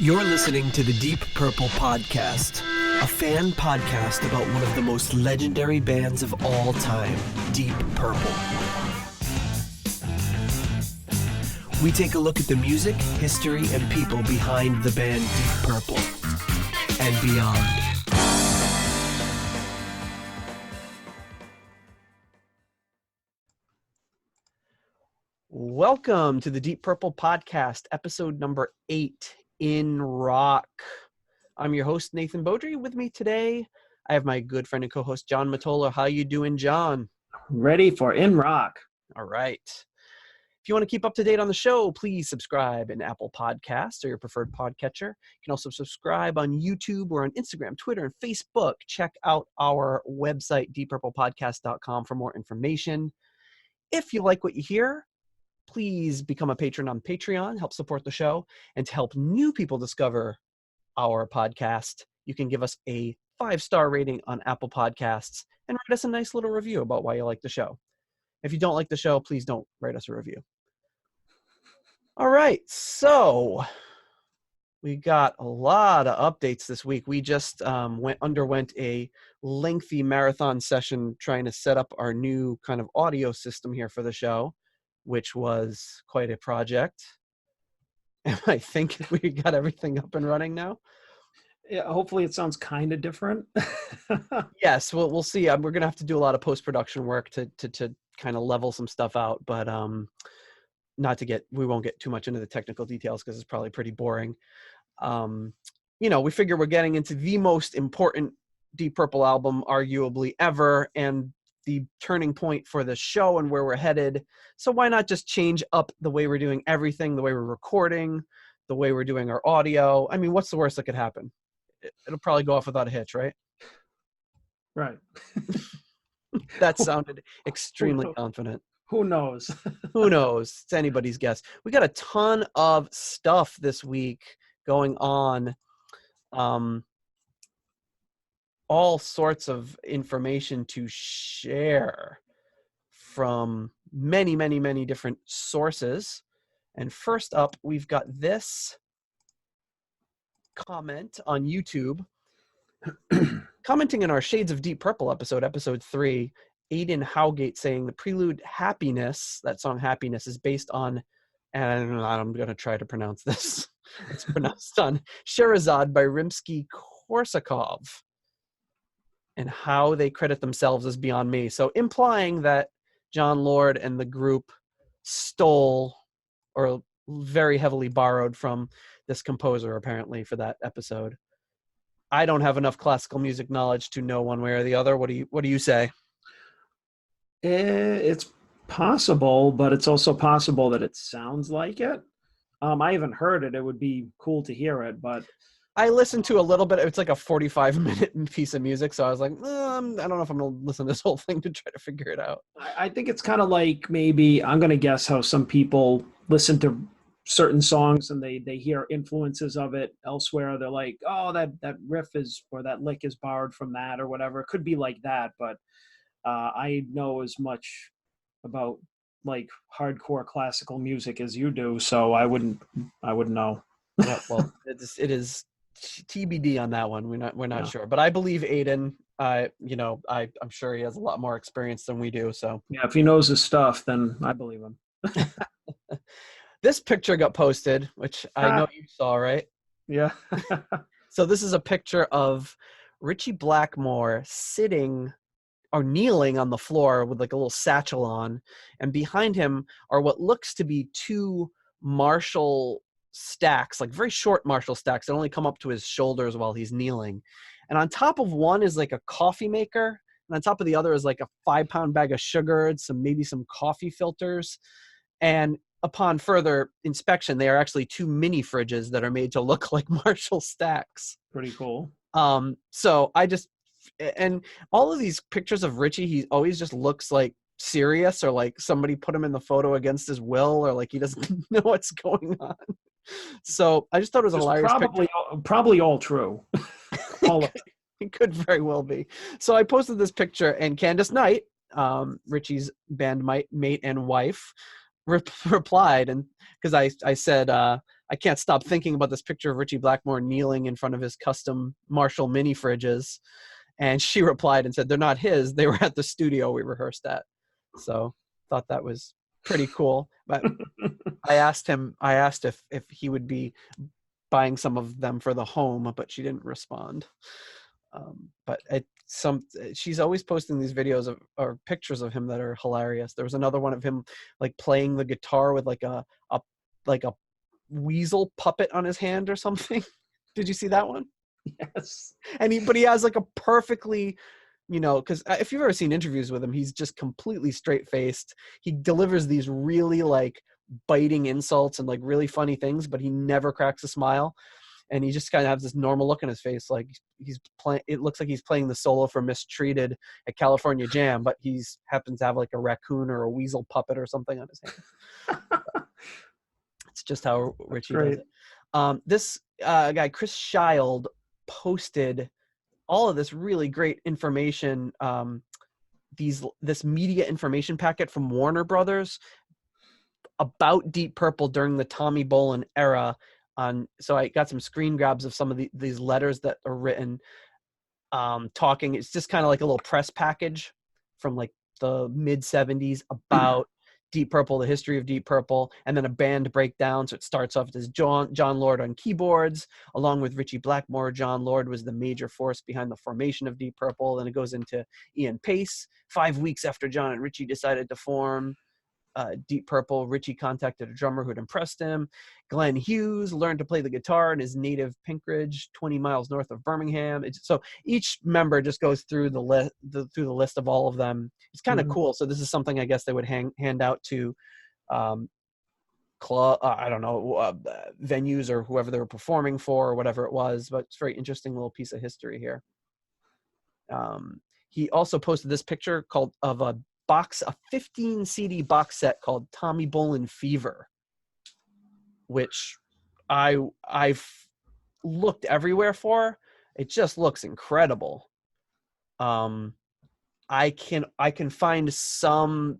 You're listening to the Deep Purple Podcast, a fan podcast about one of the most legendary bands of all time, Deep Purple. We take a look at the music, history, and people behind the band Deep Purple and beyond. Welcome to the Deep Purple Podcast, episode number 8, In Rock. I'm your host, Nathan Beaudry. With me today, I have my good friend and co-host, John Matola. How you doing, John? Ready for In Rock. All right. If you want to keep up to date on the show, please subscribe in Apple Podcasts or your preferred podcatcher. You can also subscribe on YouTube or on Instagram, Twitter, and Facebook. Check out our website, deeppurplepodcast.com, for more information. If you like what you hear, please become a patron on Patreon, help support the show, and to help new people discover our podcast, you can give us a 5-star rating on Apple Podcasts and write us a nice little review about why you like the show. If you don't like the show, please don't write us a review. All right, so we got a lot of updates this week. We just underwent a lengthy marathon session trying to set up our new kind of audio system here for the show, which was quite a project. And I think we got everything up and running now. Yeah, hopefully it sounds kind of different. Yes, we'll see. We're going to have to do a lot of post-production work to kind of level some stuff out, but we won't get too much into the technical details because it's probably pretty boring. We figure we're getting into the most important Deep Purple album arguably ever, and the turning point for the show and where we're headed. So why not just change up the way we're doing everything, the way we're recording, the way we're doing our audio? I mean, what's the worst that could happen? It'll probably go off without a hitch, right? Right. That sounded extremely confident. Who knows? Who knows? It's anybody's guess. We got a ton of stuff this week going on. All sorts of information to share from many, many, many different sources. And first up, we've got this comment on YouTube. Commenting in our Shades of Deep Purple episode 3, Aiden Howgate saying the prelude Happiness, that song Happiness, is based on, and I'm going to try to pronounce this. It's pronounced on Sherazade by Rimsky-Korsakov. And how they credit themselves is beyond me. So implying that John Lord and the group stole or very heavily borrowed from this composer, apparently, for that episode. I don't have enough classical music knowledge to know one way or the other. What do you say? It's possible, but it's also possible that it sounds like it. I haven't heard it. It would be cool to hear it, but I listened to a little bit. It's like a 45-minute piece of music, so I was like, I don't know if I'm going to listen to this whole thing to try to figure it out. I think it's kind of like, maybe, I'm going to guess how some people listen to certain songs and they hear influences of it elsewhere. They're like, oh, that riff is, or that lick is borrowed from that or whatever. It could be like that, but I know as much about like hardcore classical music as you do, so I wouldn't know. Yeah, well, it is TBD on that one. We're not sure, but I believe Aiden. I'm sure he has a lot more experience than we do. So yeah, if he knows his stuff, then I believe him. This picture got posted, which I know you saw, right? Yeah. So this is a picture of Ritchie Blackmore sitting or kneeling on the floor with like a little satchel on, and behind him are what looks to be 2 Marshall stacks, like very short Marshall stacks that only come up to his shoulders while he's kneeling. And on top of one is like a coffee maker, and on top of the other is like a 5-pound bag of sugar and maybe some coffee filters. And upon further inspection, they are actually 2 mini fridges that are made to look like Marshall stacks. Pretty cool. So and all of these pictures of Ritchie, he always just looks like serious, or like somebody put him in the photo against his will, or like he doesn't know what's going on. So I just thought it was a hilarious probably all true. All of it. It could very well be. So I posted this picture, and Candace Knight, Ritchie's band mate and wife, replied, and because I said I can't stop thinking about this picture of Ritchie Blackmore kneeling in front of his custom Marshall mini fridges. And she replied and said, they're not his. They were at the studio we rehearsed at. So thought that was pretty cool. But I asked if he would be buying some of them for the home, but she didn't respond. But she's always posting these videos of or pictures of him that are hilarious. There was another one of him like playing the guitar with like a weasel puppet on his hand or something. Did you see that one? Yes. But he has like a perfectly, because if you've ever seen interviews with him, he's just completely straight faced. He delivers these really like biting insults and like really funny things, but he never cracks a smile. And he just kind of has this normal look in his face, like he's playing. It looks like he's playing the solo for Mistreated at California Jam, but he's happens to have like a raccoon or a weasel puppet or something on his hand. It's just how Ritchie does it. This guy Chris Child posted all of this really great information. This media information packet from Warner Brothers about Deep Purple during the Tommy Bolin era. So I got some screen grabs of some of these letters that are written, talking. It's just kind of like a little press package from like the mid 70s about Deep Purple, the history of Deep Purple, and then a band breakdown. So it starts off as John Lord on keyboards, along with Ritchie Blackmore. John Lord was the major force behind the formation of Deep Purple. Then it goes into Ian Pace. 5 weeks after John and Ritchie decided to form Deep Purple, Ritchie contacted a drummer who had impressed him. Glenn Hughes learned to play the guitar in his native Pinkridge, 20 miles north of Birmingham. So each member just goes through the list of all of them. It's kind of cool. So this is something I guess they would hand out to club, I don't know, venues or whoever they were performing for or whatever it was. But it's a very interesting little piece of history here. He also posted this picture of a 15 CD box set called Tommy Bolin Fever, which I've looked everywhere for. It just looks incredible. I can find some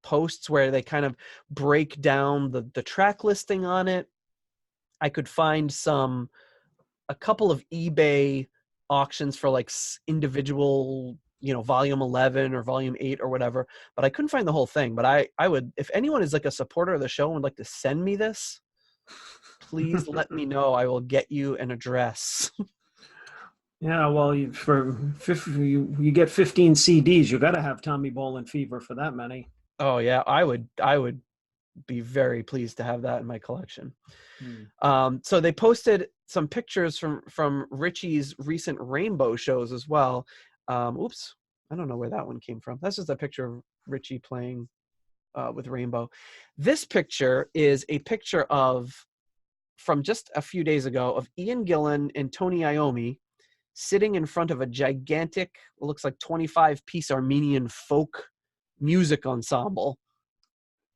posts where they kind of break down the track listing on it. I could find a couple of eBay auctions for like individual, volume 11 or volume 8 or whatever, but I couldn't find the whole thing. But I would, if anyone is like a supporter of the show and would like to send me this, please let me know. I will get you an address. Yeah, well, you get 15 CDs. You got to have Tommy Bolin Fever for that many. Oh yeah, I would be very pleased to have that in my collection. So they posted some pictures from Ritchie's recent Rainbow shows as well. Oops, I don't know where that one came from. That's just a picture of Ritchie playing with Rainbow. This picture is a picture from just a few days ago of Ian Gillan and Tony Iommi sitting in front of a gigantic, looks like 25-piece Armenian folk music ensemble.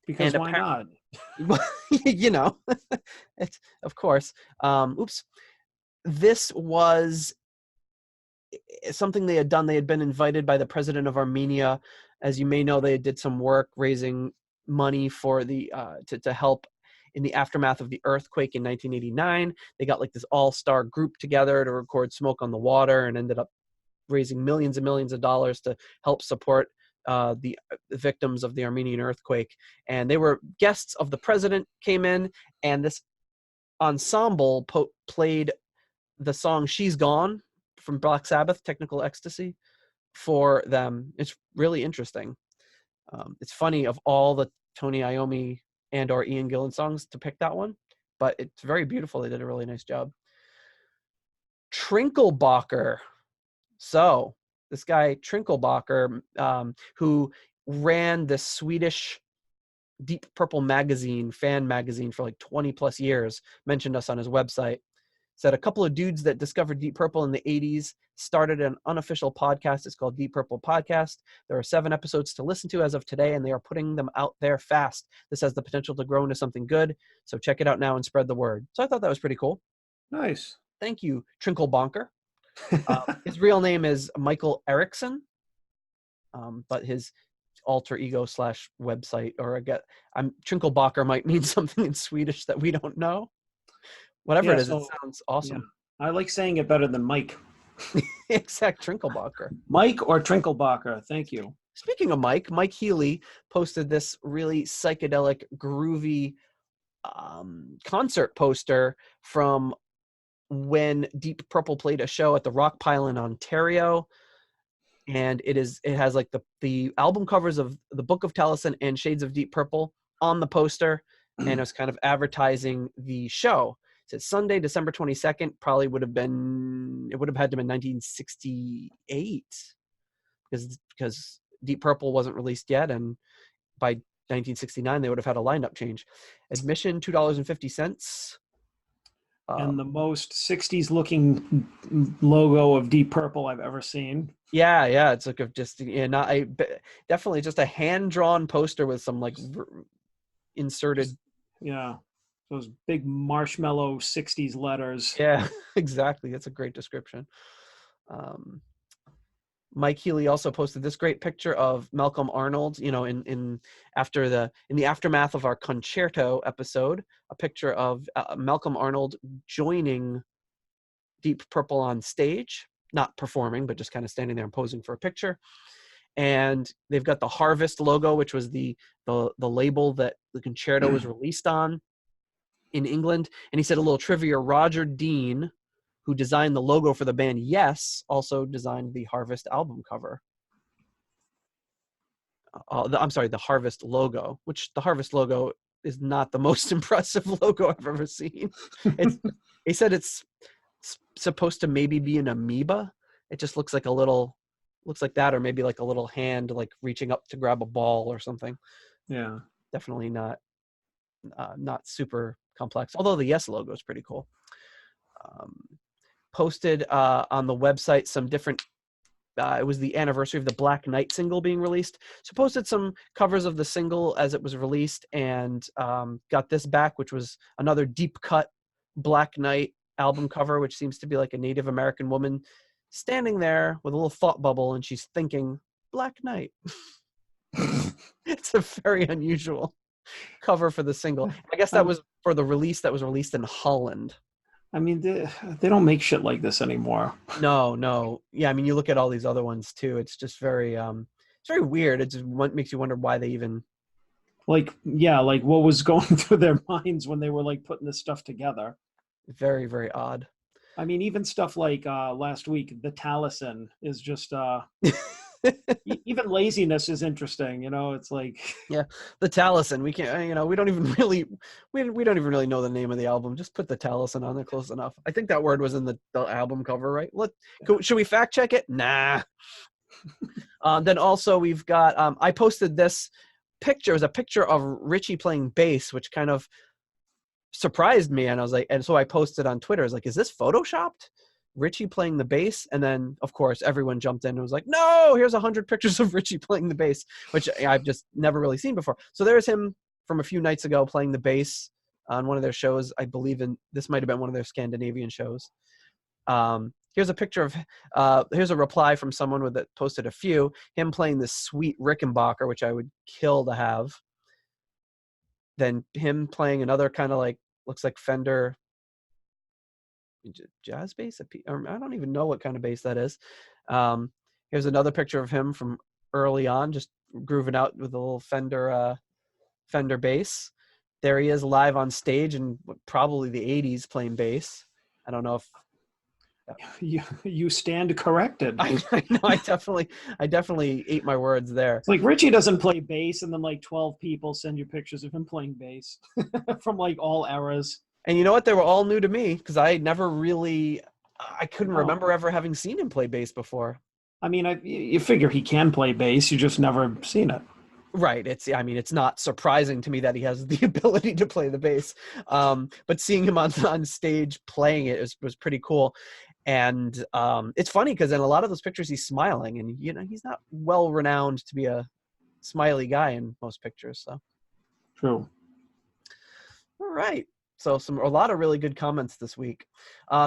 Because why not? It's of course. Oops. This was something they had done. They had been invited by the president of Armenia. As you may know, they did some work raising money for to help in the aftermath of the earthquake in 1989. They got like this all-star group together to record Smoke on the Water and ended up raising millions and millions of dollars to help support the victims of the Armenian earthquake. And they were guests of the president, came in, and this ensemble played the song She's Gone from Black Sabbath, Technical Ecstasy, for them. It's really interesting. It's funny, of all the Tony Iommi and or Ian Gillan songs, to pick that one, but it's very beautiful. They did a really nice job. Trinkelbacher. So this guy Trinkelbacher, who ran the Swedish Deep Purple magazine, fan magazine, for like 20 plus years, mentioned us on his website. Said a couple of dudes that discovered Deep Purple in the 80s started an unofficial podcast. It's called Deep Purple Podcast. There are 7 episodes to listen to as of today, and they are putting them out there fast. This has the potential to grow into something good, so check it out now and spread the word. So I thought that was pretty cool. Nice. Thank you, Trinkelbonker. His real name is Michael Erickson, but his alter ego / website, or Trinkelbacher might mean something in Swedish that we don't know. Whatever Yeah, it is, it so sounds yeah, awesome. I like saying it better than Mike. Exact Trinkelbacher. Mike or Trinkelbacher. Thank you. Speaking of Mike Healy posted this really psychedelic, groovy concert poster from when Deep Purple played a show at the Rock Pile in Ontario. And it has like the album covers of the Book of Taliesin and Shades of Deep Purple on the poster, and it was kind of advertising the show. It said Sunday, December 22nd, probably would have had to have been 1968 because Deep Purple wasn't released yet, and by 1969 they would have had a lineup change. Admission $2.50. And the most 60s looking logo of Deep Purple I've ever seen. Yeah, it's like definitely just a hand drawn poster with some like inserted. Yeah, those big marshmallow 60s letters. Yeah, exactly. That's a great description. Mike Healy also posted this great picture of Malcolm Arnold, in the aftermath of our concerto episode, a picture of Malcolm Arnold joining Deep Purple on stage, not performing, but just kind of standing there and posing for a picture. And they've got the Harvest logo, which was the label that the concerto was released on in England. And he said a little trivia: Roger Dean, who designed the logo for the band Yes, also designed the Harvest album cover. The Harvest logo, which the Harvest logo is not the most impressive logo I've ever seen. He said it's supposed to maybe be an amoeba. It just looks like that, or maybe like a little hand like reaching up to grab a ball or something. Yeah, definitely not super complex, although the Yes logo is pretty cool. Posted on the website some different it was the anniversary of the Black Knight single being released, so posted some covers of the single as it was released, and got this back, which was another deep cut Black Knight album cover, which seems to be like a Native American woman standing there with a little thought bubble, and she's thinking Black Knight. It's a very unusual cover for the single. I guess that was for the release that was released in Holland. I mean, they don't make shit like this anymore. No. Yeah, I mean, you look at all these other ones too. It's just very weird. It just makes you wonder why they even like what was going through their minds when they were like putting this stuff together. Very, very odd. I mean, even stuff like last week, the Taliesin is just even laziness is interesting. It's like, yeah, the Taliesin. We can't. We don't even really know the name of the album. Just put the Taliesin on there, close enough. I think that word was in the album cover, right? Should we fact check it? Nah. Then also we've got. I posted this picture. It was a picture of Ritchie playing bass, which kind of surprised me, and I was like, and so I posted on Twitter. I was like, is this photoshopped? Ritchie playing the bass? And then of course everyone jumped in and was like, no, here's 100 pictures of Ritchie playing the bass, which I've just never really seen before. So there's him from a few nights ago playing the bass on one of their shows. I believe this might have been one of their Scandinavian shows. Here's a picture of here's a reply from someone that posted a few, him playing this sweet Rickenbacker, which I would kill to have. Then him playing another kind of like, looks like Fender jazz bass, or I don't even know what kind of bass that is. Here's another picture of him from early on, just grooving out with a little Fender bass. There he is live on stage in probably the 80s playing bass. I don't know if you stand corrected. I know. I definitely ate my words there. It's like Ritchie doesn't play bass, and then like 12 people send you pictures of him playing bass from like all eras. And you know what? They were all new to me because I couldn't remember ever having seen him play bass before. I mean, you figure he can play bass, you just never seen it. Right. It's not surprising to me that he has the ability to play the bass. But seeing him on stage playing it was pretty cool. And it's funny because in a lot of those pictures he's smiling, and he's not well renowned to be a smiley guy in most pictures. So true. All right. So a lot of really good comments this week.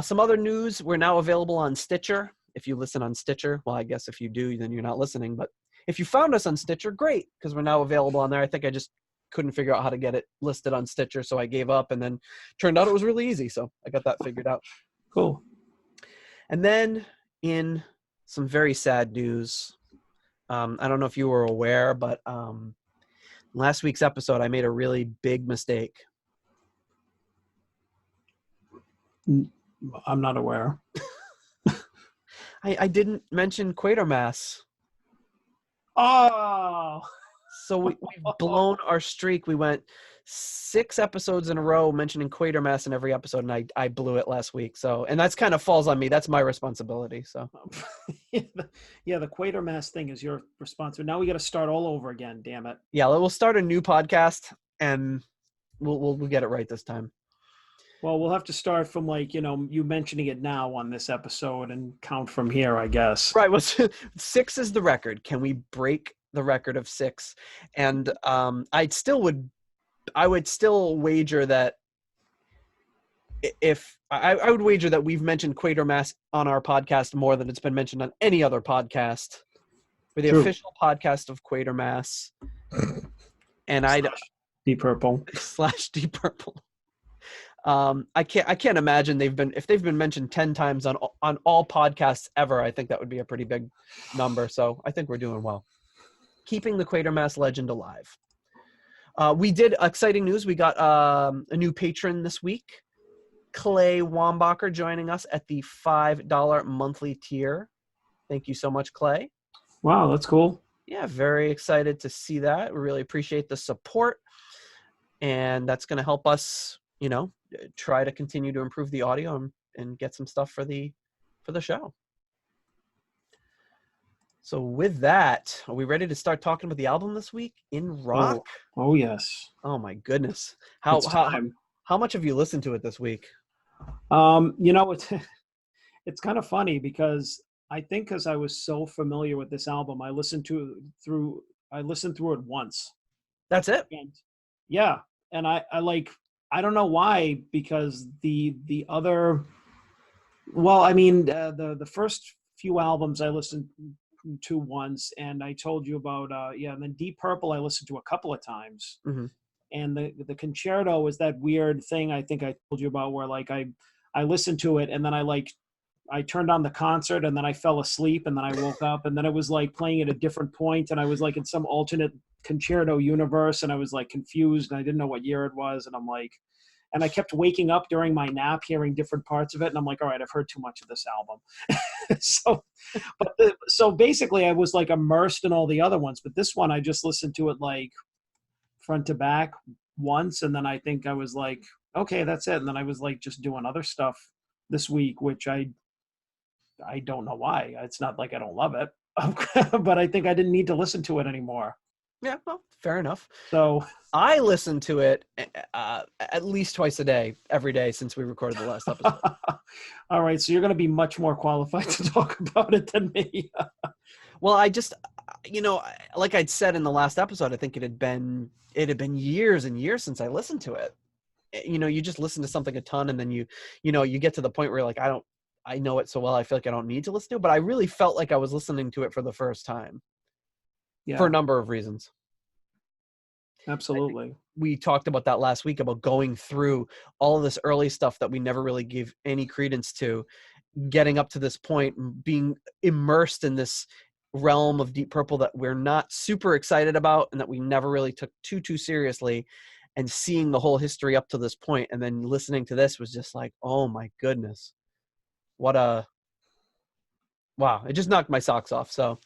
Some other news: we're now available on Stitcher. If you listen on Stitcher, well, I guess if you do, then you're not listening. But if you found us on Stitcher, great, because we're now available on there. I think I just couldn't figure out how to get it listed on Stitcher, so I gave up, and then turned out it was really easy, so I got that figured out. Cool. And then in some very sad news, I don't know if you were aware, but last week's episode, I made a really big mistake. I'm not aware. I didn't mention Quatermass. Oh! So we've blown our streak. We went 6 episodes in a row mentioning Quatermass in every episode, and I blew it last week. So, and that's kind of falls on me. That's my responsibility. So, the Quatermass thing is your responsibility. Now we got to start all over again. Damn it. yeah, we'll start a new podcast, and we'll get it right this time. Well, we'll have to start from you mentioning it now on this episode and count from here, I guess. Right. Well, 6 is the record. Can we break the record of 6? And I would still wager that if I would wager that we've mentioned Quatermass on our podcast more than it's been mentioned on any other podcast. We're the True. official podcast of Quatermass. And Deep Purple / Deep Purple. I can't imagine if they've been mentioned 10 times on all podcasts ever. I think that would be a pretty big number. So I think we're doing well, keeping the Quatermass legend alive. We did exciting news. We got a new patron this week, Clay Wambacher, joining us at the $5 monthly tier. Thank you so much, Clay. Wow, that's cool. Yeah, very excited to see that. We really appreciate the support, and that's going to help us, try to continue to improve the audio and get some stuff for the show. So with that, are we ready to start talking about the album this week, In Rock? Oh yes. Oh my goodness. How much have you listened to it this week? It's kind of funny because I think because I was so familiar with this album, I listened through it once. That's it? And, yeah. And I don't know why, because the other, the first few albums I listened to once, and I told you about, and then Deep Purple I listened to a couple of times. Mm-hmm. And the concerto was that weird thing I think I told you about where I listened to it and then I turned on the concert and then I fell asleep and then I woke up and then it was playing at a different point and I was in some alternate concerto universe and I was confused and I didn't know what year it was and and I kept waking up during my nap hearing different parts of it and I'm like, all right, I've heard too much of this album. So basically I was immersed in all the other ones, but this one I just listened to it front to back once and then I think I was okay, that's it. And then I was just doing other stuff this week, which I don't know why. It's not I don't love it, but I think I didn't need to listen to it anymore. Yeah, well, fair enough. So I listen to it at least twice a day, every day since we recorded the last episode. All right, so you're going to be much more qualified to talk about it than me. Well, I just, like I'd said in the last episode, I think it had been years and years since I listened to it. You just listen to something a ton, and then you get to the point where I know it so well, I feel like I don't need to listen to it. But I really felt like I was listening to it for the first time. Yeah. For a number of reasons. Absolutely. We talked about that last week about going through all of this early stuff that we never really gave any credence to, getting up to this point, being immersed in this realm of Deep Purple that we're not super excited about and that we never really took too seriously, and seeing the whole history up to this point and then listening to this was just oh my goodness, wow, it just knocked my socks off. So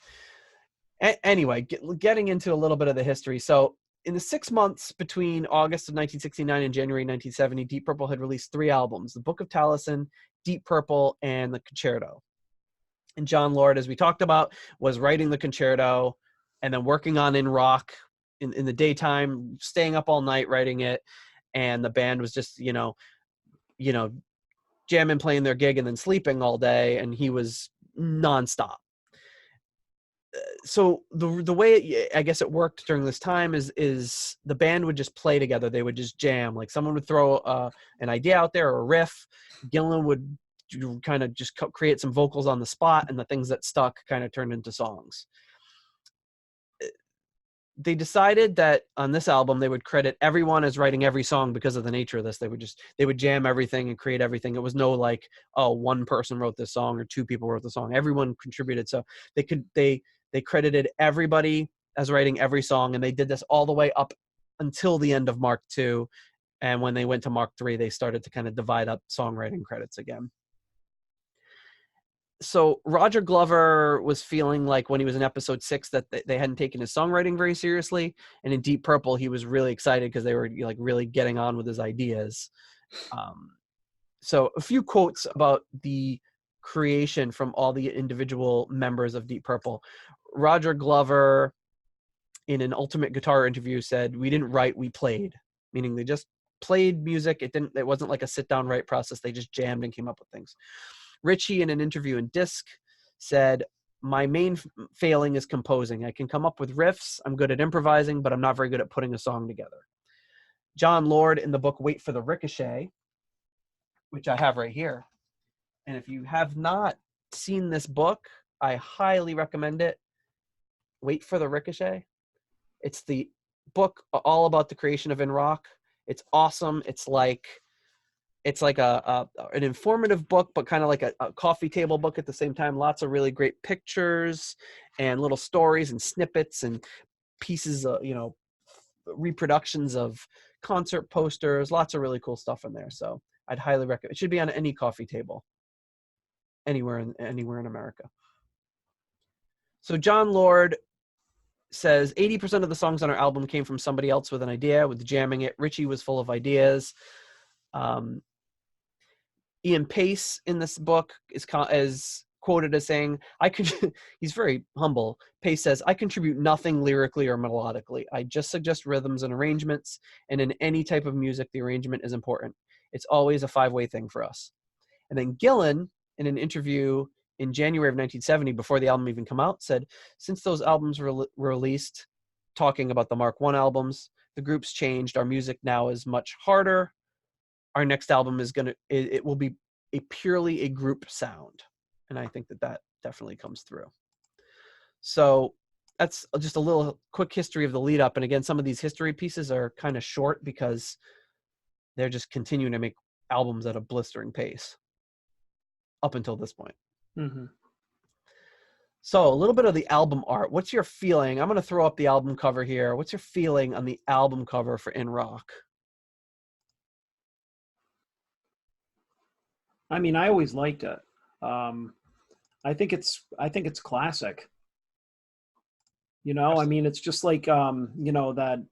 anyway, getting into a little bit of the history. So in the 6 months between August of 1969 and January 1970, Deep Purple had released 3 albums: The Book of Taliesin, Deep Purple, and the Concerto. And John Lord, as we talked about, was writing the Concerto and then working on In Rock in the daytime, staying up all night writing it. And the band was just, jamming, playing their gig, and then sleeping all day. And he was nonstop. So the way I guess it worked during this time is the band would just play together. They would just jam. Someone would throw an idea out there or a riff. Gillan would kind of just create some vocals on the spot, and the things that stuck kind of turned into songs. they decided that on this album they would credit everyone as writing every song because of the nature of this. They would jam everything and create everything. It was no like, oh, one person wrote this song or two people wrote the song. Everyone contributed. So they credited everybody as writing every song, and they did this all the way up until the end of Mark II. And when they went to Mark III, they started to kind of divide up songwriting credits again. So Roger Glover was feeling like when he was in episode 6 that they hadn't taken his songwriting very seriously. And in Deep Purple, he was really excited because they were like really getting on with his ideas. So a few quotes about the creation from all the individual members of Deep Purple. Roger Glover, in an Ultimate Guitar interview, said, "We didn't write, we played," meaning they just played music. It wasn't like a sit down write process. They just jammed and came up with things. Ritchie, in an interview in Disc, said, "My main failing is composing. I can come up with riffs. I'm good at improvising, but I'm not very good at putting a song together." John Lord, in the book Wait for the Ricochet, which I have right here, and if you have not seen this book, I highly recommend it. Wait for the Ricochet. It's the book all about the creation of In Rock. It's awesome. It's like an informative book, but kind of like a coffee table book at the same time. Lots of really great pictures and little stories and snippets and pieces of, reproductions of concert posters. Lots of really cool stuff in there. So I'd highly recommend. It should be on any coffee table anywhere in America. So John Lord says 80% of the songs on our album came from somebody else with an idea, with jamming it. Ritchie was full of ideas. Ian Pace in this book is quoted as saying, he's very humble. Pace says, "I contribute nothing lyrically or melodically. I just suggest rhythms and arrangements, and in any type of music, the arrangement is important. It's always a 5-way thing for us." And then Gillan, in an interview in January of 1970, before the album even come out, said, "Since those albums were released, talking about the Mark I albums, the group's changed. Our music now is much harder. Our next album it will be purely a group sound." And I think that definitely comes through. So that's just a little quick history of the lead up. And again, some of these history pieces are kind of short because they're just continuing to make albums at a blistering pace up until this point. Mm-hmm. So a little bit of the album art. What's your feeling? I'm going to throw up the album cover here. What's your feeling on the album cover for In Rock? I mean, I always liked it. I think it's classic. I mean, it's just like that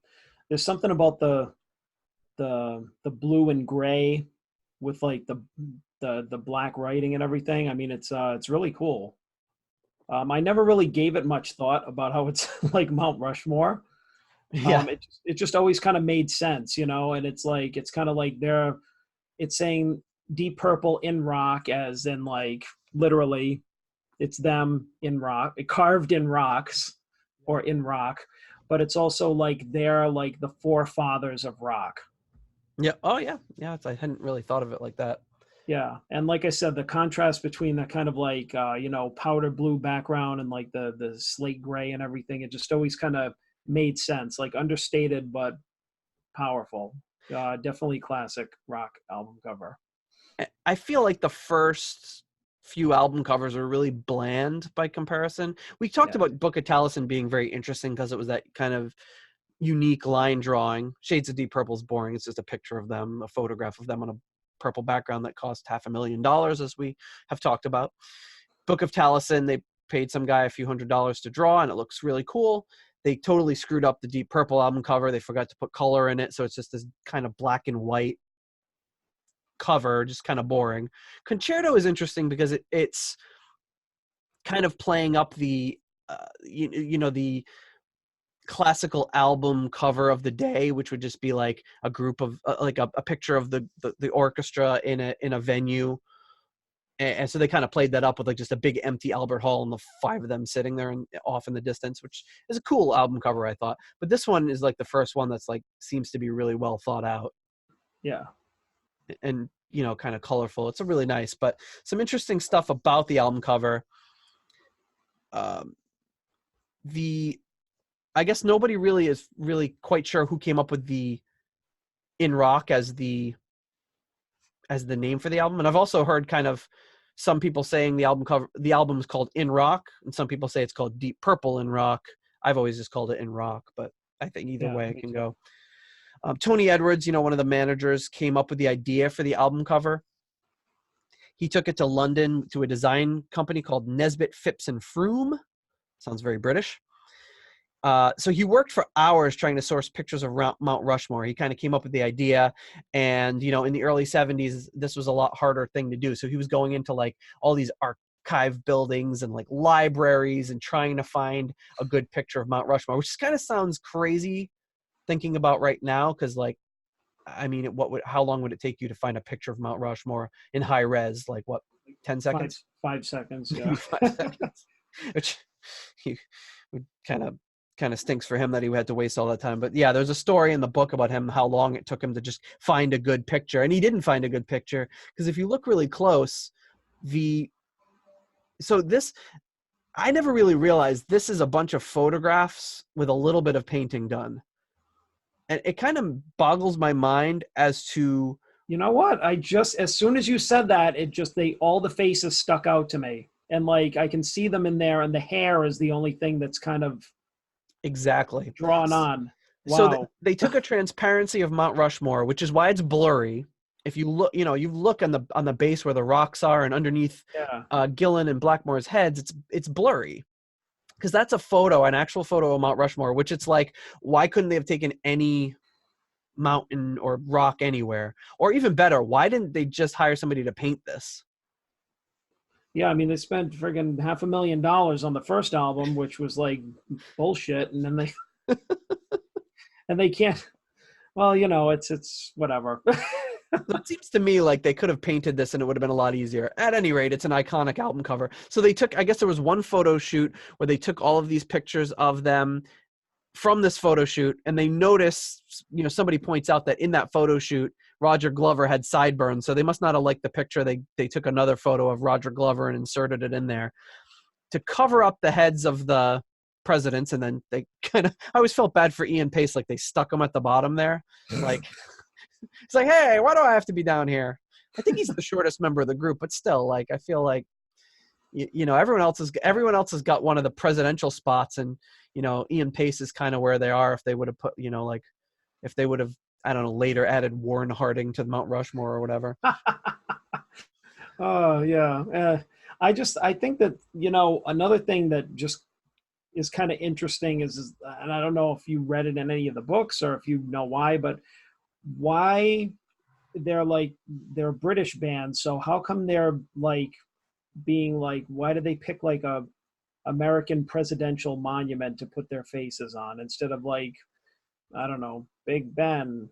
there's something about the blue and gray with like the black writing and everything. I mean, it's really cool. I never really gave it much thought about how it's like Mount Rushmore. Yeah. It just always kind of made sense, and it's kind of like it's saying Deep Purple in rock, as in like literally it's them in rock, carved in rocks or in rock, but it's also like they're like the forefathers of rock. Yeah. Oh yeah. Yeah. I hadn't really thought of it like that. Yeah. And like I said, the contrast between that kind of like, powder blue background and like the slate gray and everything, it just always kind of made sense, like understated, but powerful. Definitely classic rock album cover. I feel like the first few album covers are really bland by comparison. We talked about Book of Taliesin being very interesting because it was that kind of unique line drawing. Shades of Deep Purple is boring. It's just a picture of them, a photograph of them on a purple background that cost $500,000, as we have talked about. Book of Taliesin, they paid some guy a few $100s to draw, and it looks really cool. They totally screwed up the Deep Purple album cover. They forgot to put color in it, so it's just this kind of black and white cover, just kind of boring. Concerto is interesting because it's kind of playing up the the classical album cover of the day, which would just be like a group of like a picture of the orchestra in a venue. And so they kind of played that up with like just a big empty Albert Hall and the 5 of them sitting there and off in the distance, which is a cool album cover, I thought. But this one is like the first one that's like seems to be really well thought out. Yeah. And kind of colorful. It's a really nice, but some interesting stuff about the album cover. The I guess nobody really is really quite sure who came up with the In Rock as the name for the album. And I've also heard kind of some people saying the album is called In Rock, and some people say it's called Deep Purple In Rock. I've always just called it In Rock, but I think either way it can go. Tony Edwards, one of the managers, came up with the idea for the album cover. He took it to London to a design company called Nesbitt, Phipps and Froome. Sounds very British. So he worked for hours trying to source pictures of Mount Rushmore. He kind of came up with the idea, and in the early 70s, this was a lot harder thing to do. So he was going into like all these archive buildings and like libraries and trying to find a good picture of Mount Rushmore, which kind of sounds crazy thinking about right now, because like, I mean, how long would it take you to find a picture of Mount Rushmore in high res? Like what, 10 seconds? 5 seconds, yeah. 5 seconds. Which he would kind of stinks for him that he had to waste all that time. But yeah, there's a story in the book about him, how long it took him to just find a good picture. And he didn't find a good picture, because if you look really close, I never really realized this is a bunch of photographs with a little bit of painting done. And it kind of boggles my mind as to, you know what? As soon as you said that, all the faces stuck out to me. And like, I can see them in there, and the hair is the only thing that's kind of exactly drawn on. Wow. So they took a transparency of Mount Rushmore, which is why it's blurry. If you look, you look on the base where the rocks are, and underneath Gillen and Blackmore's heads, it's blurry. Because that's an actual photo of Mount Rushmore, which it's like, why couldn't they have taken any mountain or rock anywhere? Or even better, why didn't they just hire somebody to paint this? Yeah, I mean, they spent friggin' $500,000 on the first album, which was like bullshit, and then they can't. Well, it's whatever. It seems to me like they could have painted this and it would have been a lot easier. At any rate, it's an iconic album cover. So I guess there was one photo shoot where they took all of these pictures of them from this photo shoot, and they noticed, somebody points out that in that photo shoot, Roger Glover had sideburns. So they must not have liked the picture. They took another photo of Roger Glover and inserted it in there to cover up the heads of the presidents. And then they I always felt bad for Ian Pace. Like they stuck them at the bottom there. Like, it's like, hey, why do I have to be down here? I think he's the shortest member of the group, but still, like, I feel like, everyone else has got one of the presidential spots, and Ian Pace is kind of where they are. If they would have put, if they would have, I don't know, later added Warren Harding to Mount Rushmore or whatever. Oh yeah, I think that another thing that just is kind of interesting is, and I don't know if you read it in any of the books or if you know why, but why they're a British band, so how come they're like being like, why do they pick like a American presidential monument to put their faces on instead of like, I don't know, Big Ben?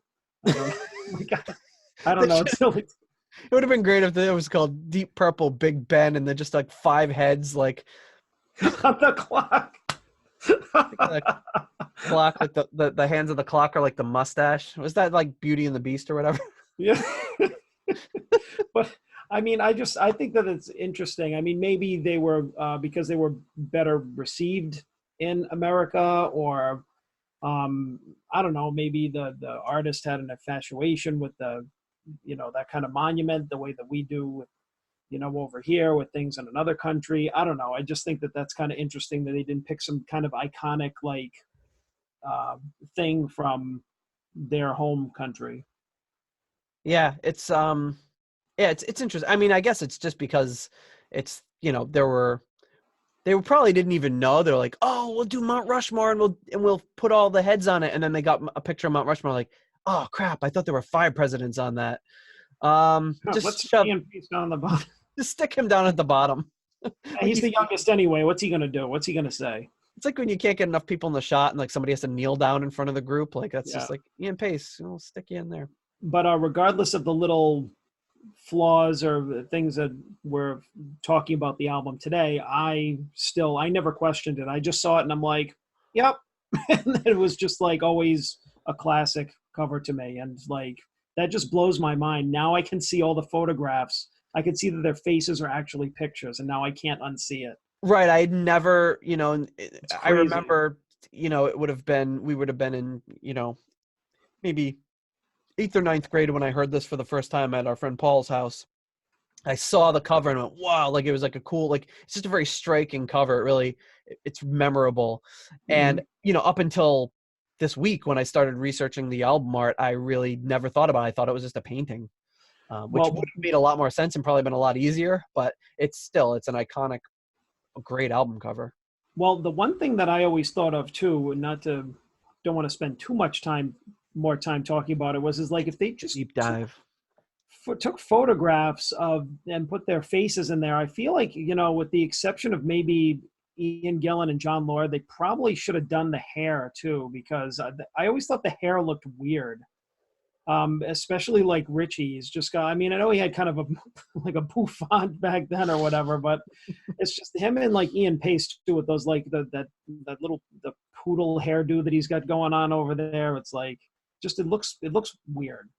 I don't know. It would have been great if it was called Deep Purple Big Ben, and then just like 5 heads like on the clock. Clock with the hands of the clock are like the mustache. Was that like Beauty and the Beast or whatever? Yeah. But I mean, I think that it's interesting. I mean, maybe they were because they were better received in America, or I don't know, maybe the artist had an infatuation with the that kind of monument, the way that we do with over here with things in another country. I don't know. I just think that that's kind of interesting that they didn't pick some kind of iconic like thing from their home country. Yeah, it's it's interesting. I mean, I guess it's just because it's they probably didn't even know. They're like, oh, we'll do Mount Rushmore and we'll put all the heads on it, and then they got a picture of Mount Rushmore. Like, oh crap, I thought there were 5 presidents on that. Let's shove Ian Pace down the bottom. Just stick him down at the bottom. He's the youngest anyway. What's he gonna do? What's he gonna say? It's like when you can't get enough people in the shot, and like somebody has to kneel down in front of the group. Like that's just like Ian Pace. We'll stick you in there. But regardless of the little flaws or things that we're talking about the album today, I never questioned it. I just saw it and I'm like, yep. And it was just like always a classic cover to me, and like that just blows my mind. Now I can see all the photographs. I can see that their faces are actually pictures, and now I can't unsee it. Right. I'd never, I remember it would have been, we would have been in, maybe 8th or ninth grade when I heard this for the first time at our friend Paul's house. I saw the cover and went, wow, like it was like a cool, like it's just a very striking cover. It really, it's memorable. And, up until this week when I started researching the album art, I really never thought about it. I thought it was just a painting, which would have made a lot more sense and probably been a lot easier, but it's an iconic, great album cover. Well, the one thing that I always thought of too, don't want to spend too much more time talking about it, is like if they just Deep dive. took photographs of and put their faces in there, I feel like, with the exception of maybe Ian Gillan and John Lord, they probably should have done the hair too, because I always thought the hair looked weird. Especially like Ritchie's just got, I know he had kind of a like a bouffant back then or whatever, but it's just him and like Ian Pace too, with those like that little the poodle hairdo that he's got going on over there. It's like just it looks weird.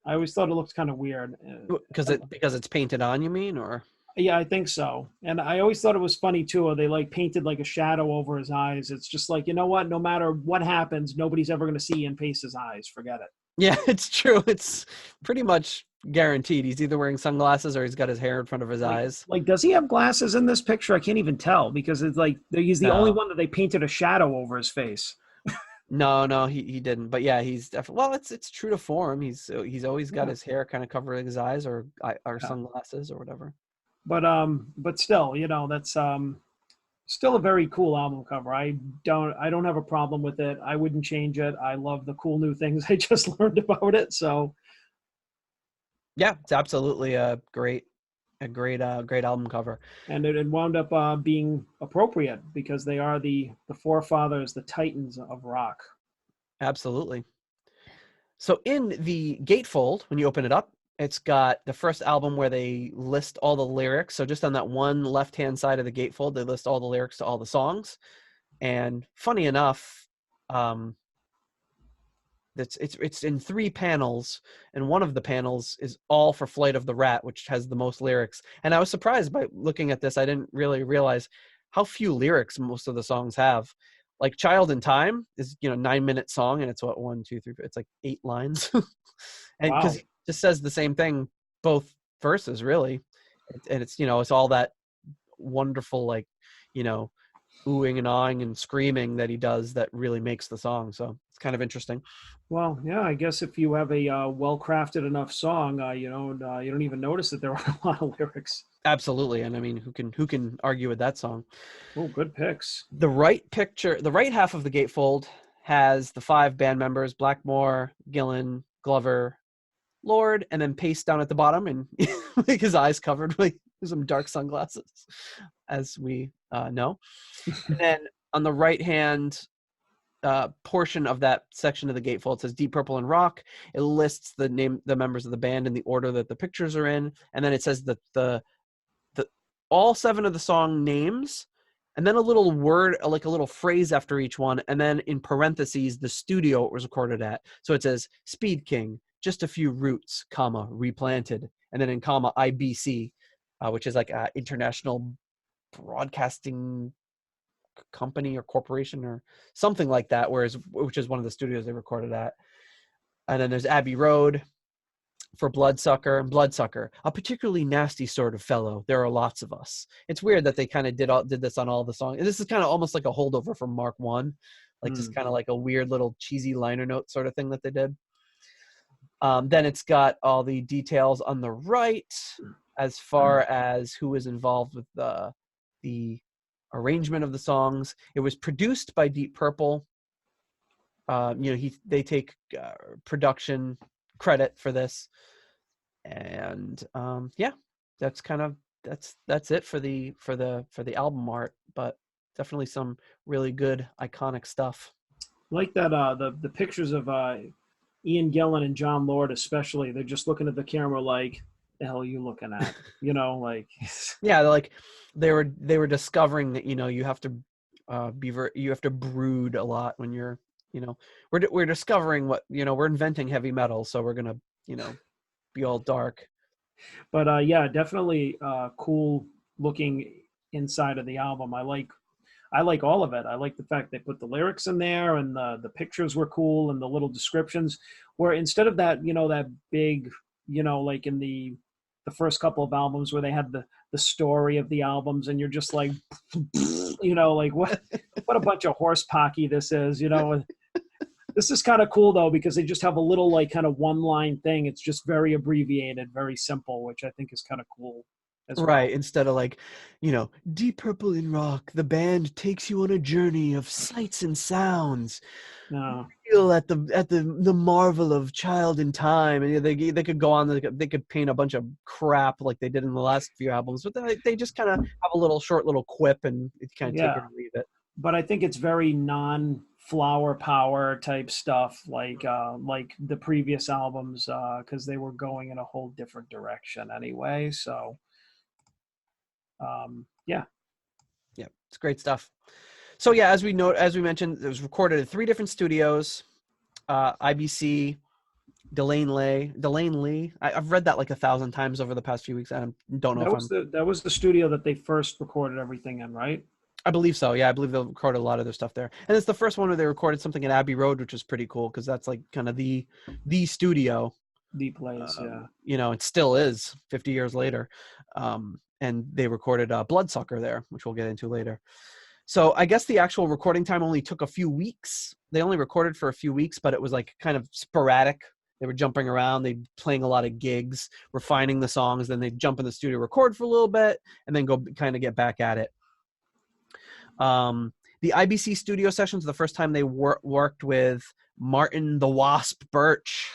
I always thought it looked kind of weird. Because it's painted on, you mean, or? Yeah, I think so. And I always thought it was funny too. They like painted like a shadow over his eyes. It's just like, you know what? No matter what happens, nobody's ever going to see Ian Pace's eyes. Forget it. Yeah, it's true. It's pretty much guaranteed. He's either wearing sunglasses or he's got his hair in front of his eyes. Like, does he have glasses in this picture? I can't even tell because it's like he's the only one that they painted a shadow over his face. No, he didn't. But yeah, he's definitely, well, it's true to form. He's always got his hair kind of covering his eyes or sunglasses or whatever. But still, that's still a very cool album cover. I don't have a problem with it. I wouldn't change it. I love the cool new things I just learned about it. So yeah, it's absolutely a great album cover. And it wound up being appropriate because they are the forefathers, the titans of rock. Absolutely. So in the gatefold, when you open it up, it's got the first album where they list all the lyrics. So just on that one left-hand side of the gatefold, they list all the lyrics to all the songs. And funny enough, it's in 3 panels, and one of the panels is all for Flight of the Rat, which has the most lyrics. And I was surprised by looking at this. I didn't really realize how few lyrics most of the songs have. Like Child in Time is 9-minute song, and it's what 1, 2, 3, it's like 8 lines. And because it just says the same thing both verses, really. And it's it's all that wonderful, like oohing and awing and screaming that he does that really makes the song. So it's kind of interesting. Well, yeah, I guess if you have a well-crafted enough song, you don't even notice that there are a lot of lyrics. Absolutely. And I mean, who can argue with that song? Oh, good picks. The right half of the gatefold has the 5 band members: Blackmore, Gillan, Glover, Lord, and then Pace down at the bottom, and like his eyes covered with some dark sunglasses, as we know. And then on the right hand portion of that section of the gatefold, it says Deep Purple and Rock. It lists the members of the band in the order that the pictures are in, and then it says that the all 7 of the song names, and then a little word, like a little phrase after each one, and then in parentheses the studio it was recorded at. So it says Speed King, just a few roots, comma, replanted, and then in comma IBC, which is like an international broadcasting company or corporation or something like that, which is one of the studios they recorded at. And then there's Abbey Road for Bloodsucker, and Bloodsucker, a particularly nasty sort of fellow. There are lots of us. It's weird that they kind of did this on all the songs. This is kind of almost like a holdover from Mark 1, like just kind of like a weird little cheesy liner note sort of thing that they did. Then it's got all the details on the right as far as who was involved with the arrangement of the songs. It was produced by Deep Purple. They take production credit for this, and that's it for the album art. But definitely some really good iconic stuff. Like that the pictures of Ian Gillan and John Lord especially, they're just looking at the camera like, the hell are you looking at? Like yeah, like they were discovering that you have to you have to brood a lot when you're we're discovering what we're inventing heavy metal, so we're gonna be all dark. But yeah, definitely cool looking inside of the album. I I like all of it. I like the fact they put the lyrics in there, and the pictures were cool, and the little descriptions. Where instead of that, that big, like in the first couple of albums where they had the story of the albums, and you're just like, like what a bunch of horse pocky this is. This is kind of cool though, because they just have a little like kind of one line thing. It's just very abbreviated, very simple, which I think is kind of cool as well. Right. Instead of like, Deep Purple in Rock, the band takes you on a journey of sights and sounds. No. Feel at the marvel of child in time, and they could go on. They could paint a bunch of crap like they did in the last few albums, but they just kind of have a short little quip, and it kind of take it or leave it. But I think it's very non-flower power type stuff, like the previous albums, because they were going in a whole different direction anyway. So, yeah, it's great stuff. So yeah, as we mentioned, it was recorded at 3 different studios, IBC, Delane Lee. I've read that like 1,000 times over the past few weeks. I don't know that was the studio that they first recorded everything in, right? I believe so. Yeah, I believe they recorded a lot of their stuff there, and it's the first one where they recorded something at Abbey Road, which is pretty cool because that's like kind of the studio. The place, it still is 50 years later, and they recorded Bloodsucker there, which we'll get into later. So I guess the actual recording time only took a few weeks. They only recorded for a few weeks, but it was like kind of sporadic. They were jumping around. They playing a lot of gigs, refining the songs. Then they'd jump in the studio, record for a little bit, and then go kind of get back at it. The IBC studio sessions, the first time they worked with Martin the Wasp Birch.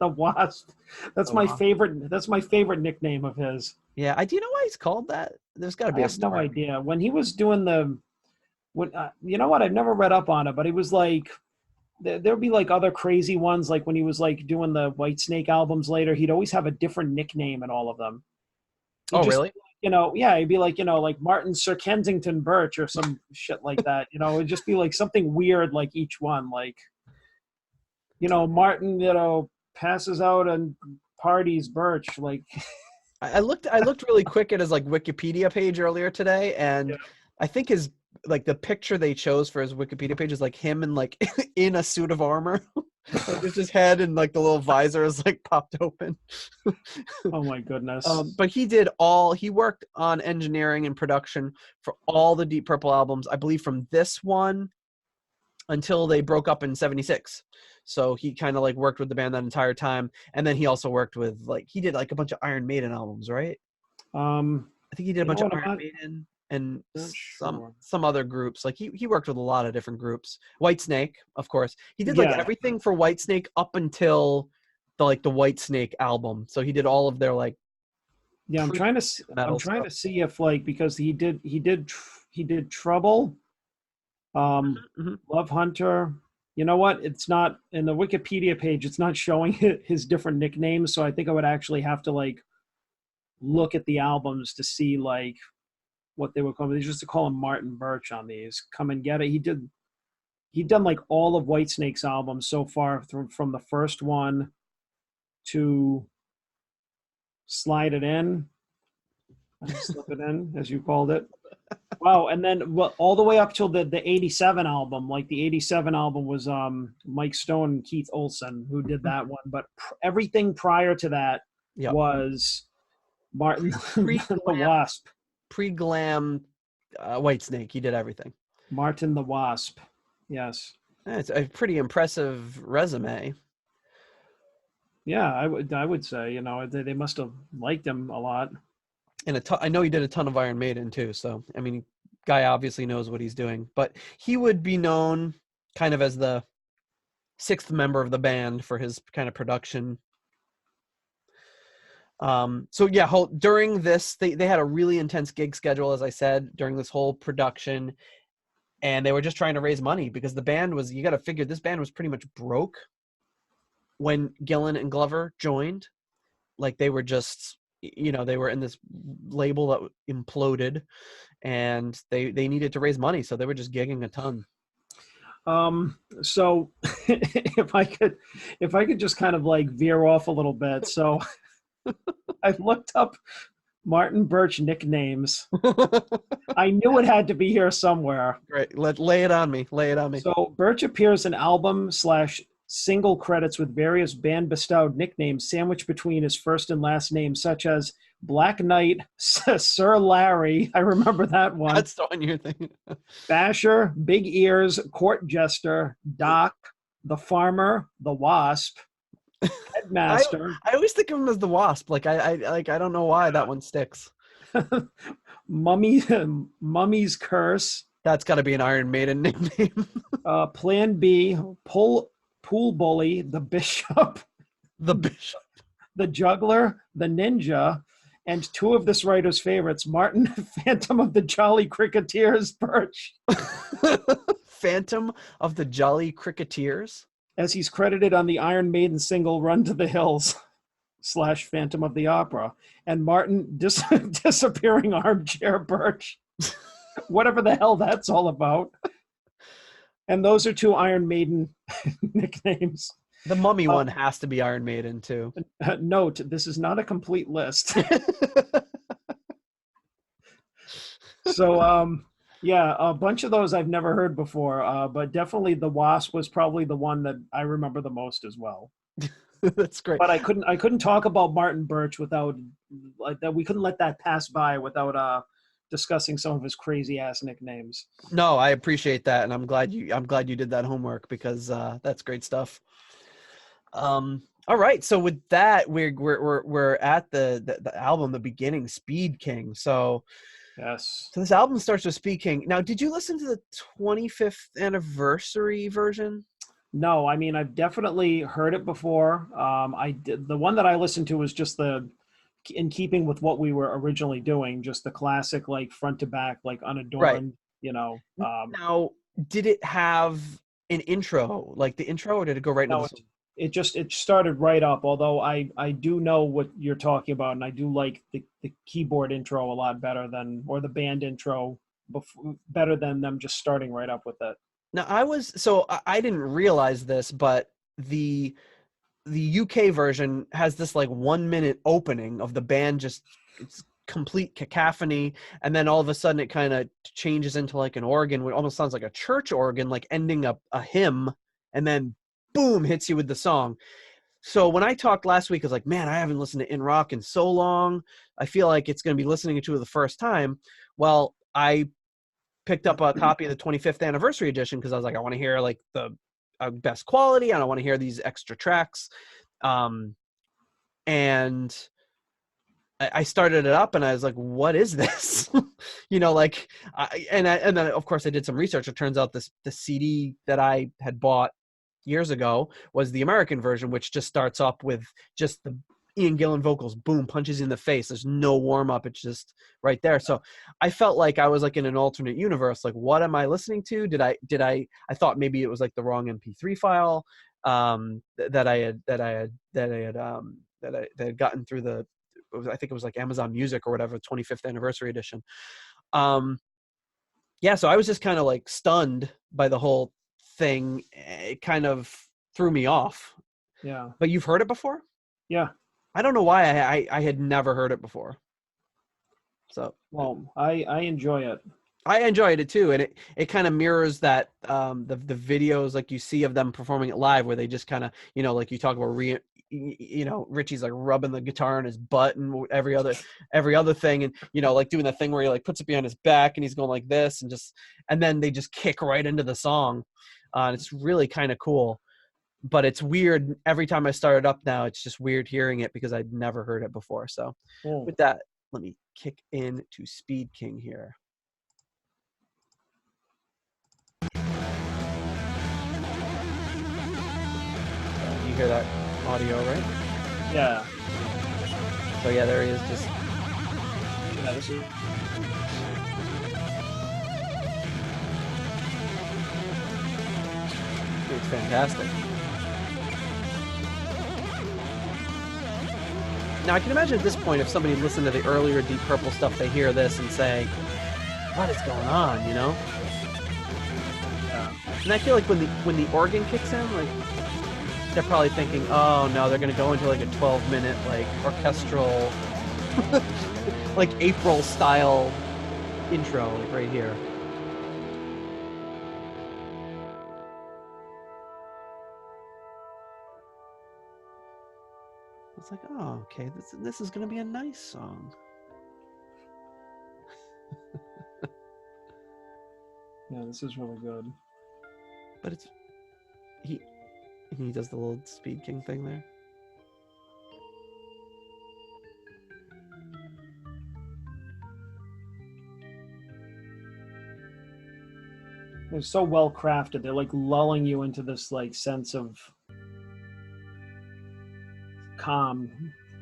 The Wasp. That's my favorite. That's my favorite nickname of his. Yeah, do you know why he's called that? There's got to be I have no idea. When he was doing you know what? I've never read up on it, but he was like, there'd be like other crazy ones. Like when he was like doing the Whitesnake albums later, he'd always have a different nickname in all of them. Really? He'd be like, like Martin Sir Kensington Birch or some shit like that. It'd just be like something weird, like each one, like, Martin, passes out and parties Birch, like. I looked really quick at his like Wikipedia page earlier today, and I think his like the picture they chose for his Wikipedia page is like him in like in a suit of armor. Like just his head and like the little visor is like popped open. Oh my goodness. But he worked on engineering and production for all the Deep Purple albums, I believe from this one until they broke up in 76. So he kind of like worked with the band that entire time. And then he also worked with he did like a bunch of Iron Maiden albums, right? I think he did a bunch of Iron Maiden and some other groups. Like he worked with a lot of different groups. Whitesnake, of course. He did like everything for Whitesnake up until the Whitesnake album. So he did all of their like. Yeah, I'm trying to see if because he did Trouble, Love Hunter. You know what? It's not in the Wikipedia page. It's not showing his different nicknames. So I think I would actually have to look at the albums to see what they were called. They used to call him Martin Birch on these. Come and Get It. He'd done all of Whitesnake's albums so far from the first one to Slide It In. Slip It In, as you called it. Wow, and then all the way up till the 87 album. The 87 album was Mike Stone and Keith Olsen who did that one. But everything prior to that was Martin the Wasp. Pre-glam Whitesnake. He did everything. Martin the Wasp. Yes. It's a pretty impressive resume. Yeah, I would say, they must have liked him a lot. And I know he did a ton of Iron Maiden too. So, I mean, guy obviously knows what he's doing. But he would be known kind of as the 6th member of the band for his kind of production. So yeah, during this, they had a really intense gig schedule, as I said, during this whole production. And they were just trying to raise money because the band you got to figure this band was pretty much broke when Gillan and Glover joined. They were just, they were in this label that imploded and they needed to raise money. So they were just gigging a ton. So if I could just kind of veer off a little bit. So I've looked up Martin Birch nicknames. I knew it had to be here somewhere. Great. Lay it on me. Lay it on me. So Birch appears in album/single credits with various band bestowed nicknames sandwiched between his first and last name, such as Black Knight, Sir Larry. I remember that one. That's the one you're thinking. Basher, Big Ears, Court Jester, Doc, the Farmer, the Wasp, Headmaster. I always think of him as the Wasp. Like I don't know why that one sticks. Mummy's Curse. That's got to be an Iron Maiden nickname. Plan B, Pool Bully, the Bishop, The Bishop. the Juggler, the Ninja, and two of this writer's favorites, Martin, Phantom of the Jolly Cricketers, Birch. Phantom of the Jolly Cricketers? As he's credited on the Iron Maiden single Run to the Hills / Phantom of the Opera. And Martin, Disappearing Armchair Birch. Whatever the hell that's all about. And those are two Iron Maiden nicknames. The Mummy one has to be Iron Maiden too. Note, this is not a complete list. So, yeah, a bunch of those I've never heard before, but definitely the Wasp was probably the one that I remember the most as well. That's great. But I couldn't talk about Martin Birch without like that. We couldn't let that pass by without discussing some of his crazy ass nicknames. No, I appreciate that, and I'm glad you did that homework because that's great stuff. All right, so with that, we're at the album, the beginning, Speed King. So Yes. this album starts with Speed King. Now, did you listen to the 25th anniversary version? No, I mean I've definitely heard it before. I did the one that I listened to was just in keeping with what we were originally doing, just the classic like front to back, like unadorned. Right. You know. Now, did it have an intro, like the intro, or did it go right into the song? It started right up. Although I do know what you're talking about, and I do like the keyboard intro a lot better than, or the band intro better than them just starting right up with it. Now I didn't realize this, but the UK version has this like 1 minute opening of the band, just it's complete cacophony, and then all of a sudden it kind of changes into like an organ, which almost sounds like a church organ, like ending up a hymn, and then boom, hits you with the song. So when I talked last week, I was like, man, I haven't listened to In Rock in so long. I feel like it's going to be listening to it the first time. Well, I picked up a copy of the 25th anniversary edition because I was like, I want to hear like the best quality. I don't want to hear these extra tracks. And I started it up and I was like, what is this? You know, like, and then of course I did some research. It turns out the CD that I had bought years ago was the American version, which just starts up with just the Ian Gillan vocals, boom, punches in the face. There's no warm up. It's just right there. So I felt like I was like in an alternate universe. Like, what am I listening to? I thought maybe it was like the wrong MP3 file that I had gotten through I think it was like Amazon Music or whatever, 25th anniversary edition. Yeah. So I was just kind of like stunned by the whole thing. It kind of threw me off. Yeah. But you've heard it before? Yeah. I don't know why I had never heard it before. So, well, I enjoy it. I enjoyed it too, and it kind of mirrors that the videos like you see of them performing it live, where they just kind of, you know, like you talk about Ritchie's like rubbing the guitar on his butt and every other thing, and you know, like doing that thing where he like puts it behind his back and he's going like this, and then they just kick right into the song. And it's really kind of cool. But it's weird every time I start it up now. It's just weird hearing it because I'd never heard it before. So with that, let me kick into Speed King here. You hear that audio, right? Yeah. So yeah, there he is. Just Yeah, this is. it's fantastic. Now, I can imagine at this point, if somebody listened to the earlier Deep Purple stuff, they hear this and say, what is going on, you know? Yeah. And I feel like when the organ kicks in, like, they're probably thinking, oh, no, they're going to go into, like, a 12-minute, like, orchestral like April style intro, like right here. It's like, oh, okay, this is gonna be a nice song. Yeah, this is really good. But it's he does the little Speed King thing there. They're so well crafted. They're like lulling you into this like sense of calm,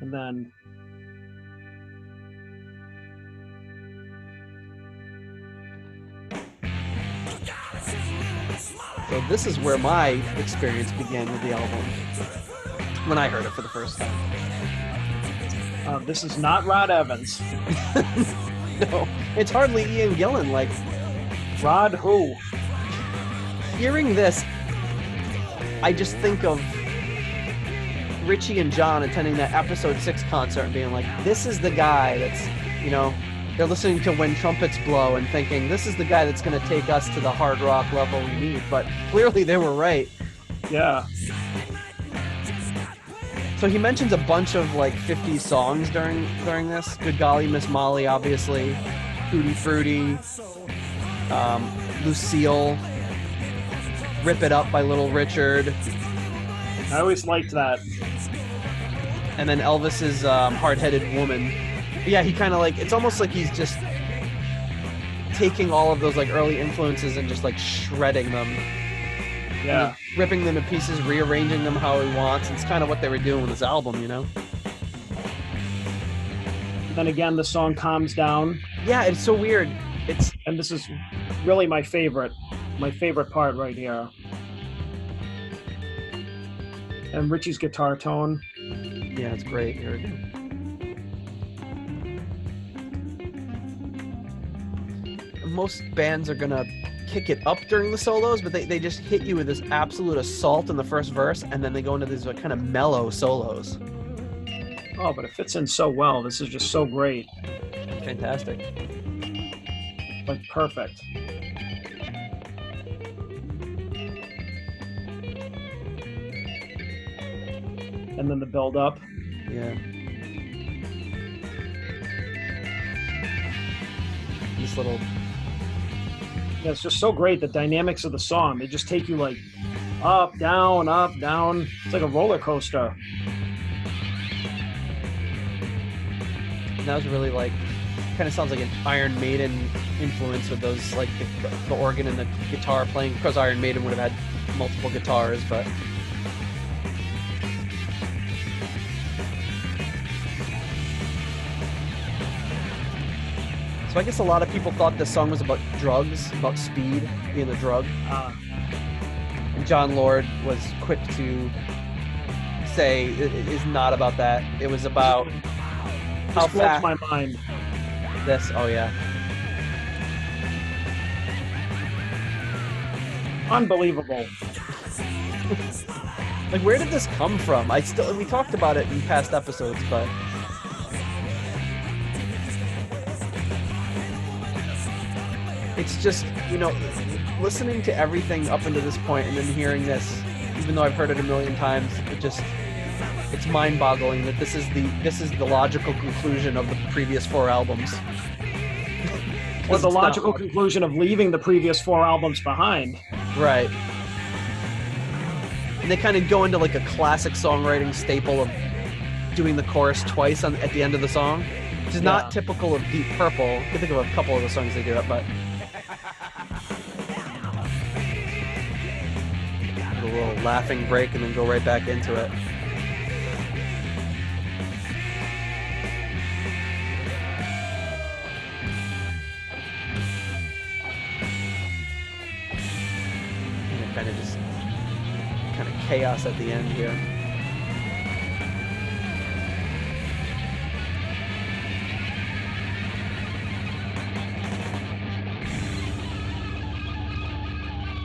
and then so this is where my experience began with the album when I heard it for the first time. This is not Rod Evans. No, it's hardly Ian Gillan. Like, Rod who? Hearing this, I just think of Ritchie and John attending that episode 6 concert and being like, this is the guy that's, you know, they're listening to When Trumpets Blow and thinking, this is the guy that's going to take us to the hard rock level we need. But clearly they were right. Yeah. So he mentions a bunch of like 50s songs during this. Good Golly, Miss Molly, obviously. Tutti Frutti. Lucille. Rip It Up by Little Richard. I always liked that. And then Elvis's Hard-Headed Woman. Yeah, he kind of like, it's almost like he's just taking all of those like early influences and just like shredding them. Yeah. Ripping them to pieces, rearranging them how he wants. It's kind of what they were doing with this album, you know? Then again, the song calms down. Yeah, it's so weird. And this is really my favorite part right here. And Ritchie's guitar tone. Yeah, it's great. Here we go. Most bands are gonna kick it up during the solos, but they just hit you with this absolute assault in the first verse, and then they go into these kind of mellow solos. Oh, but it fits in so well. This is just so great. Fantastic. Like, perfect. And then the build up. Yeah. This little... Yeah, it's just so great. The dynamics of the song, they just take you like up, down, up, down. It's like a roller coaster. And that was really like, kind of sounds like an Iron Maiden influence with those, like the organ and the guitar playing. Of course, Iron Maiden would have had multiple guitars, but... So I guess a lot of people thought this song was about drugs, about speed being the drug. And John Lord was quick to say it is not about that. It was about how fast... my mind. This, oh yeah. Unbelievable. Like, where did this come from? We talked about it in past episodes, but... It's just, you know, listening to everything up until this point and then hearing this, even though I've heard it a million times, it's mind-boggling that this is the logical conclusion of the previous 4 albums. Or the logical conclusion of leaving the previous 4 albums behind. Right. And they kind of go into like a classic songwriting staple of doing the chorus twice at the end of the song, which is not typical of Deep Purple. I can think of a couple of the songs they do it, but... A little laughing break and then go right back into it. And kind of chaos at the end here.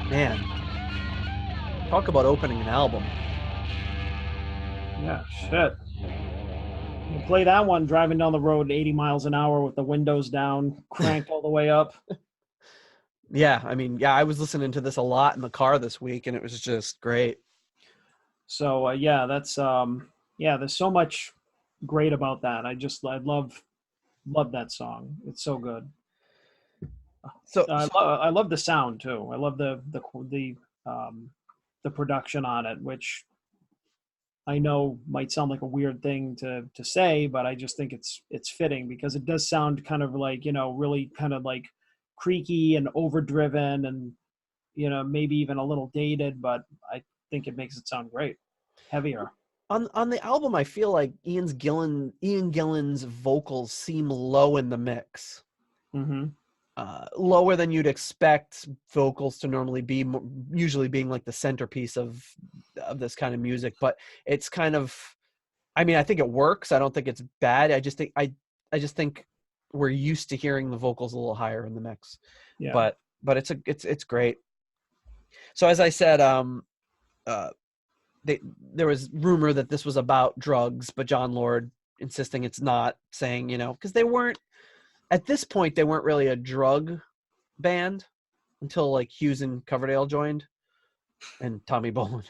Man. Talk about opening an album. Yeah, shit. You play that one driving down the road 80 miles an hour with the windows down, cranked all the way up. Yeah, I mean, yeah, I was listening to this a lot in the car this week, and it was just great. So yeah, that's yeah. There's so much great about that. I love that song. It's so good. So, I love the sound too. I love um, the production on it, which I know might sound like a weird thing to say, but I just think it's fitting because it does sound kind of like, really kind of like creaky and overdriven and, maybe even a little dated, but I think it makes it sound great. Heavier. on the album, I feel like Ian Gillan's vocals seem low in the mix. Mm-hmm. Lower than you'd expect vocals to normally be, usually being like the centerpiece of this kind of music. But it's kind of, I mean, I think it works. I don't think it's bad. I just think we're used to hearing the vocals a little higher in the mix. Yeah. But it's great. So as I said, there was rumor that this was about drugs, but John Lord insisting it's not, saying, because they weren't, at this point, they weren't really a drug band until like Hughes and Coverdale joined and Tommy Bolin.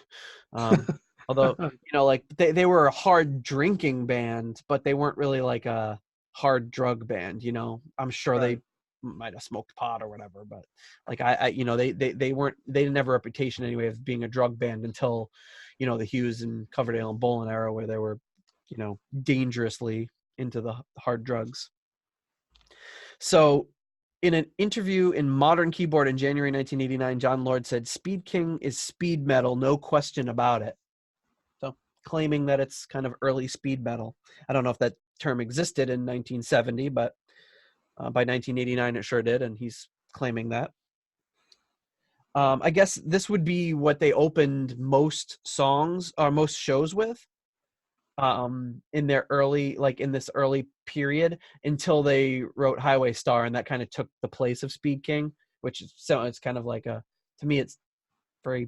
Although, like they were a hard drinking band, but they weren't really like a hard drug band, I'm sure Right. they might have smoked pot or whatever, but like they weren't, they didn't have a reputation anyway of being a drug band until, the Hughes and Coverdale and Bolin era where they were, dangerously into the hard drugs. So in an interview in Modern Keyboard in January 1989, John Lord said, "Speed King is speed metal, no question about it." So claiming that it's kind of early speed metal. I don't know if that term existed in 1970, but by 1989 it sure did, and he's claiming that. I guess this would be what they opened most songs or most shows with. In their early, like in this early period, until they wrote Highway Star, and that kind of took the place of Speed King, which is, so it's kind of like to me it's very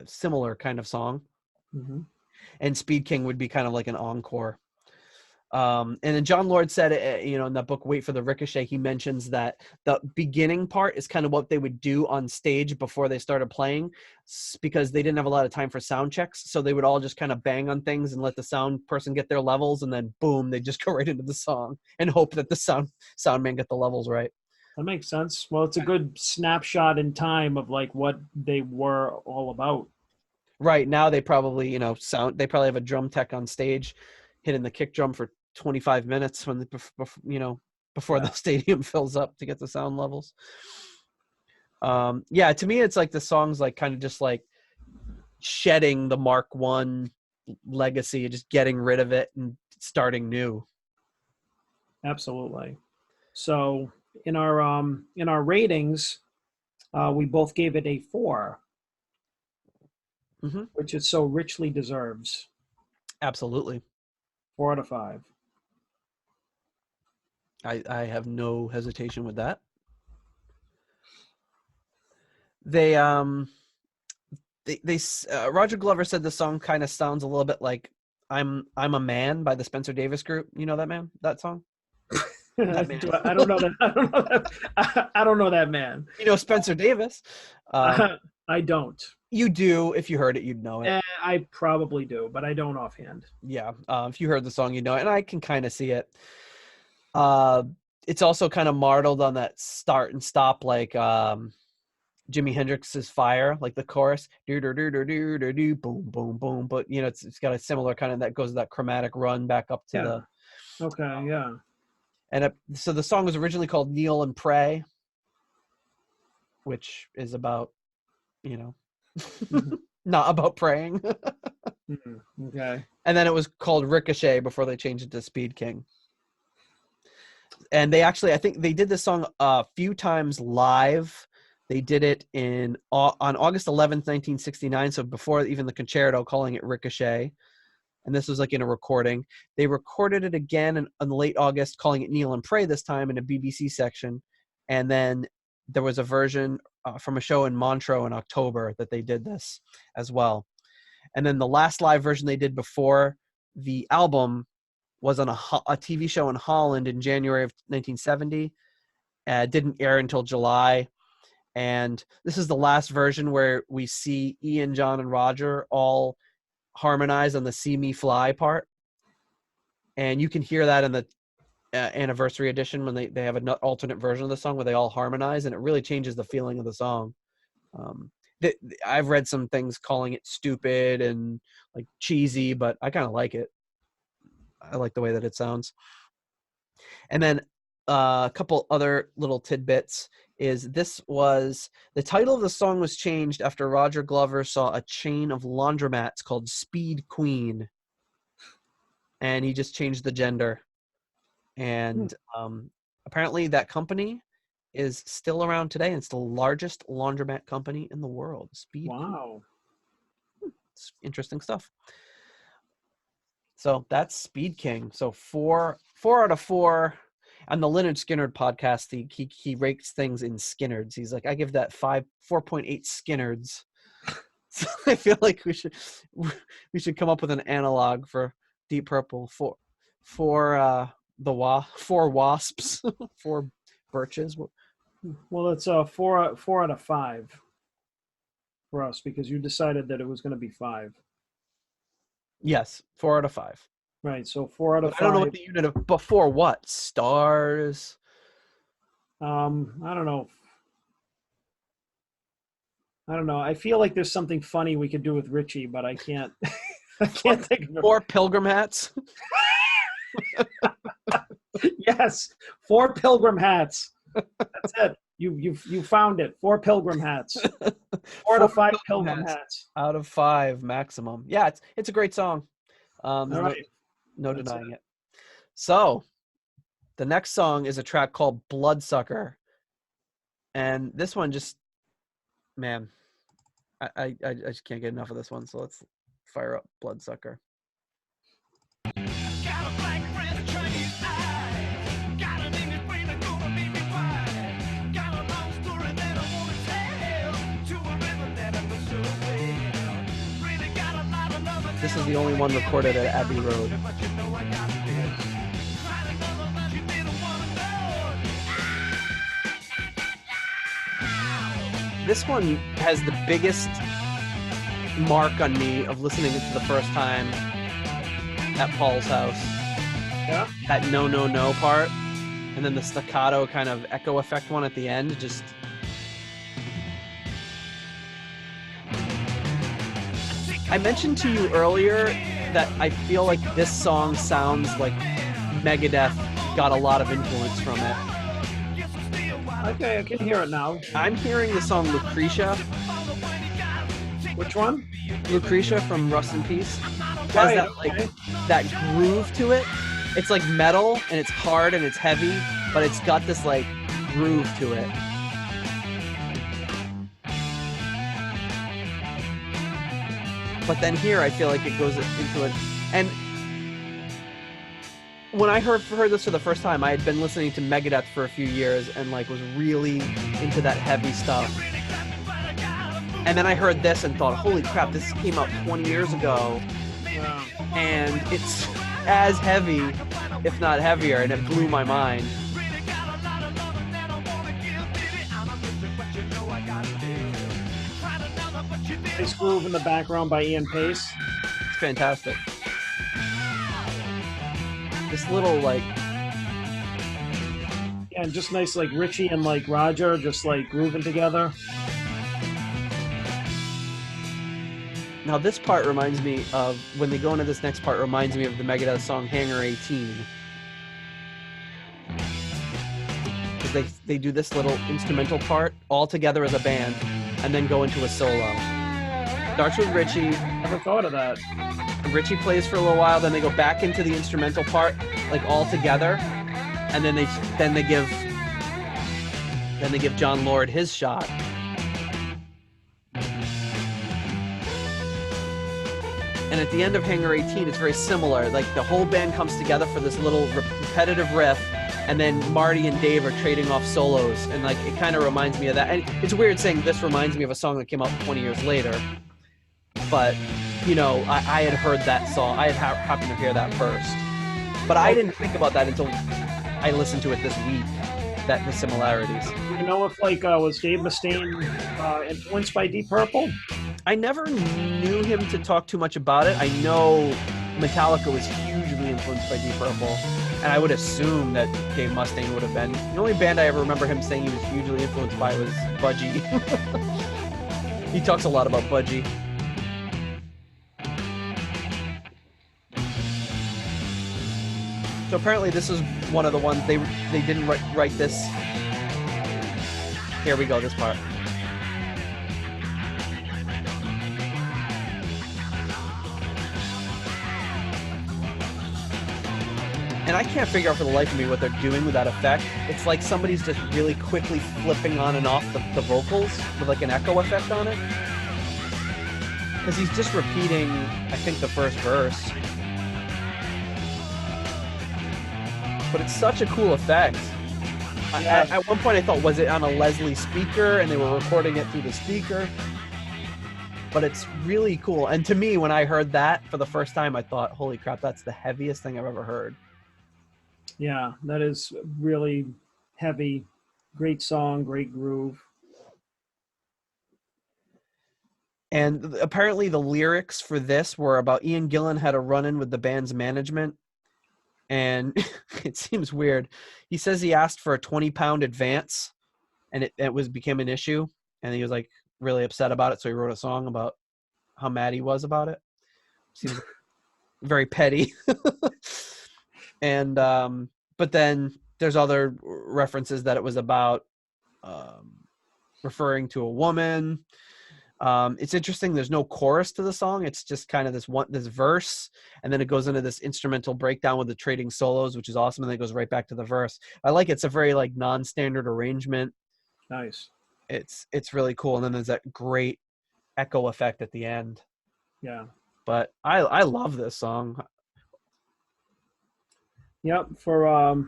similar kind of song. Mm-hmm. And Speed King would be kind of like an encore. And then John Lord said, in that book, Wait for the Ricochet, he mentions that the beginning part is kind of what they would do on stage before they started playing, because they didn't have a lot of time for sound checks. So they would all just kind of bang on things and let the sound person get their levels. And then boom, they just go right into the song and hope that the sound man get the levels right. That makes sense. Well, it's a good snapshot in time of like what they were all about. Right now, they probably, they probably have a drum tech on stage hitting the kick drum for 25 minutes when before the stadium fills up to get the sound levels. Yeah, to me it's like the song's like kind of just like shedding the Mark I legacy, just getting rid of it and starting new. Absolutely. So in our ratings, we both gave it a 4, Mm-hmm. which it so richly deserves. Absolutely. 4 out of 5. I have no hesitation with that. Roger Glover said the song kind of sounds a little bit like I'm a Man by the Spencer Davis Group. You know that song? I don't know that. I don't know that man. Spencer Davis. I don't. You do. If you heard it, you'd know it. I probably do, but I don't offhand. Yeah. If you heard the song, you'd know it, and I can kind of see it. It's also kind of marbled on that start and stop, like Jimi Hendrix's Fire, like the chorus, do do do do do do do, boom boom boom. But it's got a similar kind of, that goes that chromatic run back up to the. Okay. Yeah. And so the song was originally called Kneel and Pray, which is about, Mm-hmm. not about praying. Mm-hmm. Okay. And then it was called Ricochet before they changed it to Speed King. And they actually, I think they did this song a few times live. They did it on August 11th, 1969. So before even the concerto, calling it Ricochet. And this was like in a recording. They recorded it again in late August, calling it Kneel and Pray, this time in a BBC section. And then there was a version from a show in Montreux in October that they did this as well. And then the last live version they did before the album was on a TV show in Holland in January of 1970. Didn't air until July. And this is the last version where we see Ian, John, and Roger all harmonize on the See Me Fly part. And you can hear that in the anniversary edition when they have an alternate version of the song where they all harmonize, and it really changes the feeling of the song. I've read some things calling it stupid and like cheesy, but I kind of like it. I like the way that it sounds. And then a couple other little tidbits is the title of the song was changed after Roger Glover saw a chain of laundromats called Speed Queen, and he just changed the gender. And apparently that company is still around today, and it's the largest laundromat company in the world. Speed. Wow. It's interesting stuff. So that's Speed King. So four out of 4. On the Lynyrd Skynyrd podcast, he rates things in Skynyrds. He's like, I give that 4.8 Skynyrds. So I feel like we should come up with an analog for Deep Purple. Four wasps, 4 birches. Well, it's 4 out of 5 for us because you decided that it was going to be 5. Yes, 4 out of 5. Right, so 4 out of 5. I don't know what the unit of before what stars. I don't know. I feel like there's something funny we could do with Ritchie, but I can't. I can't think of it. 4 pilgrim hats. Yes, 4 pilgrim hats. That's it. You found it. 4 pilgrim hats. 4 out of 5 pilgrim hats. Out of 5 maximum. Yeah, it's a great song. Right. No denying it. So the next song is a track called Bloodsucker. And this one just, man, I just can't get enough of this one. So let's fire up Bloodsucker. This is the only one recorded at Abbey Road. This one has the biggest mark on me of listening to it for the first time at Paul's house. Yeah. That no, no, no part. And then the staccato kind of echo effect one at the end. Just... I mentioned to you earlier that I feel like this song sounds like Megadeth got a lot of influence from it. Okay, I can hear it now. I'm hearing the song Lucretia. Which one? Lucretia from Rust in Peace. Has Right, that, okay. like, that groove to it. It's like metal, and it's hard, and it's heavy, but it's got this like groove to it. But then here, I feel like it goes into it. And when I heard this for the first time, I had been listening to Megadeth for a few years and like was really into that heavy stuff. And then I heard this and thought, holy crap, this came out 20 years ago. And it's as heavy, if not heavier, and it blew my mind. Nice groove in the background by Ian Pace. It's fantastic. This little like... Yeah, and just nice like Ritchie and like Roger just like grooving together. Now this part reminds me of, when they go into this next part, reminds me of the Megadeth song Hangar 18. Because they do this little instrumental part all together as a band and then go into a solo. Starts with Ritchie. Never thought of that. Ritchie plays for a little while, then they go back into the instrumental part, like all together, and then they give John Lord his shot. And at the end of Hangar 18, it's very similar. Like the whole band comes together for this little repetitive riff, and then Marty and Dave are trading off solos, and like it kind of reminds me of that. And it's weird saying this reminds me of a song that came out 20 years later, but you know, I had heard that song. I had happened to hear that first. But I didn't think about that until I listened to it this week, that the similarities. You know if was Dave Mustaine influenced by Deep Purple? I never knew him to talk too much about it. I know Metallica was hugely influenced by Deep Purple, and I would assume that Dave Mustaine would have been. The only band I ever remember him saying he was hugely influenced by was Budgie. He talks a lot about Budgie. So apparently this is one of the ones they didn't write this. Here we go, this part. And I can't figure out for the life of me what they're doing with that effect. It's like somebody's just really quickly flipping on and off the vocals with like an echo effect on it. Because he's just repeating, I think, the first verse. But it's such a cool effect. Yeah. At one point I thought, was it on a Leslie speaker and they were recording it through the speaker? But it's really cool. And to me, when I heard that for the first time, I thought, holy crap, that's the heaviest thing I've ever heard. Yeah, that is really heavy. Great song, great groove. And apparently the lyrics for this were about Ian Gillan had a run-in with the band's management. And it seems weird. He says he asked for a 20-pound advance, and it became an issue. And he was like really upset about it. So he wrote a song about how mad he was about it. Seems very petty. And but then there's other references that it was about referring to a woman. It's interesting. There's no chorus to the song. It's just kind of this verse, and then it goes into this instrumental breakdown with the trading solos, which is awesome. And then it goes right back to the verse. I like it. It's a very like non-standard arrangement. Nice. It's really cool. And then there's that great echo effect at the end. Yeah. But I love this song. Yep. For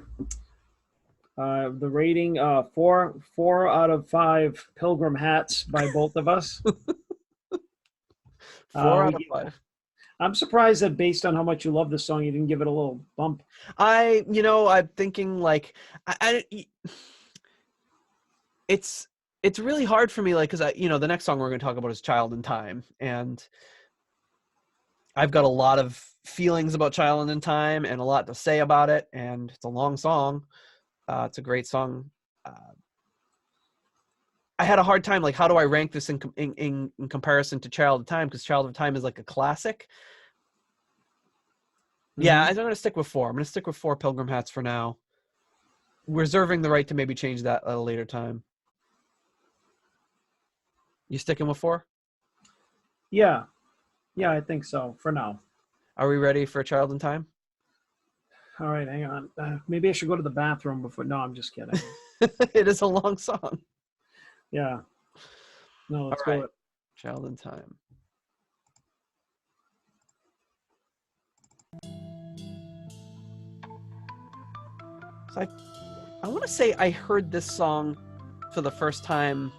the rating, 4 out of 5 Pilgrim hats by both of us. 4 out of 5. I'm surprised that based on how much you love this song, you didn't give it a little bump. I'm thinking like it's really hard for me, like, because the next song we're going to talk about is Child in Time, and I've got a lot of feelings about Child in Time and a lot to say about it, and it's a long song. It's a great song. I had a hard time, like, how do I rank this in comparison to Child of Time? Because Child of Time is like a classic. Mm-hmm. Yeah, I'm going to stick with 4. I'm going to stick with 4 Pilgrim hats for now, reserving the right to maybe change that at a later time. You sticking with 4? Yeah, I think so for now. Are we ready for Child in Time? All right, hang on. Maybe I should go to the bathroom before. No, I'm just kidding. It is a long song. Yeah. No, let's All go. right. Child in Time. So I want to say I heard this song for the first time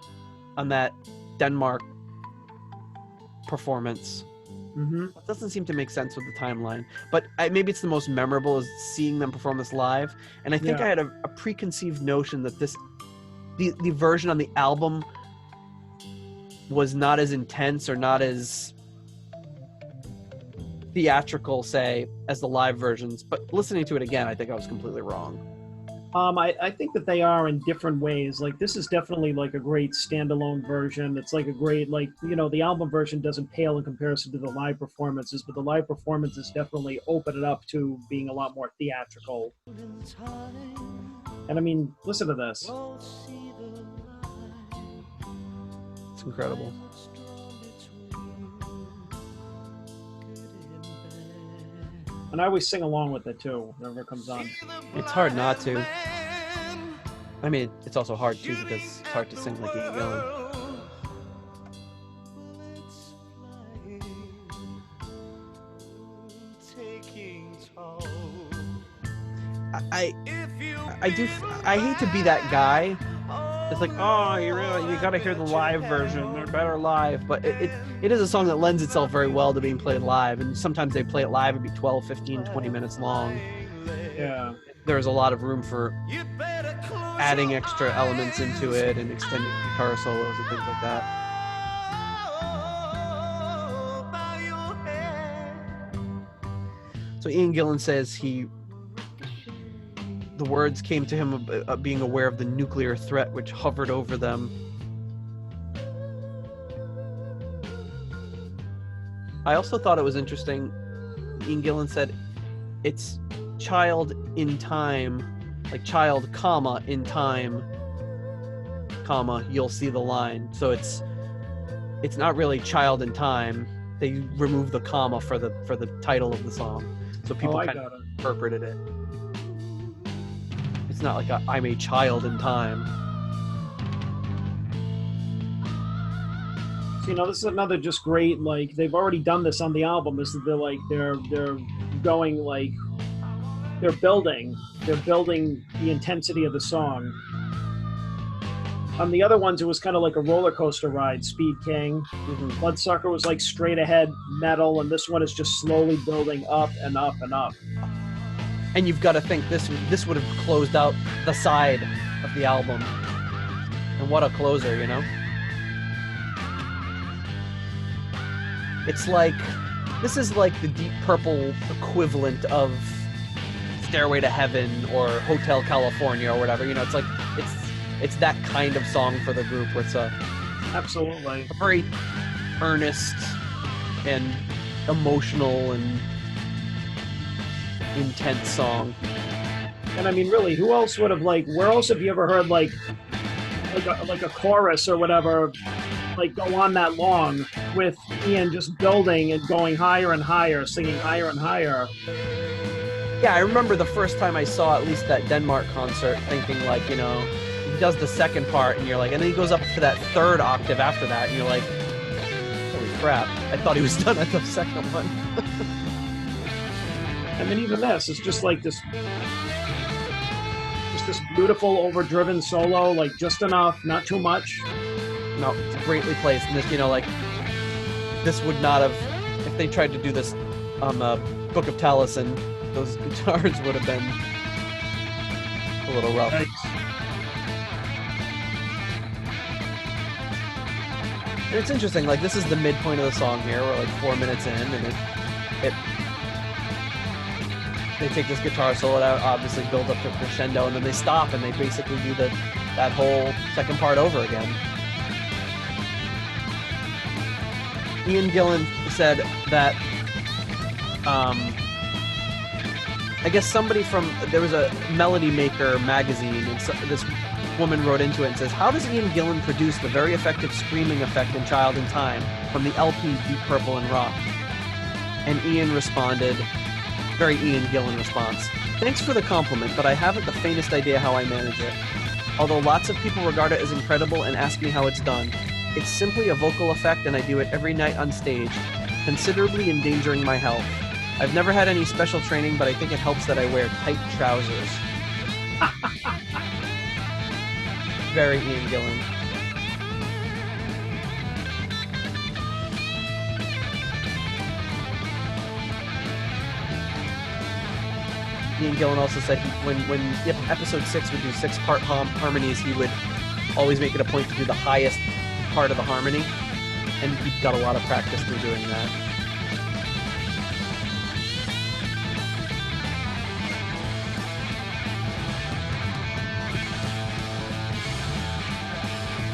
on that Denmark performance. Mm-hmm. It doesn't seem to make sense with the timeline, but maybe it's the most memorable is seeing them perform this live. And I think I had a preconceived notion that the version on the album was not as intense or not as theatrical, say, as the live versions. But listening to it again, I think I was completely wrong. I think that they are in different ways. Like, this is definitely like a great standalone version. It's like a great, like, the album version doesn't pale in comparison to the live performances, but the live performances definitely open it up to being a lot more theatrical. And I mean, listen to this. It's incredible. And I always sing along with it too, whenever it comes on. It's hard not to. I mean, it's also hard too because it's hard to sing like Ian Gillan. I hate to be that guy. It's like, oh, you gotta hear the live version. They're better live. But it is a song that lends itself very well to being played live. And sometimes they play it live, it'd be 12, 15, 20 minutes long. Yeah. There's a lot of room for adding extra elements into it and extending guitar solos and things like that. So Ian Gillan says the words came to him of being aware of the nuclear threat which hovered over them. I also thought it was interesting. Ian Gillan said it's child in time, like child, comma, in time, comma, you'll see the line. So it's not really child in time. They remove the comma for the title of the song. So people kind of interpreted it. It's not like I'm a child in time. So, this is another just great, like, they've already done this on the album, is that they're going, like, they're building the intensity of the song. On the other ones, it was kind of like a roller coaster ride. Speed King, Bloodsucker was like straight ahead metal, and this one is just slowly building up and up and up. And you've got to think this would have closed out the side of the album, and what a closer, It's like, this is like the Deep Purple equivalent of Stairway to Heaven or Hotel California or whatever. It's like it's that kind of song for the group where it's absolutely a very earnest and emotional and intense song. And I mean, really, who else would have, like, where else have you ever heard like a chorus or whatever, like, go on that long with Ian just building and going higher and higher, singing higher and higher? Yeah, I remember the first time I saw at least that Denmark concert thinking, like, he does the second part and you're like, and then he goes up to that third octave after that and you're like, holy crap, I thought he was done at the second one. And then even this is just like this beautiful overdriven solo, like just enough, not too much. No, it's greatly placed. And this, this would not have, if they tried to do this on the Book of Taliesin, those guitars would have been a little rough. Yikes. And it's interesting, like, this is the midpoint of the song here. We're like 4 minutes in, and they take this guitar solo out, obviously build up to crescendo, and then they stop and they basically do that whole second part over again. Ian Gillan said that I guess somebody there was a Melody Maker magazine, and this woman wrote into it and says, how does Ian Gillan produce the very effective screaming effect in Child in Time from the LP Deep Purple and Rock? And Ian responded, very Ian Gillan response, thanks for the compliment, but I haven't the faintest idea how I manage it. Although lots of people regard it as incredible and ask me how it's done, it's simply a vocal effect and I do it every night on stage, considerably endangering my health. I've never had any special training, but I think it helps that I wear tight trousers. Very Ian Gillan. Ian Gillan also said when episode 6 would do 6-part harmonies, he would always make it a point to do the highest part of the harmony, and he got a lot of practice through doing that.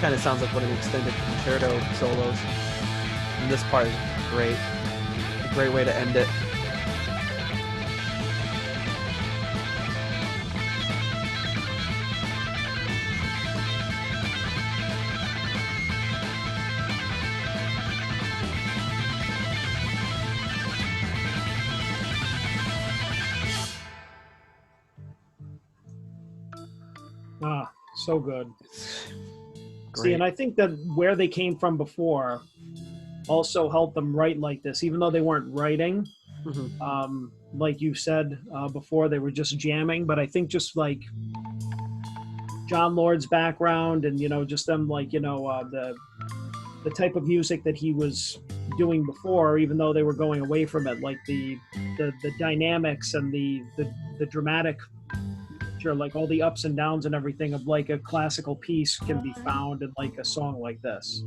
Kind of sounds like one of the extended concerto solos, and this part is great. A great way to end it. Ah, so good. Great. See, and I think that where they came from before also helped them write like this, even though they weren't writing. Mm-hmm. Like you said before, they were just jamming. But I think just like John Lord's background and, just them, like, the type of music that he was doing before, even though they were going away from it, like the dynamics and the dramatic nature, like all the ups and downs and everything of like a classical piece can be found in like a song like this.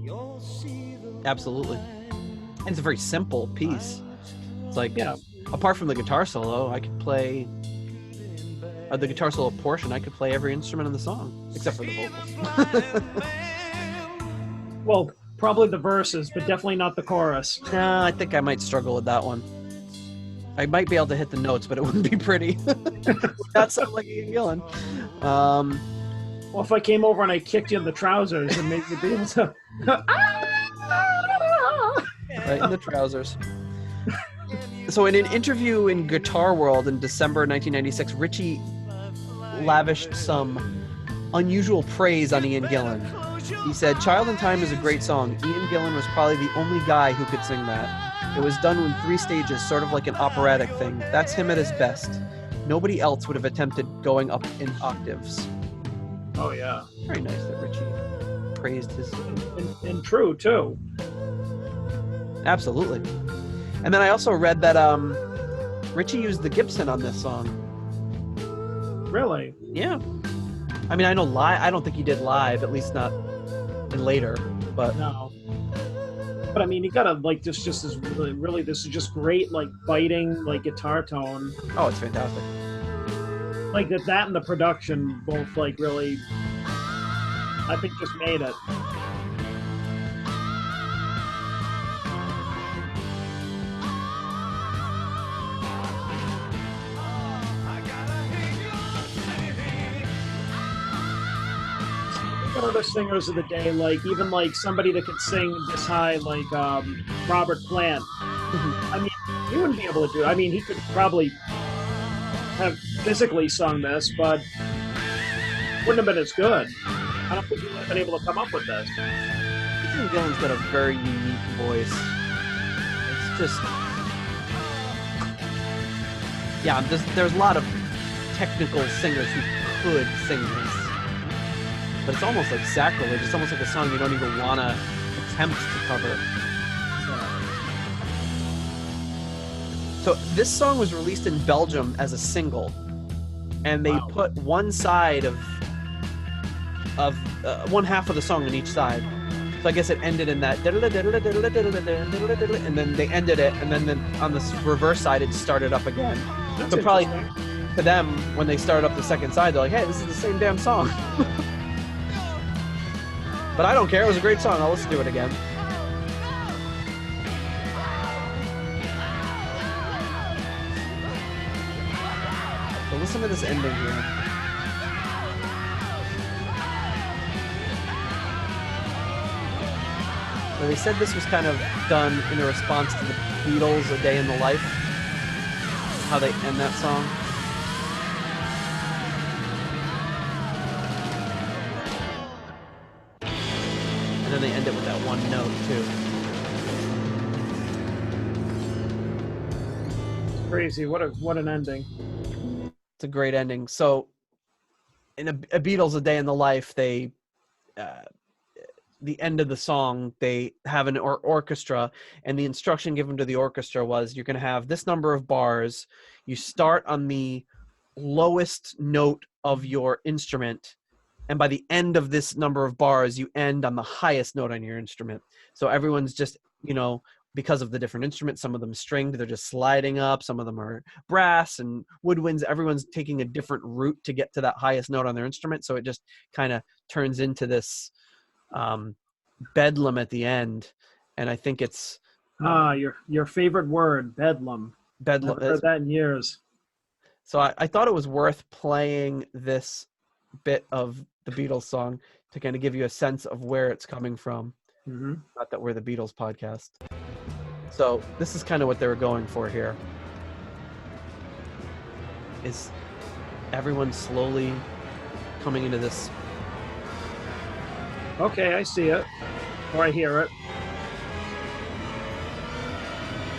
Absolutely. And it's a very simple piece. It's like, Yeah. apart from the guitar solo, I could play the guitar solo portion. I could play every instrument in the song except for the vocals. Well, probably the verses, but definitely not the chorus. No, I think I might struggle with that one. I might be able to hit the notes, but it wouldn't be pretty. That sound like Ian Gillan. Well, if I came over and I kicked you in the trousers and made you be able to... Right in the trousers. So in an interview in Guitar World in December 1996, Ritchie lavished some unusual praise on Ian Gillan. He said, "Child in Time is a great song. Ian Gillan was probably the only guy who could sing that. It was done in 3 stages, sort of like an operatic thing. That's him at his best. Nobody else would have attempted going up in octaves." Oh, yeah. Very nice that Ritchie praised his... And true, too. Absolutely. And then I also read that Ritchie used the Gibson on this song. Really? Yeah. I mean, I know live. I don't think he did live, at least not in later. But No. But I mean, you gotta like this. Just is really, this is just great, like biting, like guitar tone. oh, it's fantastic. Like that and the production both like really, I think, just made it. What other singers of the day, like even like somebody that could sing this high, like Robert Plant? I mean, he wouldn't be able to do it. I mean, he could probably have physically sung this, but wouldn't have been as good. I don't think he would have been able to come up with this. Ian Gillan's got a very unique voice. It's just... Yeah, there's a lot of technical singers who could sing this. But it's almost like sacrilege. It's almost like a song you don't even want to attempt to cover. So this song was released in Belgium as a single, and they put one side of one half of the song on each side. So I guess it ended in that, and then they ended it, and then on the reverse side it started up again. So probably to them, when they started up the second side, they're like, "Hey, this is the same damn song." But I don't care. It was a great song. I'll listen to it again. So listen to this ending here. Where they said this was kind of done in a response to the Beatles' "A Day in the Life," how they end that song. And then they end it with that one note, too. Crazy. What an ending. It's a great ending. So in a Beatles' "A Day in the Life," they... the end of the song, they have an orchestra, and the instruction given to the orchestra was, you're going to have this number of bars. You start on the lowest note of your instrument, and by the end of this number of bars, you end on the highest note on your instrument. So everyone's just, because of the different instruments, some of them stringed, they're just sliding up. Some of them are brass and woodwinds. Everyone's taking a different route to get to that highest note on their instrument. So it just kind of turns into this bedlam at the end. And I think it's your favorite word, bedlam. bedlam. I've heard that in years. So I thought it was worth playing this bit of the Beatles song to kind of give you a sense of where it's coming from. Mm-hmm. Not that we're the Beatles podcast. So this is kind of what they were going for here. Is everyone slowly coming into this? Okay, I see it. Or I hear it.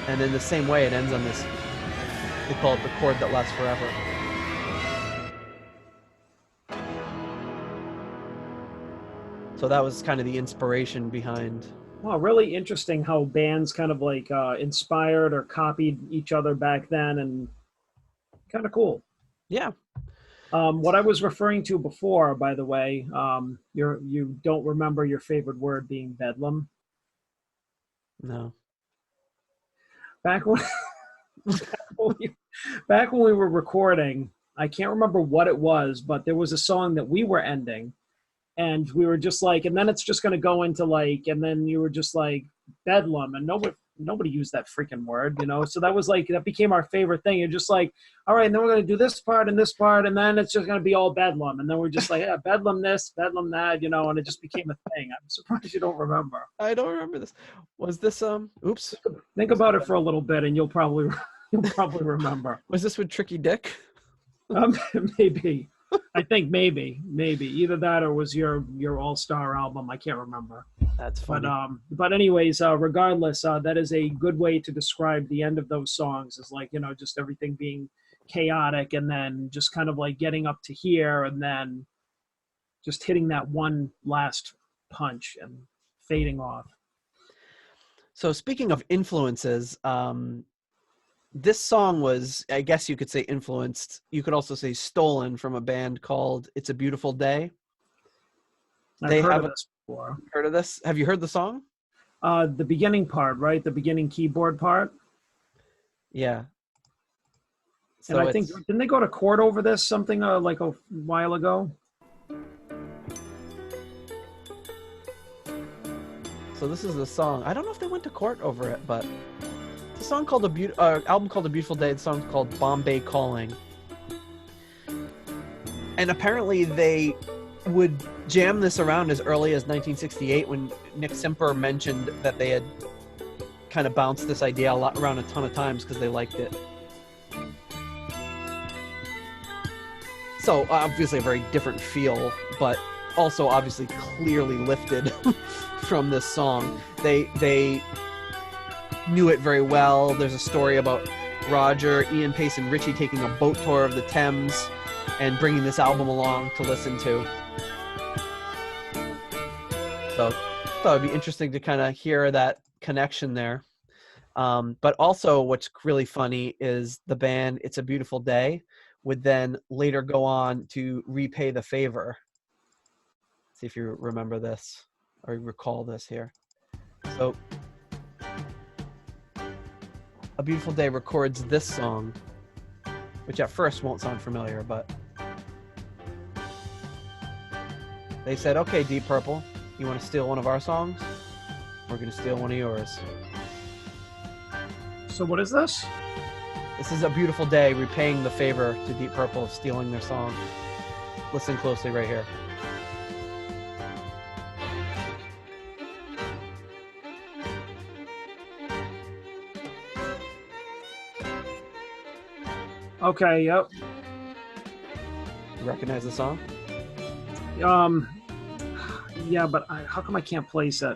And in the same way, it ends on this. They call it the chord that lasts forever. So that was kind of the inspiration behind Well, really interesting how bands kind of like inspired or copied each other back then, and kind of cool. Yeah. What I was referring to before, by the way, you don't remember your favorite word being bedlam. No. Back when, back when we were recording, I can't remember what it was, but there was a song that we were ending, and we were just like, and then it's just going to go into like, and then you were just like bedlam, and nobody used that freaking word, so that was like, that became our favorite thing. You're just like, all right, and then we're going to do this part and this part, and then it's just going to be all bedlam, and then we're just like, yeah, bedlam this, bedlam that, and it just became a thing. I'm surprised you don't remember. I don't remember this. Was this oops. Think about it for a little bit and you'll probably remember. Was this with Tricky Dick? Maybe. I think maybe either that or was your all-star album. I can't remember. That's funny. But anyways, regardless, that is a good way to describe the end of those songs, is like, just everything being chaotic, and then just kind of like getting up to here, and then just hitting that one last punch and fading off. So speaking of influences, this song was, I guess you could say, influenced. You could also say stolen from a band called It's a Beautiful Day. I've heard of this before. Heard of this? Have you heard the song? The beginning part, right? The beginning keyboard part. Yeah. So and I think, didn't they go to court over this something like a while ago? So this is the song. I don't know if they went to court over it, but it's a song called album called A Beautiful Day. The song's called Bombay Calling. And apparently they would jam this around as early as 1968 when Nick Simper mentioned that they had kind of bounced this idea around a ton of times because they liked it. So obviously a very different feel, but also obviously clearly lifted from this song. They knew it very well. There's a story about Roger, Ian Pace, and Ritchie taking a boat tour of the Thames and bringing this album along to listen to. So I thought it'd be interesting to kind of hear that connection there. But also what's really funny is the band It's a Beautiful Day would then later go on to repay the favor. See if you remember this or recall this here. So A Beautiful Day records this song, which at first won't sound familiar, but they said, okay, Deep Purple, you want to steal one of our songs? We're going to steal one of yours. So what is this? This is A Beautiful Day repaying the favor to Deep Purple of stealing their song. Listen closely right here. Okay, yep. You recognize the song? Yeah, but how come I can't place it?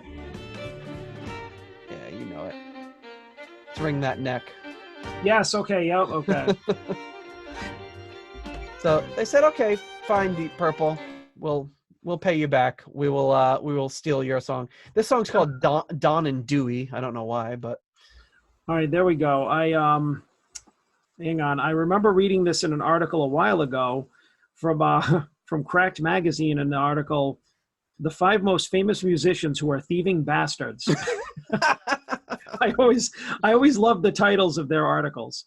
Yeah, you know it. Let's wring that neck. Yes, okay, yep, okay. So they said, okay, fine, Deep Purple. We'll pay you back. We will steal your song. This song's called Dawn and Dewey. I don't know why, but all right, there we go. Hang on. I remember reading this in an article a while ago from Cracked Magazine, in the article, "The 5 Most Famous Musicians Who Are Thieving Bastards." I always love the titles of their articles.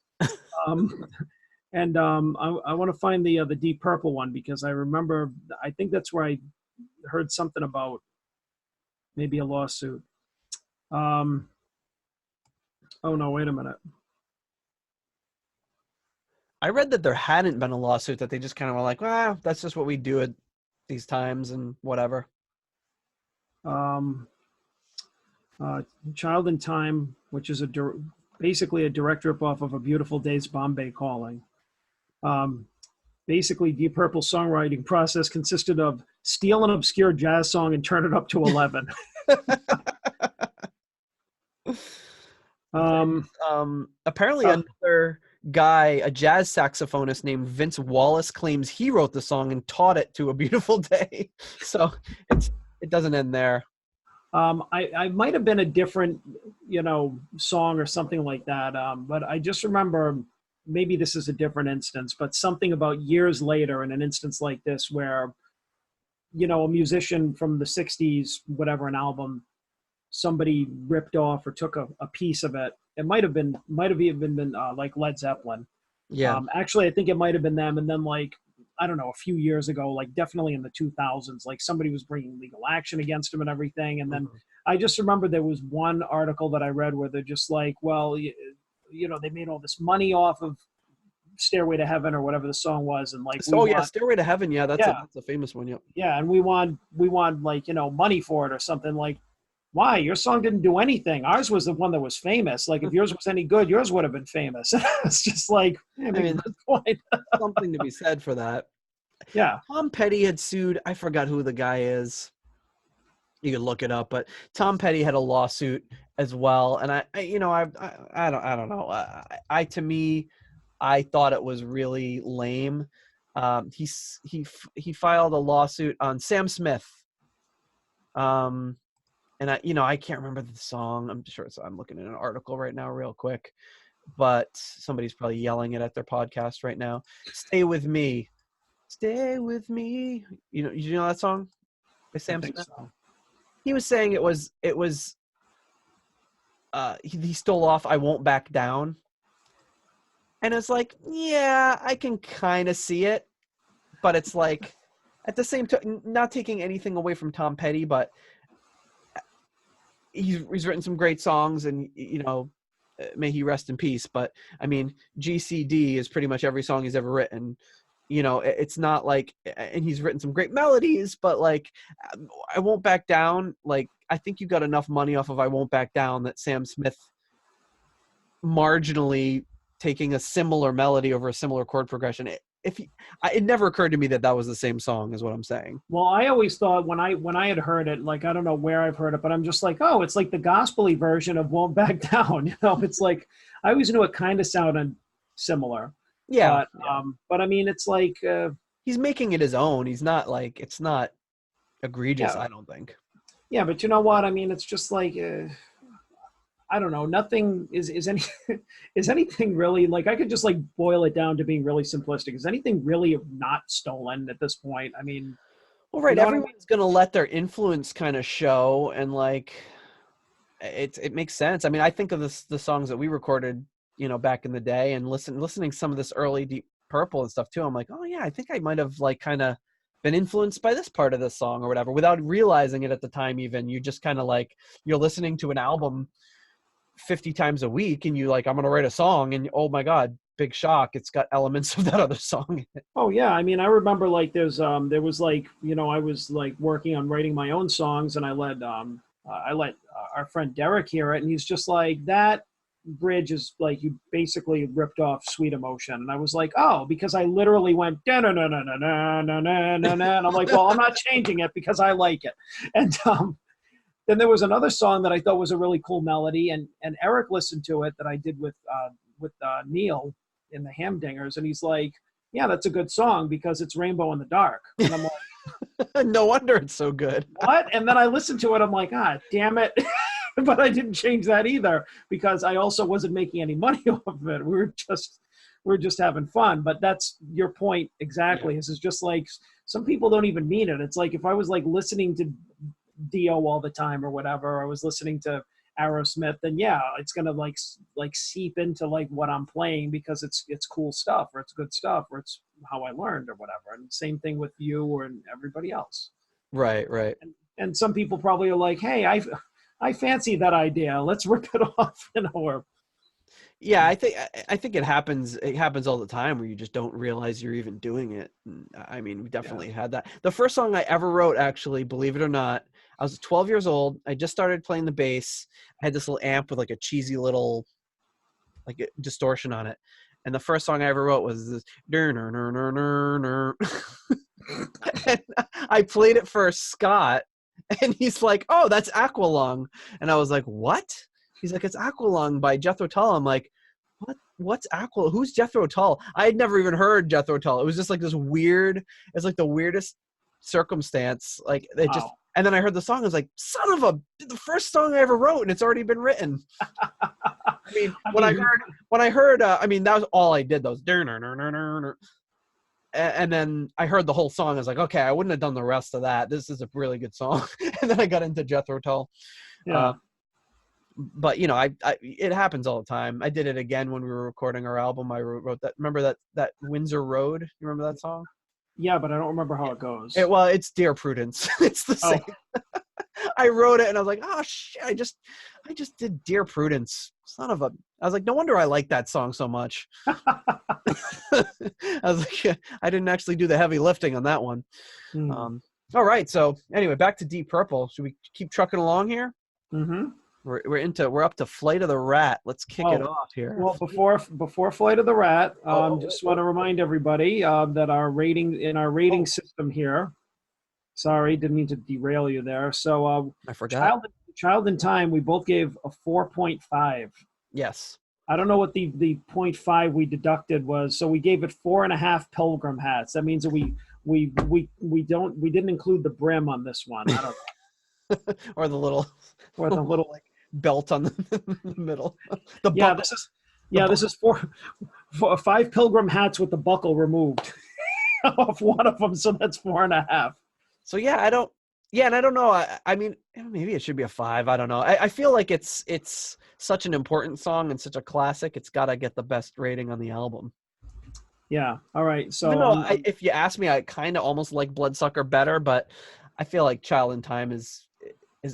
And I want to find the Deep Purple one, because I remember, I think that's where I heard something about maybe a lawsuit. Oh no, wait a minute. I read that there hadn't been a lawsuit, that they just kind of were like, well, that's just what we do at these times and whatever. Child in Time, which is basically a direct ripoff of A Beautiful Day's Bombay Calling. Basically, Deep Purple's songwriting process consisted of steal an obscure jazz song and turn it up to 11. Apparently another guy, a jazz saxophonist named Vince Wallace, claims he wrote the song and taught it to A Beautiful Day. So it doesn't end there. I might have been a different, song or something like that. But I just remember, maybe this is a different instance, but something about years later in an instance like this where, a musician from the 60s, whatever, an album, somebody ripped off or took a piece of it. It might have even been like Led Zeppelin. Yeah. Actually, I think it might have been them. And then, like, I don't know, a few years ago, like definitely in the 2000s, like somebody was bringing legal action against him and everything. And then I just remember there was one article that I read where they're just like, well, they made all this money off of Stairway to Heaven or whatever the song was. And like, Stairway to Heaven. Yeah. That's a famous one. Yep. Yeah. And we want like, money for it or something. Like, why? Your song didn't do anything. Ours was the one that was famous. Like, if yours was any good, yours would have been famous. It's just like, I mean, something to be said for that. Yeah. Tom Petty had sued. I forgot who the guy is. You can look it up, but Tom Petty had a lawsuit as well. And I don't know. To me, I thought it was really lame. He filed a lawsuit on Sam Smith. And I can't remember the song. I'm sure I'm looking at an article right now real quick, but somebody's probably yelling it at their podcast right now. Stay with me. Stay with me. You know that song by Sam Smith? So. He was saying it was he stole off I Won't Back Down. And it's like, yeah, I can kind of see it, but it's like at the same time, not taking anything away from Tom Petty, but he's written some great songs, and may he rest in peace. But I mean, GCD is pretty much every song he's ever written. It's not like, and he's written some great melodies, but like, I Won't Back Down. Like, I think you got enough money off of I Won't Back Down that Sam Smith marginally taking a similar melody over a similar chord progression. It never occurred to me that was the same song, is what I'm saying. Well, I always thought when I had heard it, like, I don't know where I've heard it, but I'm just like, oh, it's like the gospel-y version of Won't Back Down. It's like, I always knew it kind of sounded similar. Yeah. But I mean, it's like, he's making it his own. He's not like, it's not egregious. I don't think. Yeah. But you know what? I mean, it's just like, I don't know. Nothing is anything really, like, I could just like boil it down to being really simplistic. Is anything really not stolen at this point? I mean, well, right. Everyone's going to let their influence kind of show, and like, it makes sense. I mean, I think of the songs that we recorded, back in the day, and listening some of this early Deep Purple and stuff too. I'm like, oh yeah, I think I might have like kind of been influenced by this part of this song or whatever, without realizing it at the time. Even you just kind of like, you're listening to an album 50 times a week, and you like, I'm gonna write a song, and oh my god, big shock, it's got elements of that other song in it. Oh yeah, I mean, I remember like there was like, I was like working on writing my own songs, and I let our friend Derek hear it, and he's just like, that bridge is like, you basically ripped off Sweet Emotion. And I was like, oh, because I literally went da na na na na na na na na, and I'm like, well, I'm not changing it because I like it. And then there was another song that I thought was a really cool melody, and Eric listened to it that I did with Neil in the Hamdingers, and he's like, yeah, that's a good song because it's Rainbow in the Dark. And I'm like, no wonder it's so good. What? And then I listened to it, I'm like, ah, damn it. But I didn't change that either, because I also wasn't making any money off of it. We were just having fun. But that's your point exactly. Yeah. This is just like, some people don't even mean it. It's like, if I was like listening to Dio all the time or whatever, I was listening to Aerosmith, then yeah, it's gonna like seep into like what I'm playing because it's cool stuff, or it's good stuff, or it's how I learned or whatever. And same thing with you or everybody else. Right. And some people probably are like, hey, I fancy that idea. Let's rip it off, or. Yeah, I think it happens. It happens all the time where you just don't realize you're even doing it. I mean, we definitely had that. The first song I ever wrote, actually, believe it or not, I was 12 years old. I just started playing the bass. I had this little amp with like a cheesy little like a distortion on it. And the first song I ever wrote was this. And I played it for Scott, and he's like, "Oh, that's Aqualung." And I was like, "What?" He's like, "It's Aqualung by Jethro Tull." I'm like, "What? What's Aqualung? Who's Jethro Tull?" I had never even heard Jethro Tull. It was just like this weird. It's like the weirdest circumstance. Like it just, Wow. and then I heard the song. I was like, son of a, the first song I ever wrote, and it's already been written. I mean, when I heard, I mean, that was all I did. Those, and then I heard the whole song. I was like, okay, I wouldn't have done the rest of that. This is a really good song. And then I got into Jethro Tull. Yeah. But you know, I it happens all the time. I did it again when we were recording our album. I wrote that. Remember that Windsor Road? You remember that song? Yeah, but I don't remember how it goes. Well, it's Dear Prudence. It's the same. I wrote it and I was like, oh shit, I just did Dear Prudence. Son of a, I was like, no wonder I like that song so much. I was like, I didn't actually do the heavy lifting on that one. All right, so anyway, back to Deep Purple. Should we keep trucking along here? Mm-hmm. We're up to Flight of the Rat. Let's kick it off here. Well, before Flight of the Rat, just want to remind everybody that our rating system here. Sorry, didn't mean to derail you there. So I forgot. Child in Time, we both gave a 4.5. Yes. I don't know what the 0.5 we deducted was. So we gave it 4.5 Pilgrim hats. That means that we didn't include the brim on this one. I don't know. or the little like belt on the middle. This is 5 Pilgrim hats with the buckle removed off one of them, so that's 4.5. So yeah, I don't know. I mean, maybe it should be a 5. I don't know. I feel like it's such an important song and such a classic. It's got to get the best rating on the album. Yeah. All right. So if you ask me, I kind of almost like Bloodsucker better, but I feel like Child in Time is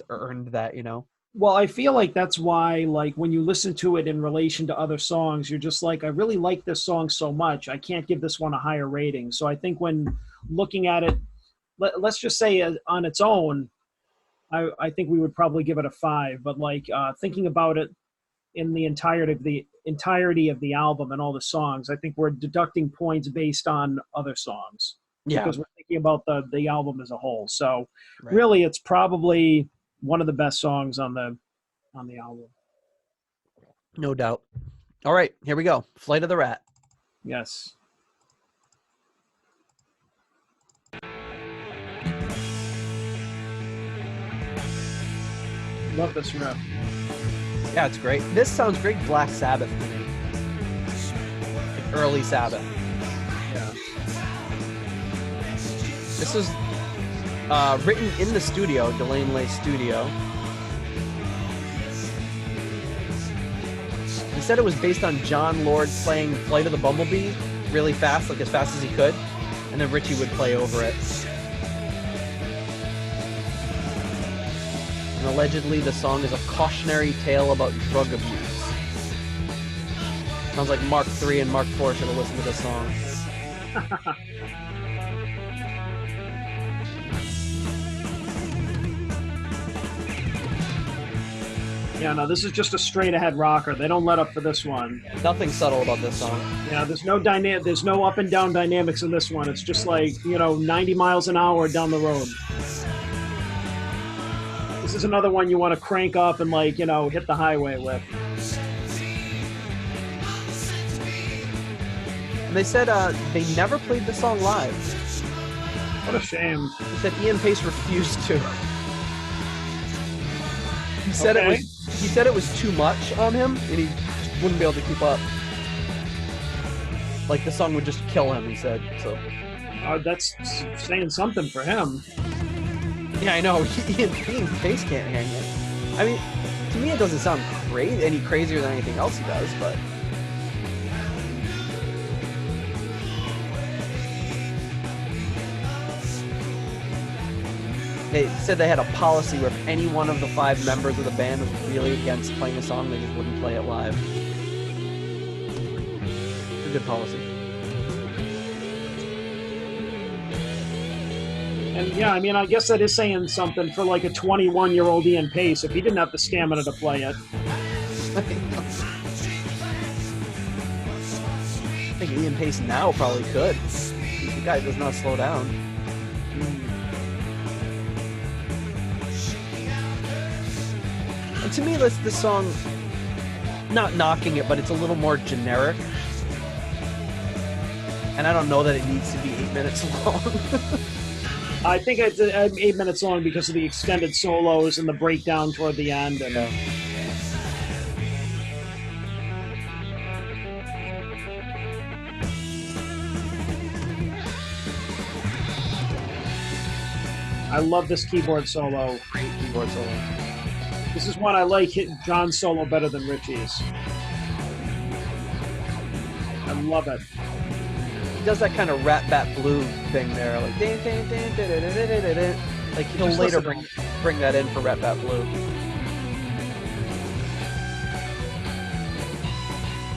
earned that, you know. Well, I feel like that's why, like, when you listen to it in relation to other songs, you're just like, I really like this song so much, I can't give this one a higher rating. So I think when looking at it, let's just say on its own, I think we would probably give it a 5. But like thinking about it in the entirety of the album and all the songs, I think we're deducting points based on other songs. Yeah. Because we're thinking about the album as a whole. So Right. Really, it's probably one of the best songs on the album. No doubt. All right, here we go. Flight of the Rat. Yes. Love this riff. Yeah, it's great. This sounds great Black Sabbath to me. Like early Sabbath. Yeah. This is written in the studio, Delane Lay studio. He said it was based on John Lord playing Flight of the Bumblebee really fast, like as fast as he could, and then Ritchie would play over it. And allegedly the song is a cautionary tale about drug abuse. Sounds like Mark III and Mark IV should have listened to this song. Yeah, no, this is just a straight ahead rocker. They don't let up for this one. Nothing subtle about this song. Yeah, there's no up and down dynamics in this one. It's just like, 90 miles an hour down the road. This is another one you want to crank up and hit the highway with. And they said they never played the song live. What a shame. He said Ian Pace refused to. He said it was too much on him, and he just wouldn't be able to keep up. Like the song would just kill him, he said. So. That's saying something for him. Yeah, I know. Ian Pace can't hang it. I mean, to me, it doesn't sound any crazier than anything else he does, but. They said they had a policy where if any one of the 5 members of the band was really against playing a song, they just wouldn't play it live. It's a good policy. And yeah, I mean, I guess that is saying something for like a 21-year-old Ian Pace if he didn't have the stamina to play it. I think Ian Pace now probably could. The guy does not slow down. And to me, this song, not knocking it, but it's a little more generic. And I don't know that it needs to be 8 minutes long. I think it's 8 minutes long because of the extended solos and the breakdown toward the end. And I love this keyboard solo. Great keyboard solo. This is one I like John's solo better than Ritchie's. I love it. He does that kind of rat bat blue thing there, like like he'll later bring that in for rat bat blue.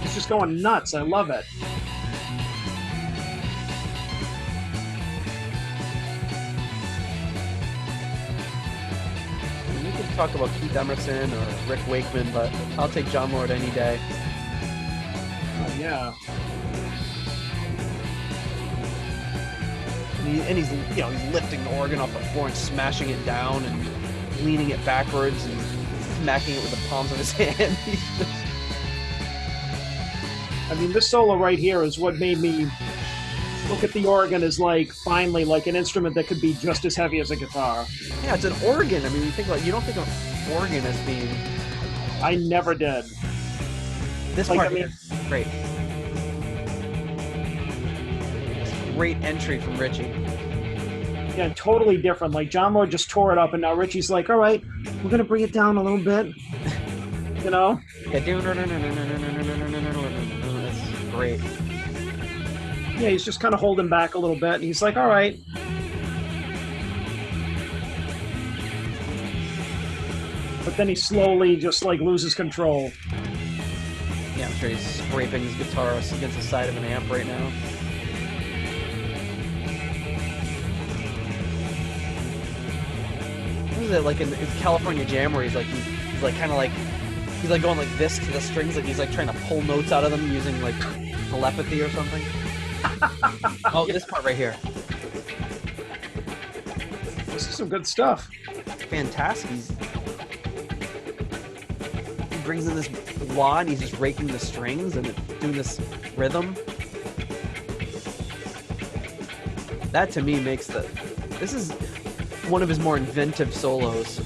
He's just going nuts. I love it. We could talk about Keith Emerson or Rick Wakeman, but I'll take John Lord any day. Oh, yeah. And he's he's lifting the organ off the floor and smashing it down and leaning it backwards and smacking it with the palms of his hand. I mean, this solo right here is what made me look at the organ as finally an instrument that could be just as heavy as a guitar. Yeah, it's an organ. I mean, you don't think of organ as being. I never did. This part here, great. Great entry from Ritchie. Yeah, totally different. John Lord just tore it up, and now Ritchie's like, all right, we're going to bring it down a little bit. Yeah, that's great. Yeah, he's just kind of holding back a little bit, and he's like, all right. But then he slowly just loses control. Yeah, I'm sure he's scraping his guitar against the side of an amp right now. Like in California Jam where he's going like this to the strings, he's trying to pull notes out of them using telepathy or something. Oh, this part right here. This is some good stuff. Fantastic. He brings in this wad, he's just raking the strings and doing this rhythm. That to me makes this is one of his more inventive solos.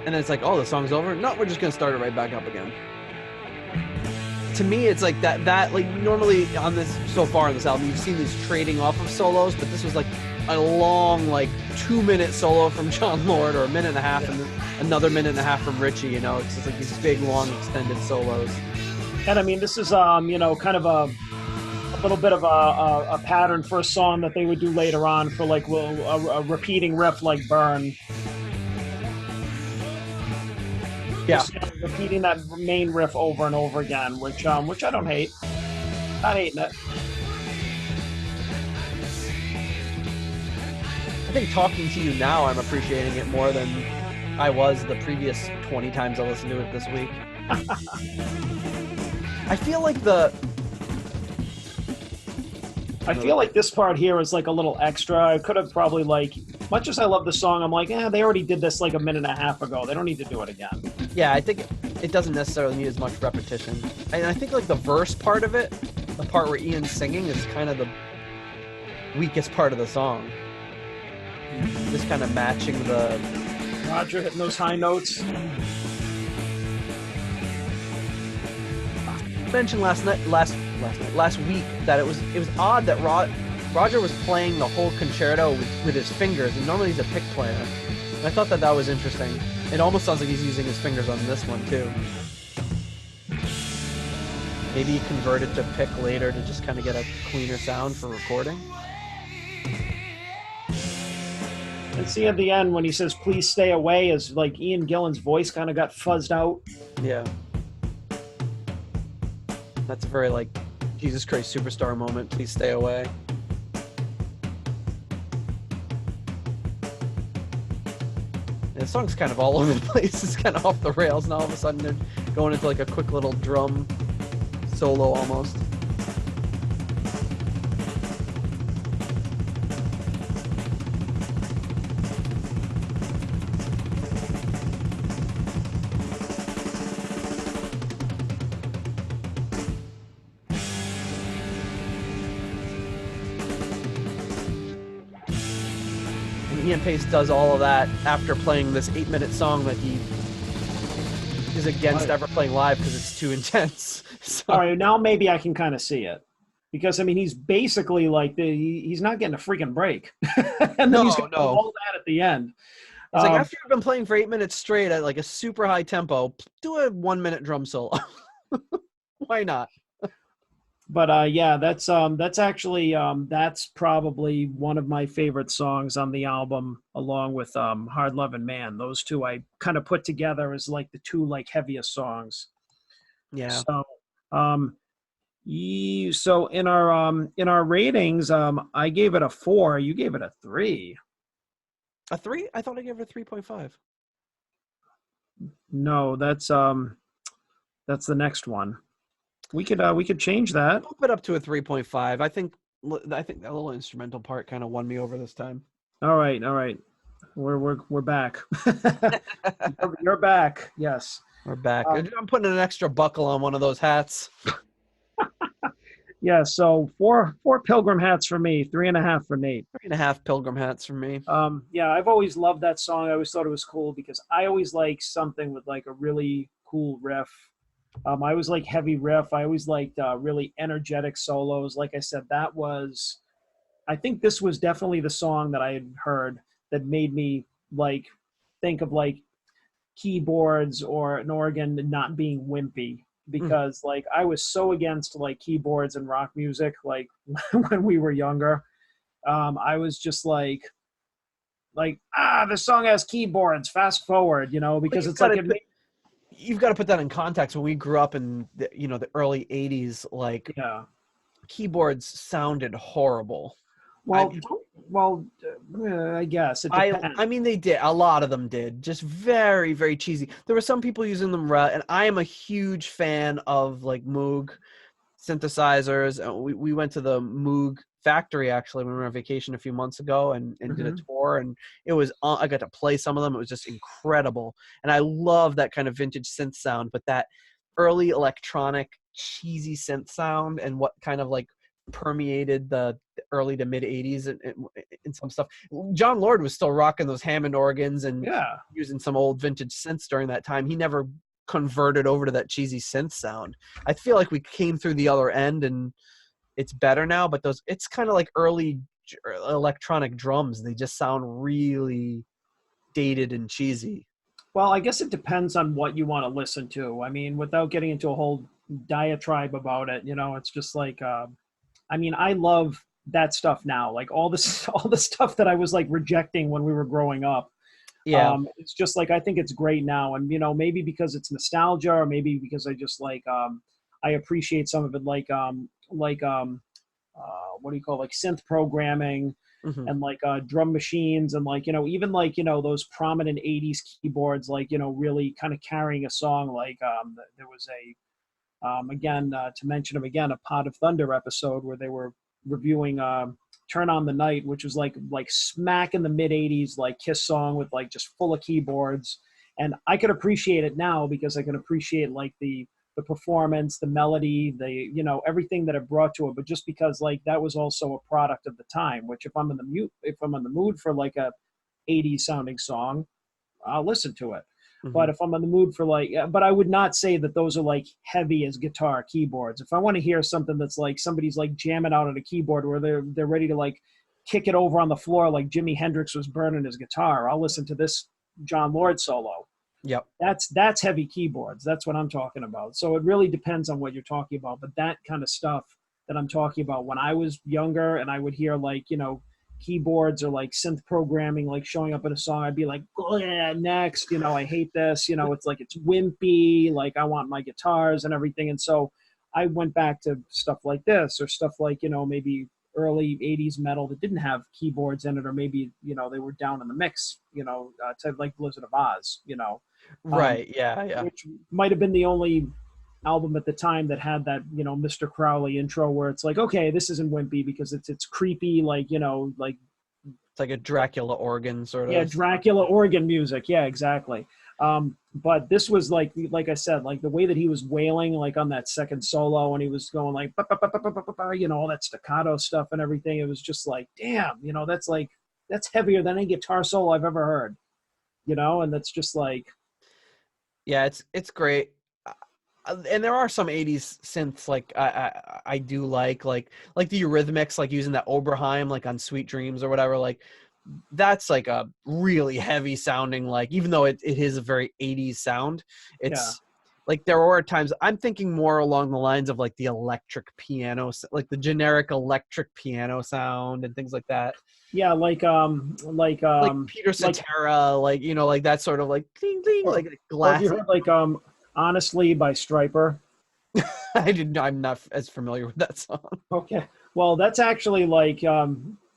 And then it's like, oh, the song's over? No, we're just gonna start it right back up again. To me, it's like that normally on this, so far in this album, you've seen these trading off of solos, but this was a long 2-minute solo from John Lord, or a minute and a half, and then another minute and a half from Ritchie, It's just these big, long, extended solos. And I mean, this is, kind of a little bit of a pattern for a song that they would do later on for a repeating riff like Burn. Yeah, just, repeating that main riff over and over again, which I don't hate. Not hating it. I think talking to you now, I'm appreciating it more than I was the previous 20 times I listened to it this week. I feel like this part here is a little extra. I could have probably much as I love the song, I'm they already did this a minute and a half ago. They don't need to do it again. Yeah, I think it doesn't necessarily need as much repetition. And I think the verse part of it, the part where Ian's singing, is kind of the weakest part of the song. Just kind of matching the Roger hitting those high notes. I mentioned last week that it was odd that Roger was playing the whole concerto with his fingers, and normally he's a pick player. And I thought that was interesting. It almost sounds like he's using his fingers on this one too. Maybe he converted to pick later to just kind of get a cleaner sound for recording. And see at the end when he says "please stay away," is Ian Gillan's voice kind of got fuzzed out. Yeah. That's a very Jesus Christ Superstar moment. Please stay away. And the song's kind of all over the place. It's kind of off the rails, and all of a sudden they're going into a quick little drum solo almost. Ian Pace does all of that after playing this 8-minute song that he is against ever playing live because it's too intense. So. All right, now maybe I can kind of see it. Because, I mean, he's basically like, he's not getting a freaking break. And then he's going to do all that at the end. It's like, after you've been playing for 8 minutes straight at like a super high tempo, do a 1-minute drum solo. Why not? But yeah, that's actually that's probably one of my favorite songs on the album, along with Hard Lovin' Man. Those two I kind of put together as like the two like heaviest songs. Yeah. So so in our ratings, I gave it a 4. You gave it a 3. A 3? I thought I gave it a 3.5. No, that's the next one. We could change that. Bump it up to a 3.5. I think that little instrumental part kind of won me over this time. All right. We're back. You're back. Yes. We're back. I'm putting an extra buckle on one of those hats. Yeah, so four pilgrim hats for me, 3.5 for Nate. 3.5 pilgrim hats for me. Yeah, I've always loved that song. I always thought it was cool because I always like something with like a really cool riff. I always like heavy riff. I always liked really energetic solos. Like I said, I think this was definitely the song that I had heard that made me like think of like keyboards or an organ not being wimpy. Because like I was so against like keyboards and rock music like when we were younger. I was just like this song has keyboards, fast forward, because it's like you've got to put that in context. When we grew up in the early 80s, like keyboards sounded horrible. I guess it depends. I mean, they did. A lot of them did. Just very, very cheesy. There were some people using them, and I am a huge fan of like Moog synthesizers. We went to the Moog factory actually when we were on vacation a few months ago and did a tour, and it was I got to play some of them. It was just incredible, and I love that kind of vintage synth sound. But that early electronic cheesy synth sound and what kind of like permeated the early to mid 80s and some stuff. John Lord was still rocking those Hammond organs and using some old vintage synths during that time. He never converted over to that cheesy synth sound. I feel like we came through the other end and it's better now, but it's kind of like early electronic drums. They just sound really dated and cheesy. Well, I guess it depends on what you want to listen to. I mean, without getting into a whole diatribe about it, it's just like I mean, I love that stuff now. Like all the stuff that I was like rejecting when we were growing up. Yeah. It's just like I think it's great now, and maybe because it's nostalgia, or maybe because I just like I appreciate some of it, like what do you call like synth programming and like drum machines and like even like those prominent 80s keyboards, like really kind of carrying a song. Like there was a again, to mention them again, a Pot of Thunder episode where they were reviewing Turn on the Night, which was like smack in the mid 80s, like Kiss song with like just full of keyboards. And I could appreciate it now because I can appreciate like the performance, the melody, the everything that it brought to it. But just because like that was also a product of the time, which if I'm in the mood for like a 80s sounding song, I'll listen to it. But if I'm in the mood for but I would not say that those are like heavy as guitar keyboards. If I want to hear something that's like somebody's like jamming out on a keyboard where they're ready to like kick it over on the floor like Jimi Hendrix was burning his guitar, I'll listen to this John Lord solo. Yep. That's heavy keyboards. That's what I'm talking about. So it really depends on what you're talking about. But that kind of stuff that I'm talking about when I was younger and I would hear like, keyboards or like synth programming like showing up in a song, I'd be like, oh yeah, next, I hate this, it's like it's wimpy, like I want my guitars and everything. And so I went back to stuff like this or stuff like maybe early 80s metal that didn't have keyboards in it, or maybe they were down in the mix, type like Blizzard of Oz, right. Yeah which might have been the only album at the time that had that Mr. Crowley intro where it's like, okay, this isn't wimpy because it's creepy, like like it's like a Dracula organ sort of. Dracula organ music, exactly. But this was like I said, like the way that he was wailing like on that second solo and he was going like all that staccato stuff and everything, it was just like, damn, that's like that's heavier than any guitar solo I've ever heard, you know? And that's just like, Yeah, it's great. And there are some 80s synths like I do like the Eurythmics, like using that Oberheim like on Sweet Dreams or whatever. Like that's like a really heavy sounding, like, even though it is a very 80s sound, yeah. it's like there are times I'm thinking more along the lines of like the electric piano, like the generic electric piano sound and things like that. Yeah, Like Peter like Cetera, like, you know, like that sort of like cling cling, or, like or have you glass. heard like Honestly by Striper? I'm not as familiar with that song. Okay. Well, that's actually like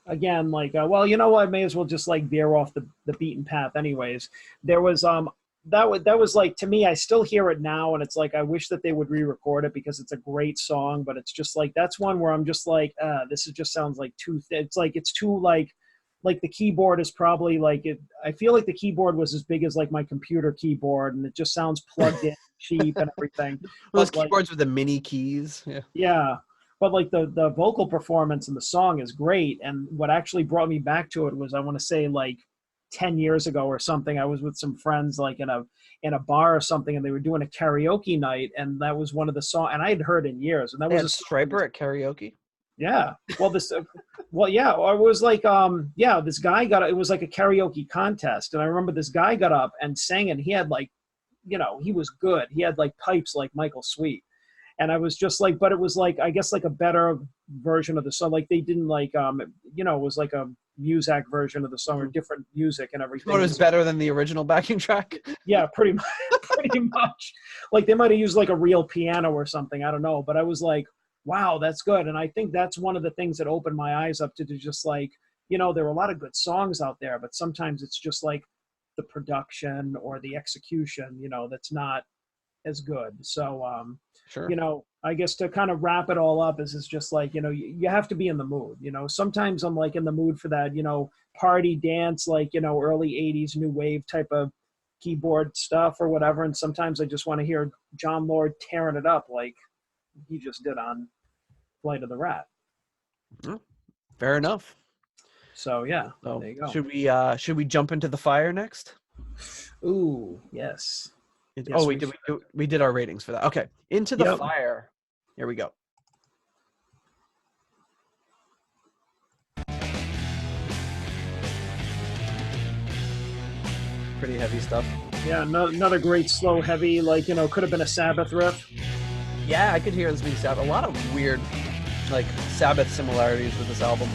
again like well, you know what? I may as well just like veer off the beaten path anyways. There was that was like, to me, I still hear it now and it's like I wish that they would re-record it because it's a great song, but it's just like that's one where I'm just like this is just sounds like too it's like it's too like the keyboard is probably like it. I feel like the keyboard was as big as like my computer keyboard and it just sounds plugged in cheap and everything. Those But like keyboards with the mini keys. Yeah. yeah, but like the vocal performance in the song is great. And what actually brought me back to it was, I want to say like 10 years ago or something, I was with some friends like in a bar or something, and they were doing a karaoke night, and that was one of the songs, and I had heard in years, and that They was had a song. Striper at karaoke. Yeah. Well, well, yeah, or it was like, yeah, this guy it was like a karaoke contest. And I remember this guy got up and sang it. He had like, you know, he was good. He had like pipes like Michael Sweet. And I was just like, but it was like, I guess like a better version of the song. Like they didn't like, you know, it was like a Muzak version of the song or different music and everything. What was better than the original backing track? Yeah, pretty much, pretty much. Like they might have used like a real piano or something. I don't know. But I was like, wow, that's good. And I think that's one of the things that opened my eyes up to just like, you know, there are a lot of good songs out there, but sometimes it's just like the production or the execution, you know, that's not as good. So, Sure. you know, I guess to kind of wrap it all up is just like, you know, you have to be in the mood, you know. Sometimes I'm like in the mood for that, you know, party dance, like, you know, early 80s new wave type of keyboard stuff or whatever. And sometimes I just want to hear John Lord tearing it up like he just did on Flight of the Rat. Fair enough. So yeah, So there you go. Should we jump into the fire next? Ooh, yes. Oh, we did our ratings for that. Okay, Into the Yep. Fire. Here we go. Pretty heavy stuff. Yeah, another great slow heavy, like, you know, could have been a Sabbath riff. Yeah, I could hear this being Sabbath. A lot of weird, like, Sabbath similarities with this album.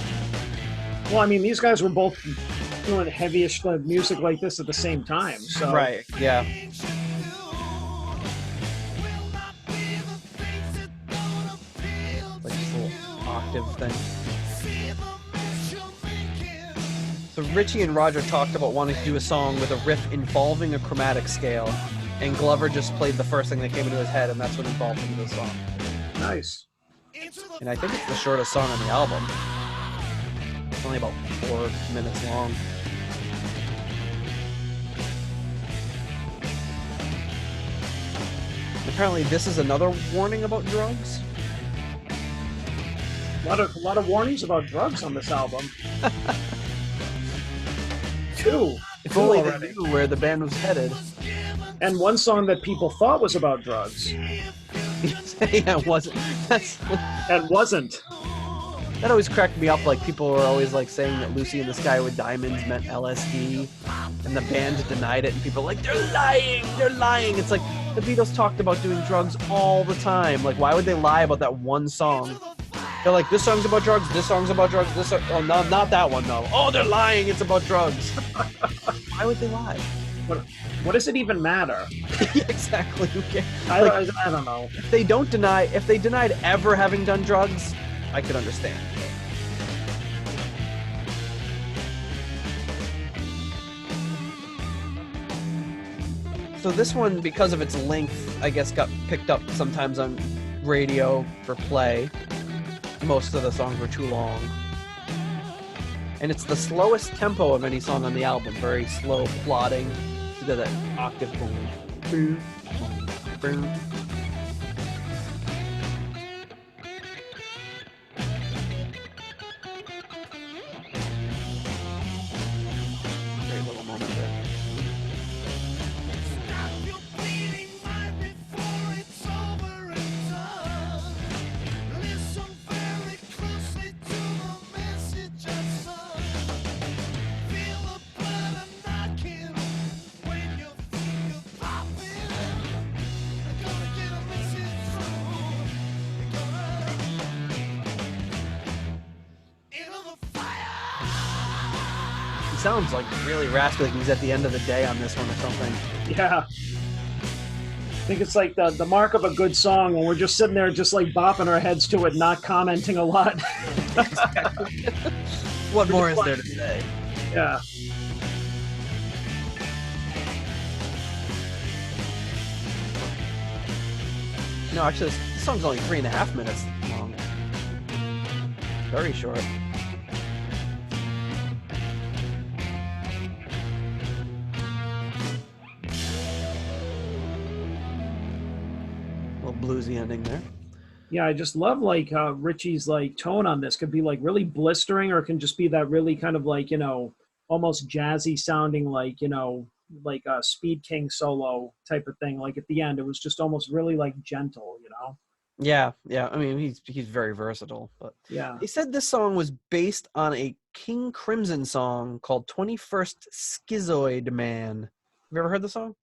Well, I mean, these guys were both doing heavyish music like this at the same time. So Right. Yeah. Like this little octave thing. So Ritchie and Roger talked about wanting to do a song with a riff involving a chromatic scale, and Glover just played the first thing that came into his head, and that's what involved into the song. Nice. And I think it's the shortest song on the album. It's only about 4 minutes long. Apparently, this is another warning about drugs. A lot of warnings about drugs on this album. Two. If only they knew where the band was headed. And one song that people thought was about drugs. Yeah, it wasn't. And wasn't. That always cracked me up. Like, people were always like saying that Lucy in the Sky with Diamonds meant LSD, and the band denied it, and people were like, they're lying. It's like, the Beatles talked about doing drugs all the time. Like, why would they lie about that one song? They're like, this song's about drugs, this song's about drugs, oh, no, not that one, no. Oh, they're lying, it's about drugs. Why would they lie? What does it even matter? Exactly. Okay. I don't know. If they denied ever having done drugs, I could understand. So this one, because of its length, I guess got picked up sometimes on radio for play. Most of the songs were too long. And it's the slowest tempo of any song on the album. Very slow, plodding. You got that octave boom. Boom. Boom. sounds like really raspy, like he's at the end of the day on this one or something. Yeah. I think it's like the mark of a good song when we're just sitting there just like bopping our heads to it, not commenting a lot. What more is there to say? Yeah. No, actually, this song's only 3.5 minutes long. Very short. Little bluesy ending there. Yeah, I just love like Ritchie's like tone on this could be like really blistering, or it can just be that really kind of like, you know, almost jazzy sounding, like, you know, like a Speed King solo type of thing. Like at the end, it was just almost really like gentle, you know? Yeah. I mean, he's very versatile. But Yeah. they said this song was based on a King Crimson song called 21st Schizoid Man. Have you ever heard the song?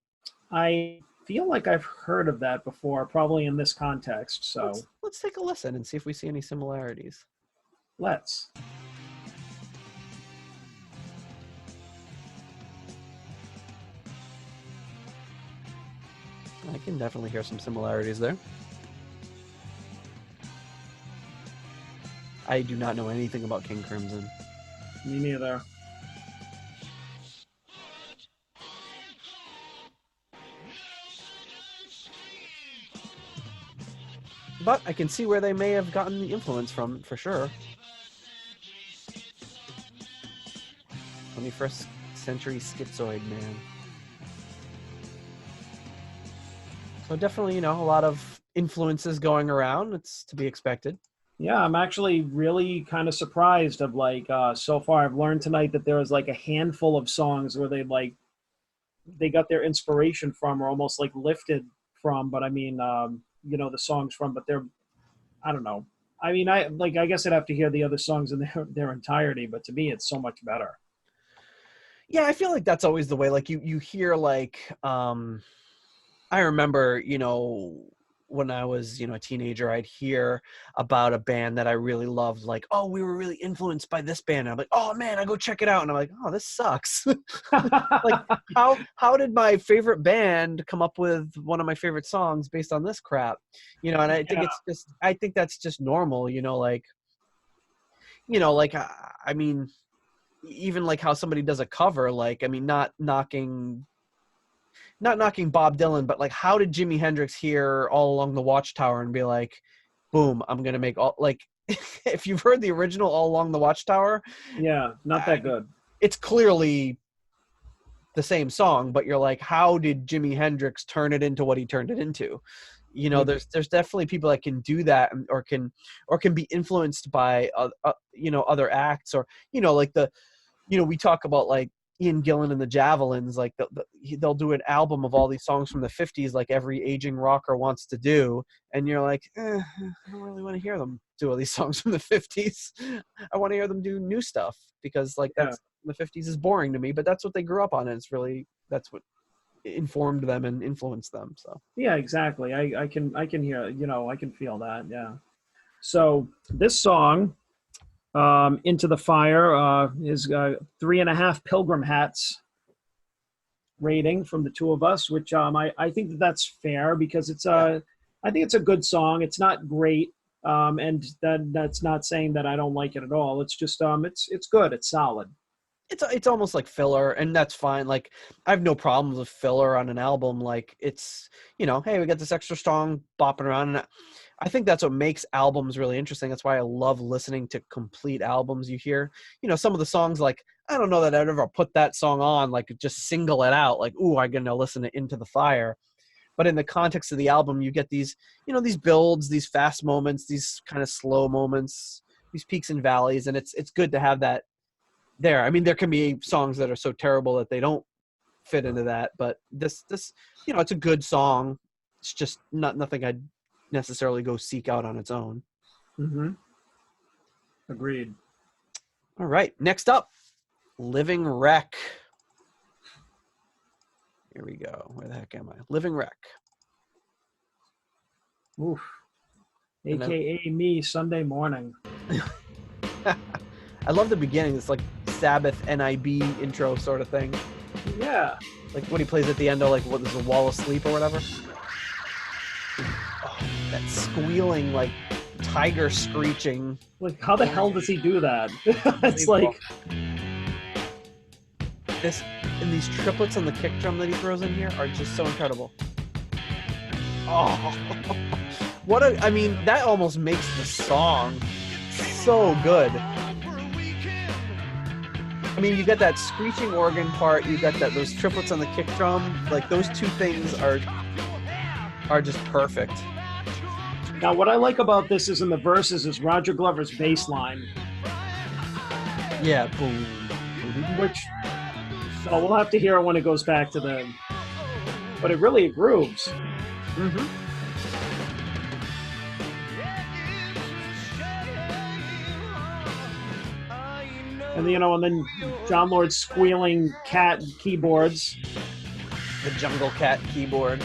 I feel like I've heard of that before, probably in this context. So Let's take a listen and see if we see any similarities. let's. I can definitely hear some similarities there. I do not know anything about King Crimson. Me neither. But I can see where they may have gotten the influence from, for sure. 21st century schizoid man. So definitely, you know, a lot of influences going around. It's to be expected. Yeah, I'm actually really kind of surprised of like so far I've learned tonight that there was like a handful of songs where they got their inspiration from, or almost like lifted from, but I mean you know, the songs from, but they're, I don't know. I mean, I guess I'd have to hear the other songs in their entirety, but to me it's so much better. Yeah, I feel like that's always the way. Like you hear like I remember, you know, when I was, you know, a teenager, I'd hear about a band that I really loved, like, oh, we were really influenced by this band. And I'm like, oh man, I go check it out. And I'm like, oh, this sucks. Like, how did my favorite band come up with one of my favorite songs based on this crap? You know, and I think I think that's just normal, you know, like, I mean, even like how somebody does a cover, like, I mean, not knocking Bob Dylan, but like, how did Jimi Hendrix hear All Along the Watchtower and be like, boom, I'm gonna make all, like, if you've heard the original All Along the Watchtower, Yeah, not that good. it's clearly the same song, but you're like, how did Jimi Hendrix turn it into what he turned it into? You know, there's definitely people that can do that, or can be influenced by you know, other acts, or, you know, like we talk about like Ian Gillan and the Javelins, like they'll do an album of all these songs from the 50s, like every aging rocker wants to do, and you're like, I don't really want to hear them do all these songs from the 50s. I want to hear them do new stuff, because like that's the 50s is boring to me, but that's what they grew up on, and it's really, that's what informed them and influenced them. So Yeah, exactly. I can hear, you know, I can feel that. Yeah. So this song, Into the Fire, is 3.5 Pilgrim hats rating from the two of us, which I think that's fair, because it's I think it's a good song. It's not great, and that's not saying that I don't like it at all. It's just it's good. It's solid. it's almost like filler, and that's fine. Like, I have no problems with filler on an album. Like, it's, you know, hey, we got this extra song bopping around, and I think that's what makes albums really interesting. That's why I love listening to complete albums. You hear, you know, some of the songs, like, I don't know that I'd ever put that song on, like, just single it out, like, ooh, I'm gonna listen to Into the Fire. But in the context of the album, you get these, you know, these builds, these fast moments, these kind of slow moments, these peaks and valleys, and it's good to have that there. I mean, there can be songs that are so terrible that they don't fit into that, but this, you know, it's a good song. It's just nothing I'd necessarily go seek out on its own. Mm-hmm. Agreed. All right, next up, Living Wreck. Here we go. Where the heck am I? Living Wreck. Oof. AKA me Sunday morning. I love the beginning. It's like Sabbath NIB intro sort of thing. Yeah. Like what he plays at the end of like what is a Wall of Sleep or whatever. Oh, that squealing like tiger screeching. Like how the hell does he do that? It's like this, and these triplets on the kick drum that he throws in here are just so incredible. Oh, what I mean, that almost makes the song so good. I mean, you got that screeching organ part, you got those triplets on the kick drum, like those two things are just perfect. Now, what I like about this is in the verses is Roger Glover's bass line. Yeah, boom. Which, so we'll have to hear it when it goes back to the, but it really grooves. Mm-hmm. And and then John Lord's squealing cat keyboards. The jungle cat keyboard.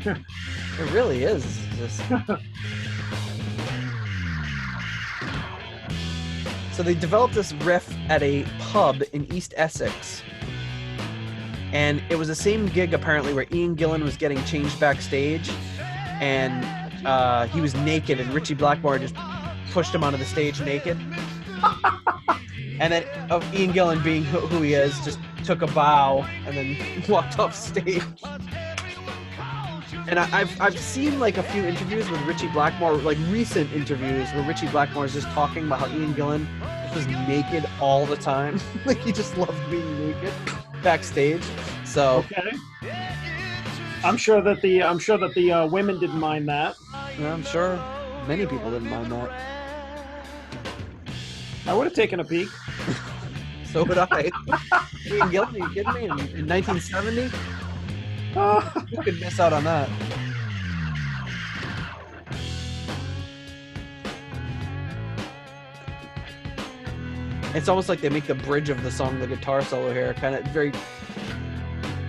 It really is just. So they developed this riff at a pub in East Essex. And it was the same gig apparently where Ian Gillan was getting changed backstage, and he was naked, and Ritchie Blackmore just pushed him onto the stage naked. And then Ian Gillan, being who he is, just took a bow and then walked off stage. And I've seen like a few interviews with Ritchie Blackmore, like recent interviews where Ritchie Blackmore is just talking about how Ian Gillan was naked all the time. Like he just loved being naked backstage. So okay. I'm sure that the women didn't mind that. Yeah, I'm sure many people didn't mind that. I would have taken a peek. So would I. Ian Gillan, are you kidding me? In 1970? You could miss out on that. It's almost like they make the bridge of the song the guitar solo here, kind of very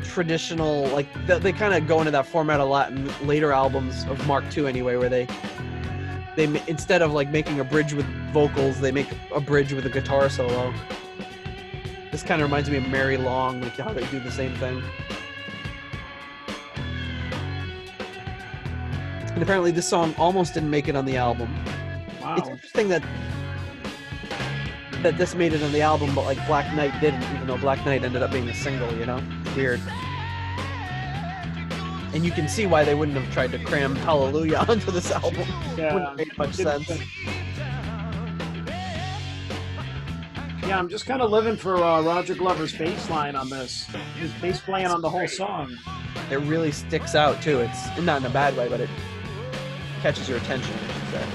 traditional. Like they kind of go into that format a lot in later albums of Mark II anyway, where they instead of like making a bridge with vocals, they make a bridge with a guitar solo. This kind of reminds me of Mary Long, like how they do the same thing. And apparently this song almost didn't make it on the album. Wow. It's interesting that this made it on the album, but like Black Knight didn't, even though Black Knight ended up being a single, you know? Weird. And you can see why they wouldn't have tried to cram Hallelujah onto this album. Yeah. Wouldn't make much sense. Yeah, I'm just kind of living for Roger Glover's bass line on this. His bass playing on the whole song. It really sticks out too. It's not in a bad way, but it catches your attention, I should say.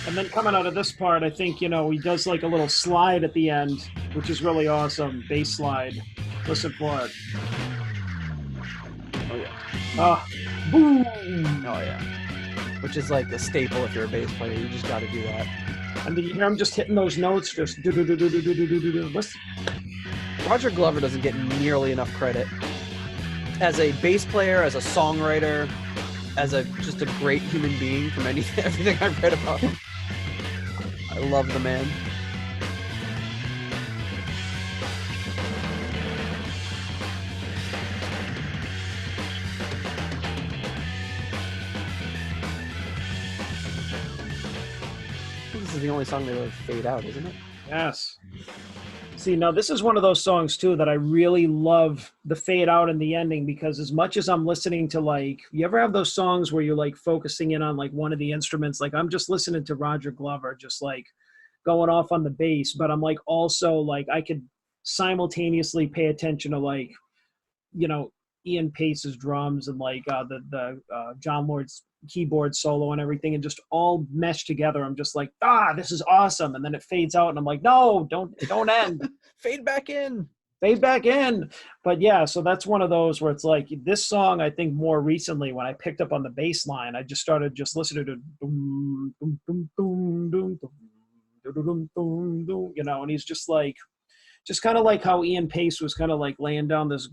And then coming out of this part, I think, he does like a little slide at the end, which is really awesome. Bass slide. Listen for it. Oh, yeah. Boom! Oh, yeah. Which is like a staple if you're a bass player. You just got to do that. And then you hear him just hitting those notes, just do-do-do-do-do-do-do-do. Roger Glover doesn't get nearly enough credit. As a bass player, as a songwriter, as just a great human being from everything I've read about him. I love the man. This is the only song they really fade out, isn't it? Yes. See, now this is one of those songs too that I really love the fade out and the ending, because as much as I'm listening to, like, you ever have those songs where you're like focusing in on like one of the instruments, like I'm just listening to Roger Glover just like going off on the bass, but I'm like also like I could simultaneously pay attention to like, Ian Pace's drums and like the John Lord's keyboard solo and everything, and just all meshed together. I'm just like, this is awesome. And then it fades out and I'm like, no, don't end. Fade back in. But yeah, so that's one of those where it's like this song, I think more recently when I picked up on the bass line, I just started just listening to boom, boom, boom, boom, boom, boom, boom, boom, boom, and he's just like, just kind of like how Ian Pace was kind of like laying down this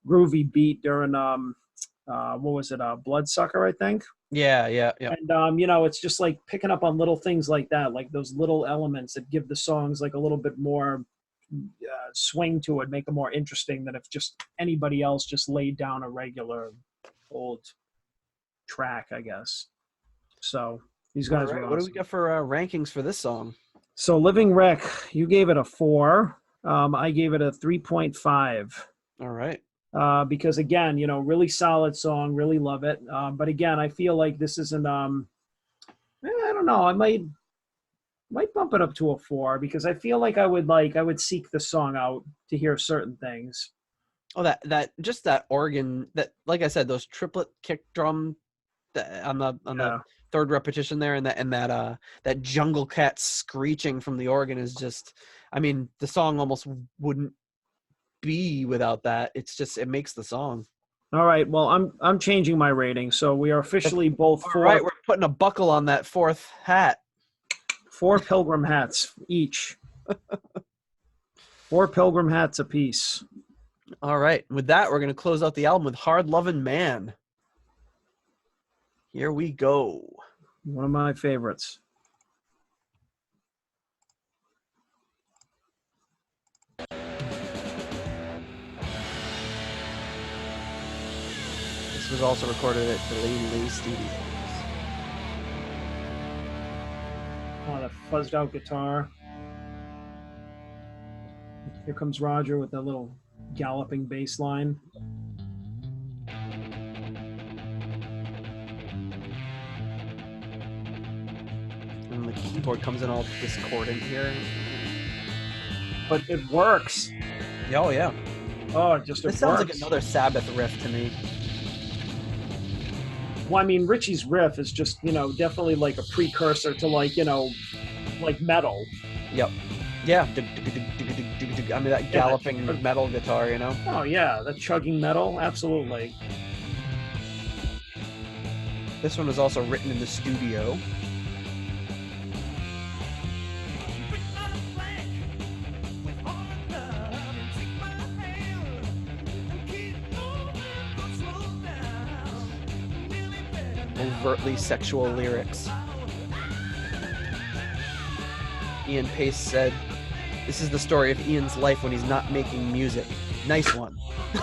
groovy beat during what was it, Bloodsucker, I think. Yeah. And it's just like picking up on little things like that, like those little elements that give the songs like a little bit more swing to it, make them more interesting than if just anybody else just laid down a regular old track, I guess. So these guys were awesome. What do we got for rankings for this song? So Living Wreck, you gave it a 4. I gave it a 3.5. All right. Because again, really solid song, really love it. But again, I feel like this isn't. I don't know. I might bump it up to a 4 because I feel like I would seek the song out to hear certain things. Oh, that organ, that, like I said, those triplet kick drum on the third repetition there, and that jungle cat screeching from the organ is just, I mean, the song almost wouldn't be without that. It's just, it makes the song. All right, well, I'm changing my rating, so we are officially both 4. All right, we're putting a buckle on that 4th hat. 4 pilgrim hats each. 4 pilgrim hats apiece. All right, with that, we're going to close out the album with Hard Lovin' Man. Here we go. One of my favorites. This was also recorded at the Lady Studios. Oh, that fuzzed out guitar. Here comes Roger with that little galloping bass line. And the keyboard comes in all discordant here. But it works. Oh, yeah. Oh, it just This sounds like another Sabbath riff to me. Well, I mean, Ritchie's riff is just, definitely like a precursor to like metal. Yep. Yeah. I mean, that galloping metal guitar, Oh, yeah. That chugging metal. Absolutely. This one was also written in the studio. Overtly sexual lyrics. Ian Pace said, "This is the story of Ian's life when he's not making music." Nice one. The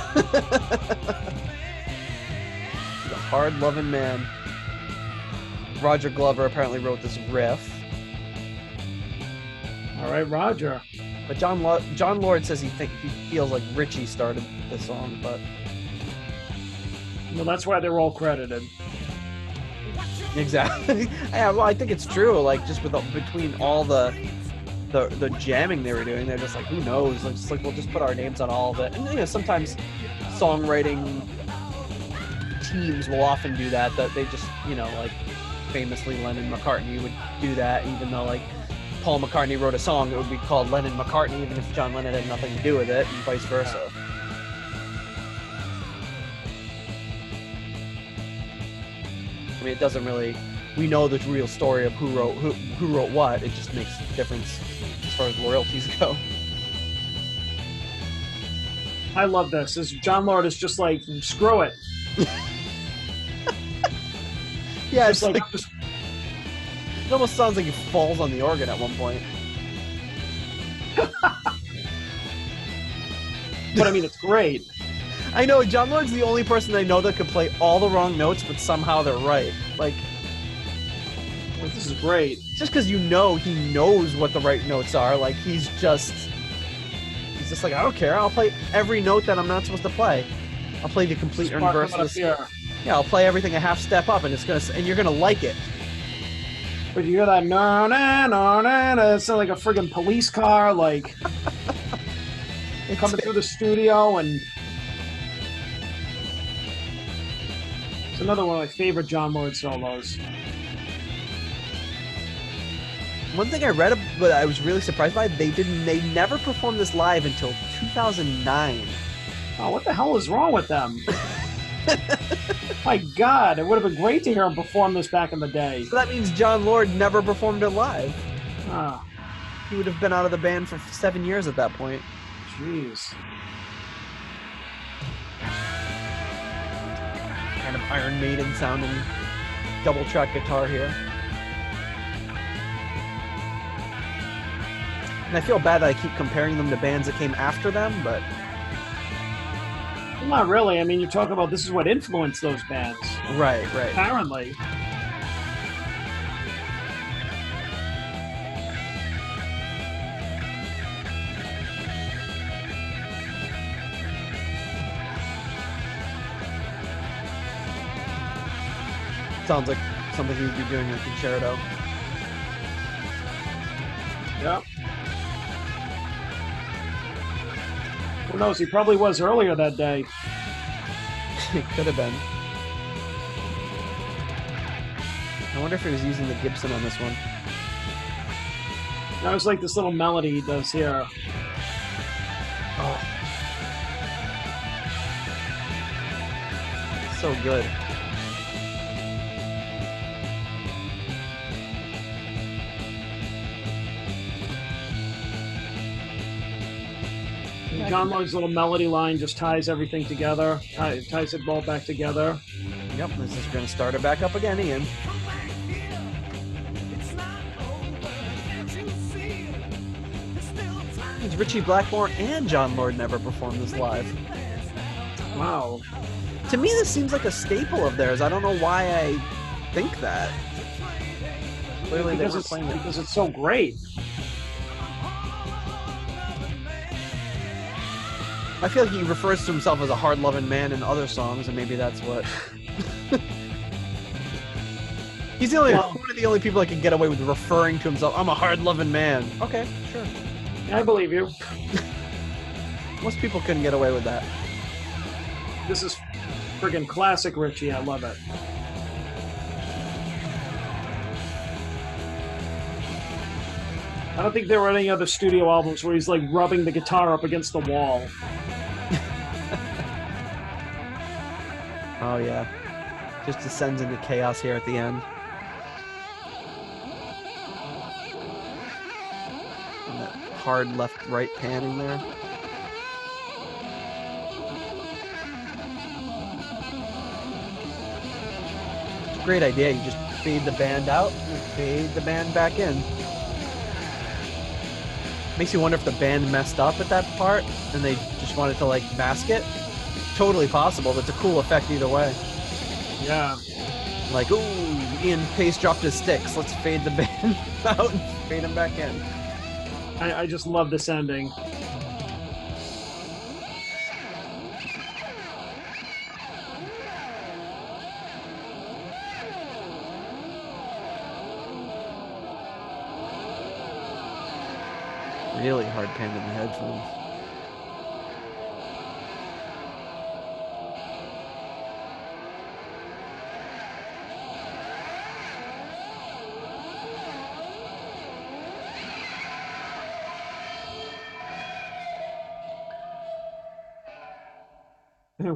Hard Lovin' Man. Roger Glover apparently wrote this riff. All right, Roger. But John Lord says he feels like Ritchie started the song, but well, that's why they're all credited. Exactly. Yeah, well, I think it's true. Like, just between all the jamming they were doing, they're just like, who knows? Like, we'll just put our names on all of it. And sometimes songwriting teams will often do that. That they just, like, famously Lennon McCartney would do that. Even though like Paul McCartney wrote a song, it would be called Lennon McCartney, even if John Lennon had nothing to do with it, and vice versa. I mean, it doesn't really. We know the real story of who wrote what. It just makes a difference as far as royalties go. I love this. John Lord is just like, screw it. Yeah, it's like it almost sounds like he falls on the organ at one point. But I mean, it's great. I know, John Lord's the only person I know that could play all the wrong notes, but somehow they're right. Like, this is great. Just because he knows what the right notes are. Like, he's just like, I don't care. I'll play every note that I'm not supposed to play. I'll play the complete inverse. Yeah, I'll play everything a half step up, and you're gonna like it. But you hear that no na no na na, it sounds like a friggin' police car, like coming through the studio, and it's another one of my favorite John Lord solos. One thing I read, but I was really surprised by, they never performed this live until 2009. Oh, what the hell is wrong with them? My God, it would have been great to hear him perform this back in the day. So that means John Lord never performed it live. He would have been out of the band for 7 years at that point. Jeez. Kind of Iron Maiden sounding double track guitar here. And I feel bad that I keep comparing them to bands that came after them, but Well, not really. I mean, you're talking about this is what influenced those bands. right. Apparently. Sounds like something he would be doing in a concerto. Yeah. Who knows? He probably was earlier that day. It could have been. I wonder if he was using the Gibson on this one. That was like this little melody he does here. Oh. So good. John Lloyd's little melody line just ties everything together, ties it all back together. Yep, this is going to start it back up again, Ian. It's Ritchie Blackmore and John Lord never performed this live. Wow. To me, this seems like a staple of theirs. I don't know why I think that. Clearly, they were playing it. Because it's so great. I feel like he refers to himself as a hard-loving man in other songs, and maybe that's what. He's the only one of the only people that can get away with referring to himself. I'm a hard-loving man. Okay, sure. I believe you. Most people couldn't get away with that. This is friggin' classic Ritchie. I love it. I don't think there were any other studio albums where he's like rubbing the guitar up against the wall. Oh yeah, just descends into chaos here at the end. And that hard left-right panning there. It's a great idea. You just fade the band out and fade the band back in. Makes you wonder if the band messed up at that part and they just wanted to like mask it. Totally possible. That's a cool effect either way. Yeah. Like, ooh, Ian Pace dropped his sticks. Let's fade the band out and fade him back in. I just love this ending. Really hard pan in the headphones.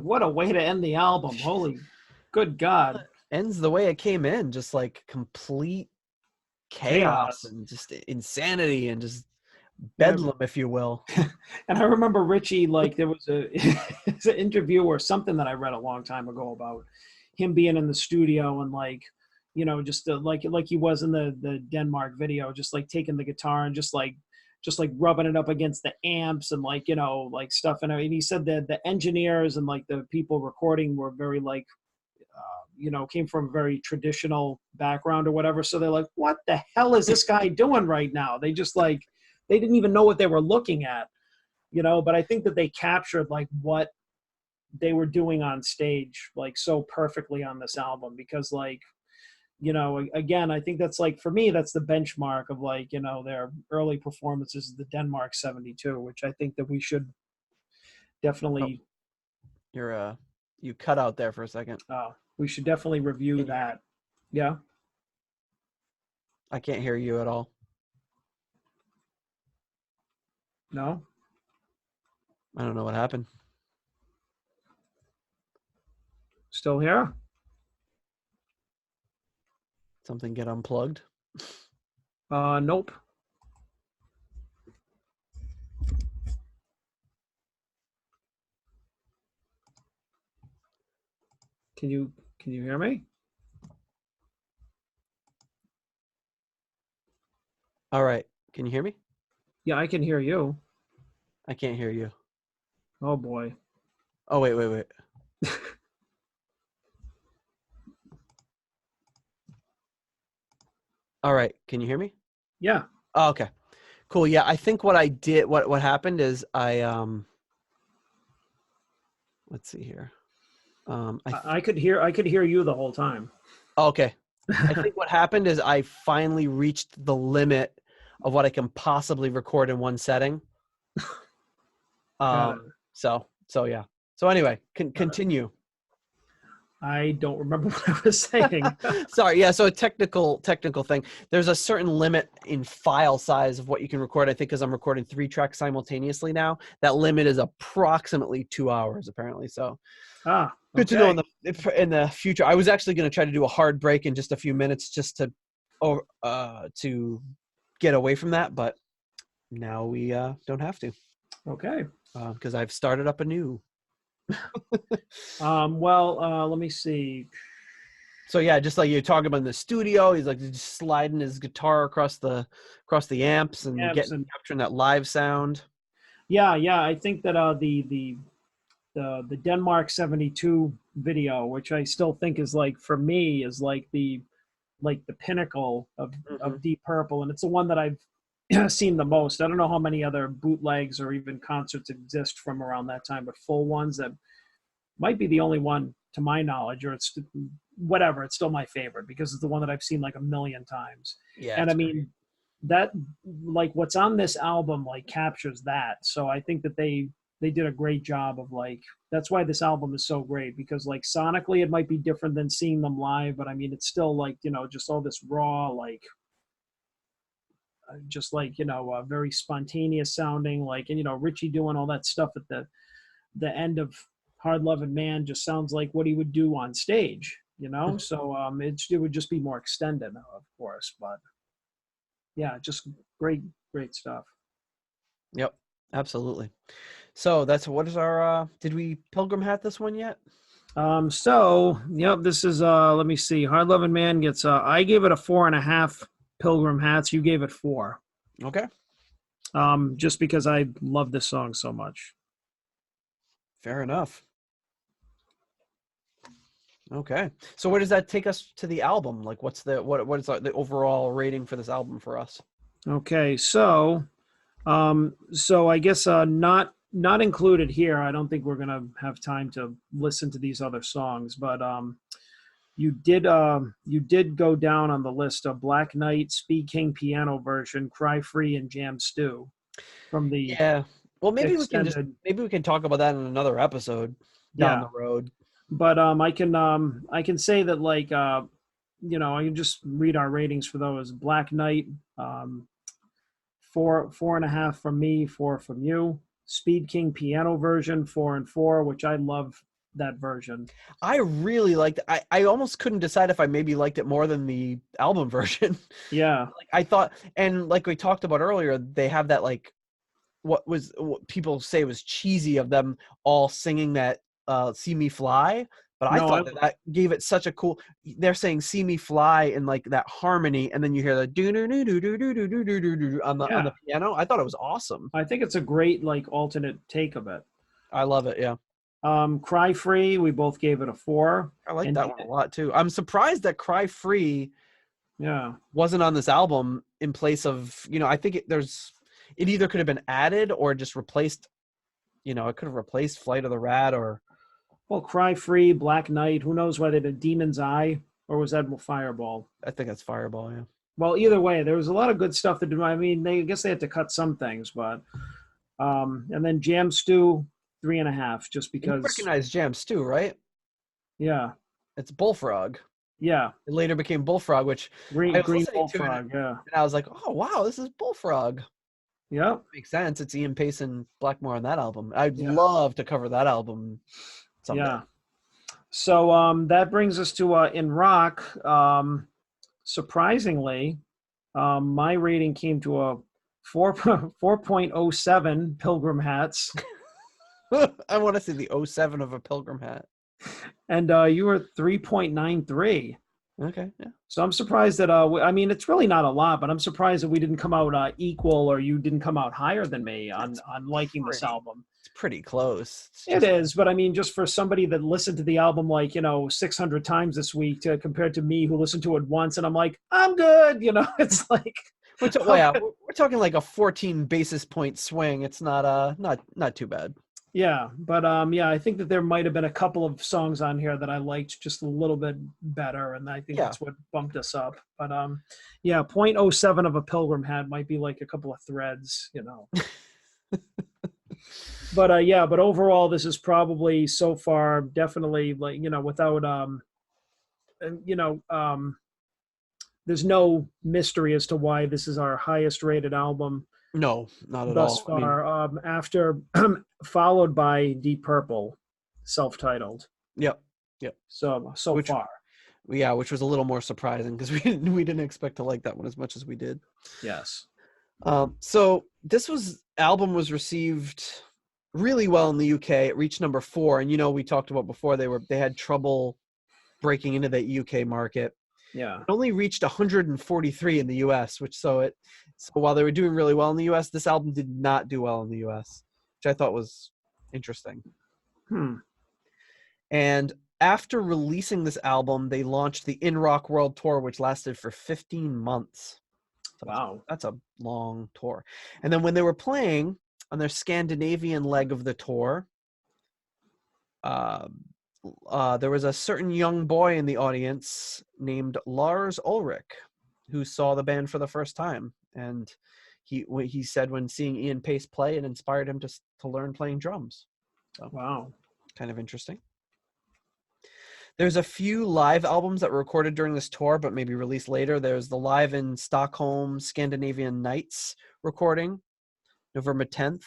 What a way to end the album. Holy, good God. Ends the way it came in, just like complete chaos and just insanity and just bedlam, if you will. And I remember Ritchie, like there was it's an interview or something that I read a long time ago about him being in the studio and like, you know, just like he was in the Denmark video, just like taking the guitar and just like rubbing it up against the amps and like, you know, like stuff. And he said that the engineers and like the people recording were very like, you know, came from a very traditional background or whatever. So they're like, what the hell is this guy doing right now? They just like, they didn't even know what they were looking at, you know, but I think that they captured like what they were doing on stage, like so perfectly on this album because like, you know, again, I think that's like, for me, that's the benchmark of like, you know, their early performances, the Denmark 72, which I think that we should definitely. Oh, you cut out there for a second. We should definitely review that. Yeah. I can't hear you at all. No? I don't know what happened. Still here? Something get unplugged? Nope. Can you hear me? All right. Can you hear me? Yeah, I can hear you. I can't hear you. Oh boy. Oh, wait. All right. Can you hear me? Yeah. Oh, okay. Cool. Yeah, I think what I did, what happened is let's see here. I could hear you the whole time. Okay. I think what happened is I finally reached the limit of what I can possibly record in one setting. Got it. So yeah. So anyway, Got it. continue. I don't remember what I was saying. Sorry. Yeah. So a technical thing. There's a certain limit in file size of what you can record. I think because I'm recording 3 tracks simultaneously now, that limit is approximately 2 hours apparently. So good to know Okay. in the future. I was actually going to try to do a hard break in just a few minutes just to get away from that, but now we don't have to Okay. because I've started up anew. Well, let me see. So yeah, just like you're talking about in the studio, he's like just sliding his guitar across the amps and Amps getting and capturing that live sound. yeah. I think that the Denmark 72 video, which I still think is like for me is like the pinnacle Mm-hmm. of Deep Purple, and it's the one that I've seen the most. I don't know how many other bootlegs or even concerts exist from around that time, but full ones that might be the only one to my knowledge, or it's whatever. It's still my favorite because it's the one that I've seen like a million times. Yeah, And I it's great. mean that like what's on this album like captures that. So I think that they did a great job of like that's why this album is so great because like sonically it might be different than seeing them live, but I mean it's still like just all this raw like just like very spontaneous sounding like and Ritchie doing all that stuff at the end of Hard Loving Man just sounds like what he would do on stage, So it would just be more extended, of course, but yeah, just great stuff. Yep, absolutely. So that's what is our did we Pilgrim hat this one yet? So yep, this is let me see. Hard Loving Man gets I gave it a 4.5 Pilgrim hats. You gave it 4. Okay. Just because I love this song so much. Fair enough. Okay. So where does that take us to the album? Like what is the overall rating for this album for us? Okay, so I guess not included here. I don't think we're gonna have time to listen to these other songs, but you did go down on the list of Black Knight, Speed King piano version, Cry Free, and Jam Stew from the Yeah. Well, extended. maybe we can talk about that in another episode down Yeah, the road. but I can say that like I can just read our ratings for those. Black Knight, 4.5 from me, 4 from you. Speed King piano version, 4 and 4, which I love that version. I really liked it. I almost couldn't decide if I maybe liked it more than the album version. Yeah. Like I thought, and like we talked about earlier, they have that like what people say was cheesy of them all singing that "See Me Fly," but I No, thought that gave it such a cool. They're saying "See Me Fly" in like that harmony, and then you hear the do do do do do do do do do do on the yeah. piano. I thought it was awesome. I think it's a great like alternate take of it. I love it. Yeah, Cry Free, we both gave it a 4. I like And that one a lot too. I'm surprised that "Cry Free" yeah. wasn't on this album in place of I think it either could have been added or just replaced. It could have replaced "Flight of the Rat" or Well, Cry Free, Black Knight, who knows whether the Demon's Eye or was that Fireball? I think that's Fireball. Yeah. Well, either way, there was a lot of good stuff to do. I mean, I guess they had to cut some things, but and then Jam Stew, 3.5, just And you because. recognize Jam Stew, right? Yeah, It's Bullfrog. yeah, It later became Bullfrog, which I was Green listening to it Bullfrog. Yeah, and I was like, oh wow, this is Bullfrog. yeah, Makes sense. It's Ian Pace and Blackmore on that album. I'd yeah, love to cover that album someday. yeah. So that brings us to in rock. Surprisingly, my rating came to a 4.07 Pilgrim hats. I want to see the '07 of a Pilgrim hat. And you were 3.93. Okay, yeah, So I'm surprised that I mean, it's really not a lot, but I'm surprised that we didn't come out equal, or you didn't come out higher than me on that's liking this pretty. album. It's pretty close. It's It just is, but I mean, just for somebody that listened to the album like 600 times this week, compared to me who listened to it once, and I'm like, I'm good. It's like, well, yeah, okay, we're talking like a 14 basis point swing. It's not too bad. yeah, but yeah, I think that there might have been a couple of songs on here that I liked just a little bit better, and I think Yeah, that's what bumped us up. But yeah, .07 of a Pilgrim hat might be like a couple of threads. But yeah, but overall, this is probably so far definitely like without and, there's no mystery as to why this is our highest rated album no, not at thus all. I mean, far. After followed by Deep Purple, self-titled. yep, yep. So Which far, yeah, which was a little more surprising because we didn't expect to like that one as much as we did. yes. So this album was received really well in the UK. It reached number 4, and we talked about before they had trouble breaking into the UK market. Yeah. It only reached 143 in the US, so while they were doing really well in the US, this album did not do well in the US, which I thought was interesting. Hmm. And after releasing this album, they launched the In Rock World Tour, which lasted for 15 months. So Wow. that's a long tour. And then when they were playing on their Scandinavian leg of the tour, there was a certain young boy in the audience named Lars Ulrich who saw the band for the first time. And he said when seeing Ian Pace play, it inspired him to learn playing drums. So Wow. kind of interesting. There's a few live albums that were recorded during this tour, but maybe released later. There's the Live in Stockholm Scandinavian Nights recording, November 10th,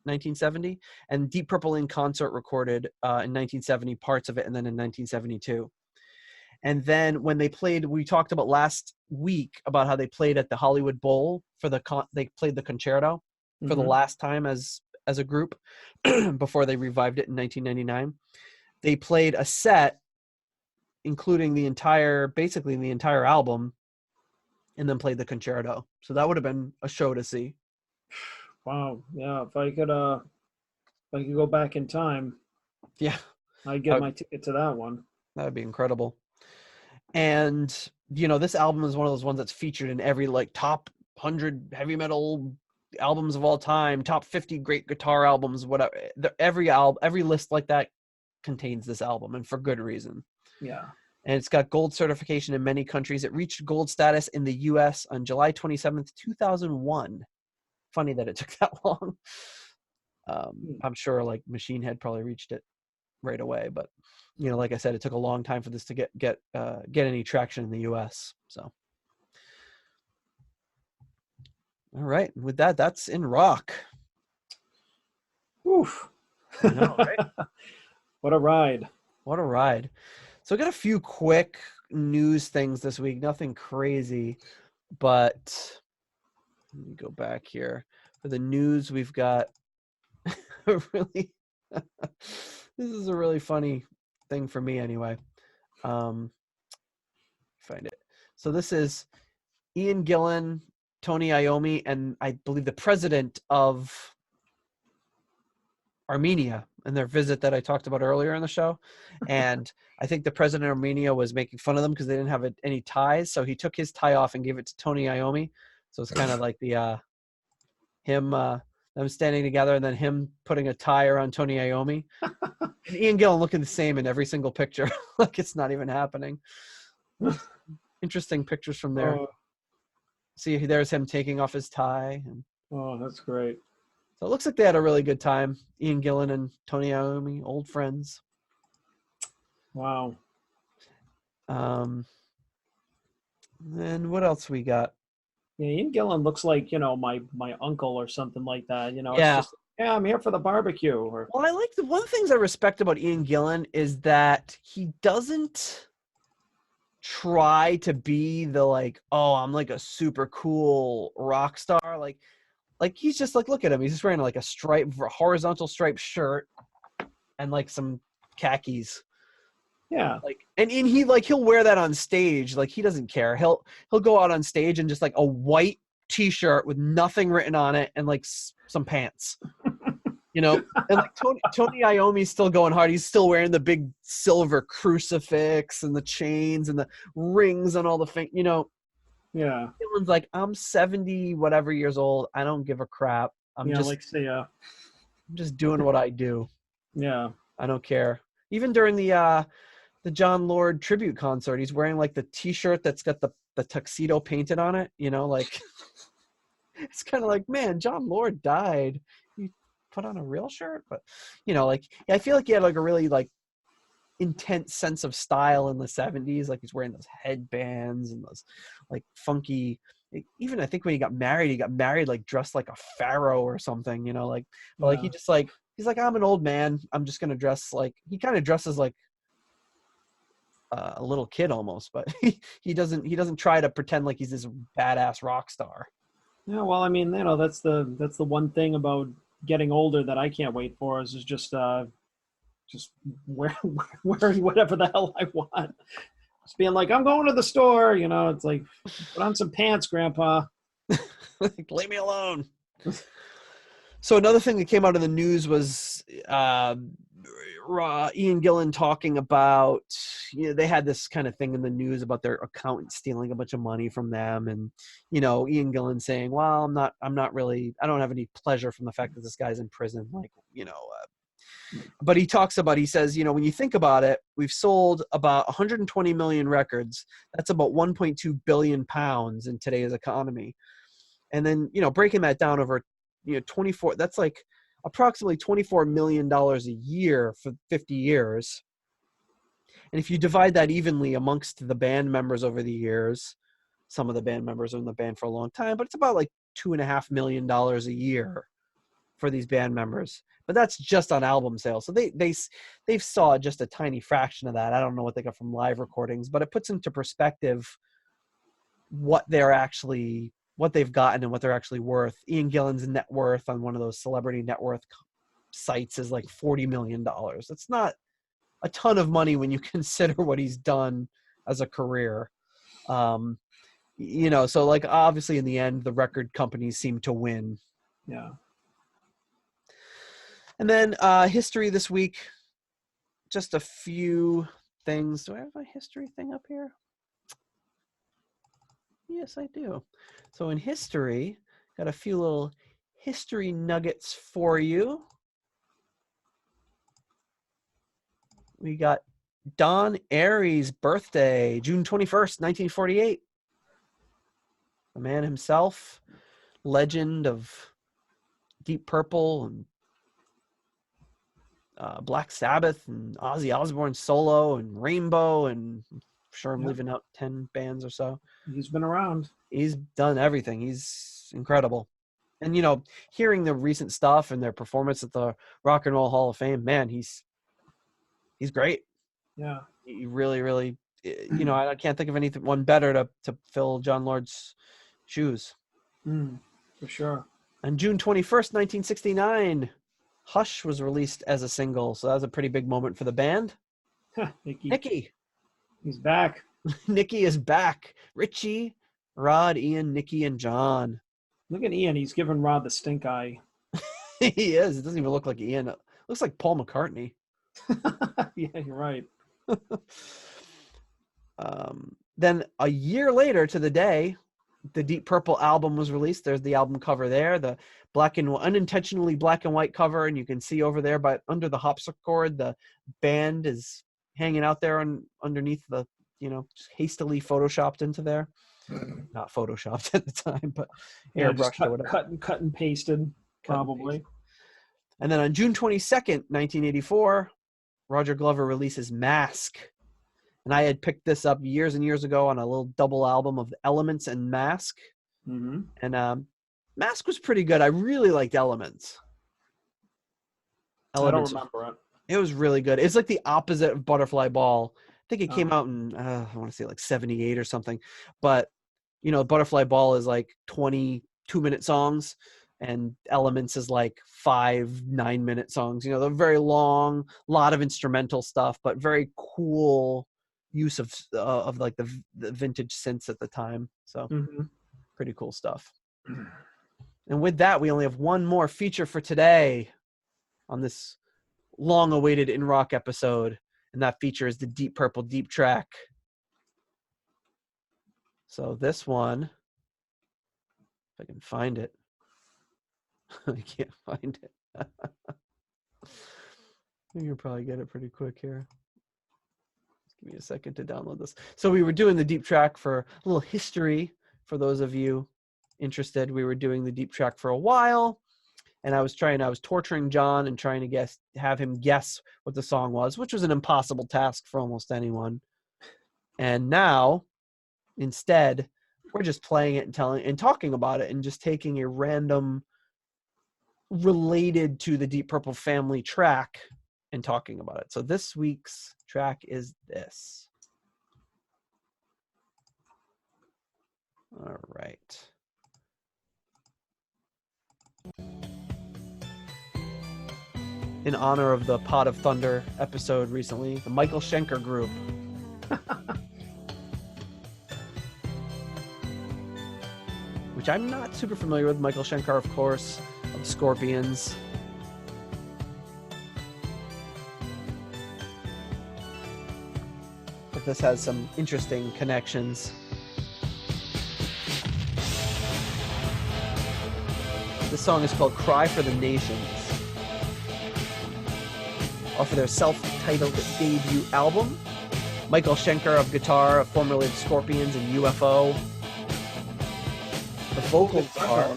1970, and Deep Purple in concert recorded in 1970, parts of it, and then in 1972. And then when they played, we talked about last week about how they played at the Hollywood Bowl they played the concerto for the last time as a group before they revived it in 1999. They played a set including basically the entire album, and then played the concerto. So that would have been a show to see. Wow. Yeah. If I could go back in time, Yeah, I'd get my ticket to that one. that would be incredible. And this album is one of those ones that's featured in every like top 100 heavy metal albums of all time, top 50 great guitar albums, whatever. Every list like that contains this album, and for good reason. Yeah. And it's got gold certification in many countries. It reached gold status in the US on July 27th, 2001. Funny that it took that long. I'm sure like Machine Head probably reached it right away, but like I said, it took a long time for this to get any traction in the US. So all right, with that's In Rock. Oof. I know, right? What a ride. What a ride. So I got a few quick news things this week. Nothing crazy, but let me go back here. For the news, we've got really this is a really funny thing for me anyway. Find it. So this is Ian Gillan, Tony Iommi, and I believe the president of Armenia and their visit that I talked about earlier in the show. And I think the president of Armenia was making fun of them because they didn't have any ties. So he took his tie off and gave it to Tony Iommi. So it's kind of like the them standing together and then him putting a tie around Tony Iommi. And Ian Gillan looking the same in every single picture. Like it's not even happening. Interesting pictures from there. See, there's him taking off his tie. Oh, that's great. So it looks like they had a really good time. Ian Gillan and Tony Iommi, old friends. Wow. And what else we got? Yeah, Ian Gillan looks like, my uncle or something like that. Yeah. It's just, yeah, I'm here for the barbecue. Or Well, I like one of the things I respect about Ian Gillan is that he doesn't try to be the like, oh, I'm like a super cool rock star. Like he's just like, look at him. He's just wearing like a horizontal striped shirt and like some khakis. Yeah. Like, and he'll wear that on stage. Like, he doesn't care. He'll go out on stage in just like a white t-shirt with nothing written on it and like some pants. And like Tony Iommi's still going hard. He's still wearing the big silver crucifix and the chains and the rings and all the things. Yeah. Dylan's like, I'm 70 whatever years old. I don't give a crap. I'm just doing what I do. Yeah. I don't care. Even during the John Lord tribute concert, he's wearing like the t-shirt that's got the tuxedo painted on it. Like it's kind of like, man, John Lord died. You put on a real shirt, but like, I feel like he had like a really like intense sense of style in the 70s. Like, he's wearing those headbands and those like funky. Even I think when he got married like dressed like a pharaoh or something. Like, but like he just like he's like, I'm an old man. I'm just gonna dress like, he kind of dresses like a little kid almost, but he doesn't try to pretend like he's this badass rock star. Yeah, well, I mean, that's the one thing about getting older that I can't wait for is just wearing whatever the hell I want. Just being like, I'm going to the store, it's like, put on some pants, Grandpa. Like, leave me alone. So another thing that came out of the news was Ian Gillan talking about, they had this kind of thing in the news about their accountant stealing a bunch of money from them, and Ian Gillan saying, well, I'm not really, I don't have any pleasure from the fact that this guy's in prison, like, but he says, when you think about it, we've sold about 120 million records. That's about 1.2 billion pounds in today's economy. And then, breaking that down over 24, that's like approximately $24 million a year for 50 years. And if you divide that evenly amongst the band members over the years, some of the band members are in the band for a long time, but it's about like $2.5 million a year for these band members. But that's just on album sales. So they saw just a tiny fraction of that. I don't know what they got from live recordings, but it puts into perspective what they've gotten and what they're actually worth. Ian Gillan's net worth on one of those celebrity net worth sites is like $40 million. It's not a ton of money when you consider what he's done as a career. So like, obviously in the end, the record companies seem to win. Yeah. And then history this week, just a few things. Do I have my history thing up here? Yes, I do. So in history, got a few little history nuggets for you. We got Don Airey's birthday, June 21st, 1948. The man himself, legend of Deep Purple and Black Sabbath and Ozzy Osbourne solo and Rainbow, and I'm sure I'm leaving out 10 bands or so. He's been around. He's done everything. He's incredible. And, hearing the recent stuff and their performance at the Rock and Roll Hall of Fame, man, he's great. Yeah. He really, really, I can't think of anyone better to fill John Lord's shoes. For sure. On June 21st, 1969, Hush was released as a single. So that was a pretty big moment for the band. Nicky. He's back. Nicky is back. Ritchie, Rod, Ian, Nicky, and John. Look at Ian. He's giving Rod the stink eye. He is. It doesn't even look like Ian. It looks like Paul McCartney. Yeah, you're right. Then a year later to the day, the Deep Purple album was released. There's the album cover there, the unintentionally black and white cover, and you can see over there, but under the harpsichord, the band is hanging out there underneath the, just hastily photoshopped into there. Not photoshopped at the time, but airbrushed or whatever. Cut and pasted, probably. And then on June 22nd, 1984, Roger Glover releases Mask. And I had picked this up years and years ago on a little double album of Elements and Mask. Mm-hmm. And Mask was pretty good. I really liked Elements. I don't remember it. It was really good. It's like the opposite of Butterfly Ball. I think it came out in, I want to say like 78 or something. But, Butterfly Ball is like 22-minute songs. and Elements is like 5-9-minute songs. They're very long, a lot of instrumental stuff, but very cool use of like the vintage synths at the time. So pretty cool stuff. And with that, we only have one more feature for today on this long-awaited In Rock episode, and that feature is the Deep Purple Deep track. So this one, if I can find it, I can't find it. You can probably get it pretty quick here. Just give me a second to download this. So we were doing the deep track for a little history for those of you interested. We were doing the deep track for a while, and I was torturing John and trying to have him guess what the song was, which was an impossible task for almost anyone. And now, instead, we're just playing it and talking about it and just taking a random related to the Deep Purple family track and talking about it. So this week's track is this. All right. In honor of the Pot of Thunder episode recently, the Michael Schenker Group. Which I'm not super familiar with. Michael Schenker, of course, of Scorpions. But this has some interesting connections. This song is called Cry for the Nations, off of their self-titled debut album. Michael Schenker of guitar, formerly of Scorpions and UFO. The vocals are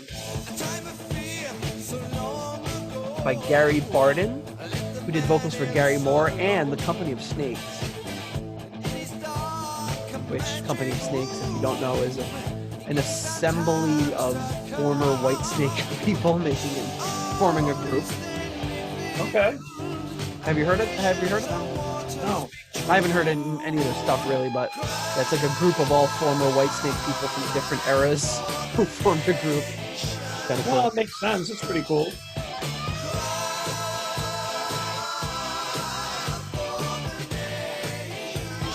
by Gary Barden, who did vocals for Gary Moore and the Company of Snakes. Which Company of Snakes, if you don't know, is an assembly of former Whitesnake people forming a group. Okay. Have you heard it? Have you heard of that? No. I haven't heard any of their stuff really, but that's like a group of all former Whitesnake people from different eras who formed a group. Kind of cool. Well, it makes sense. It's pretty cool.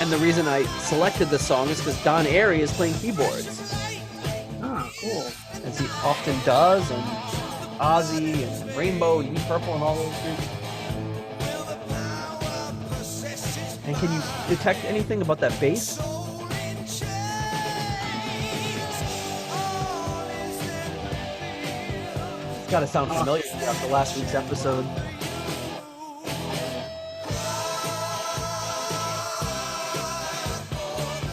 And the reason I selected this song is because Don Airey is playing keyboards. Ah, cool. As he often does, and Ozzy and Rainbow and Deep Purple and all those groups. And can you detect anything about that bass? It's got to sound familiar after last week's episode.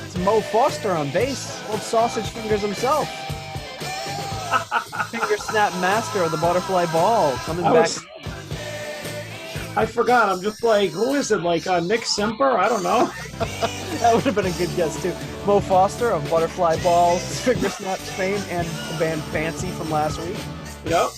It's Mo Foster on bass, old Sausage Fingers himself. Finger snap master of the Butterfly Ball, coming back. I forgot. I'm just like, who is it? Like Nick Simper? I don't know. That would have been a good guess too. Mo Foster of Butterfly Balls, Finger Snaps fame, and the band Fancy from last week. Yep.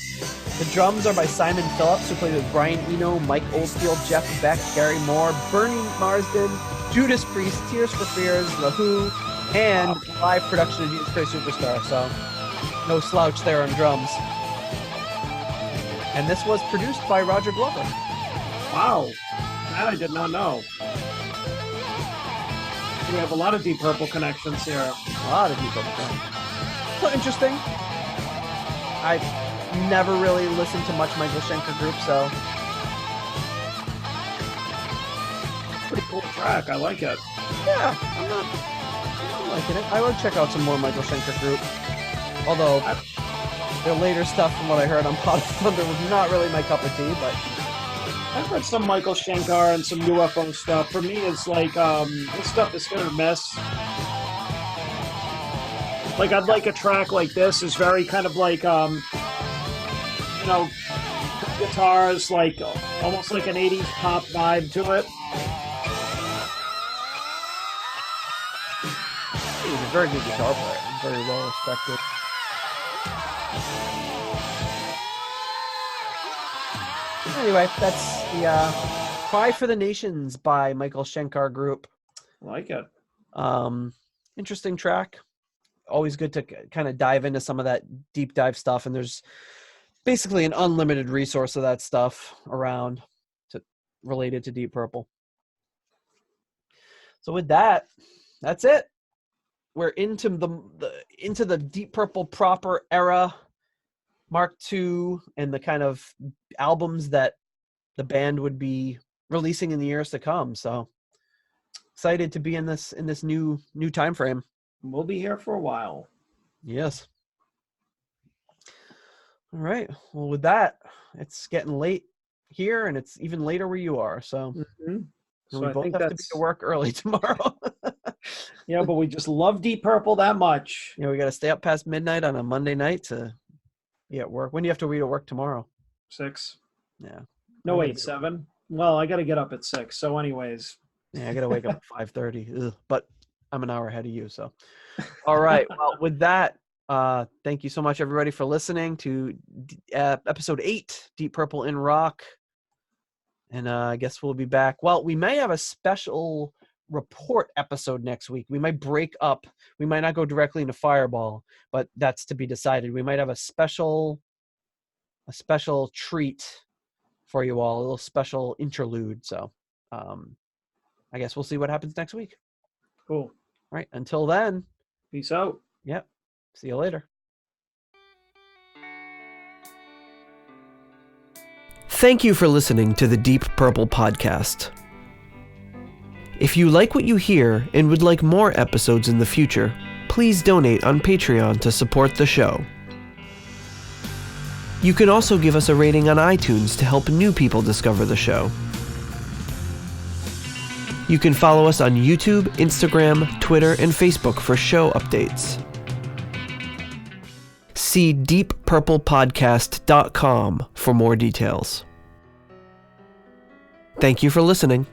The drums are by Simon Phillips, who played with Brian Eno, Mike Oldfield, Jeff Beck, Gary Moore, Bernie Marsden, Judas Priest, Tears for Fears, The Who, and live production of Jesus Christ Superstar. So no slouch there on drums. And this was produced by Roger Glover. Wow. That I did not know. We have a lot of Deep Purple connections here. A lot of Deep Purple connections. So interesting. I never really listened to much Michael Schenker Group, so Pretty cool track. I like it. yeah, I'm liking it. I would check out some more Michael Schenker Group. Although their later stuff, from what I heard on Pot of Thunder, was not really my cup of tea, but I've heard some Michael Schenker and some UFO stuff. For me, it's like, this stuff is hit or miss. Like, I'd like a track like this is very kind of like, you know, guitars, like, almost like an 80s pop vibe to it. he's a very good guitar player. Very well respected. Anyway, that's the Cry for the Nations by Michael Schenker Group. I like it. Interesting track. Always good to kind of dive into some of that deep dive stuff. And there's basically an unlimited resource of that stuff around related to Deep Purple. So with that, that's it. We're into the Deep Purple proper era, Mark II, and the kind of albums that the band would be releasing in the years to come. So excited to be in this new time frame. We'll be here for a while. Yes. All right. Well, with that, it's getting late here, and it's even later where you are. So, So we I both think have to that's be to work early tomorrow. yeah, but we just love Deep Purple that much. We got to stay up past midnight on a Monday night to be at work. When do you have to be at work tomorrow? 6. Yeah. No, wait, 7. Well, I got to get up at 6. So, anyways. Yeah, I got to wake up at 5:30. But I'm an hour ahead of you. So, all right. Well, with that, thank you so much, everybody, for listening to episode 8, Deep Purple in Rock. And I guess we'll be back. Well, we may have a special report episode next week. We might break up. We might not go directly into Fireball, but that's to be decided. We might have a special treat for you all, a little special interlude. So I guess we'll see what happens next week. Cool. All right. Until then. Peace out. Yep. See you later. Thank you for listening to the Deep Purple podcast. If you like what you hear and would like more episodes in the future, please donate on Patreon to support the show. You can also give us a rating on iTunes to help new people discover the show. You can follow us on YouTube, Instagram, Twitter, and Facebook for show updates. See deeppurplepodcast.com for more details. Thank you for listening.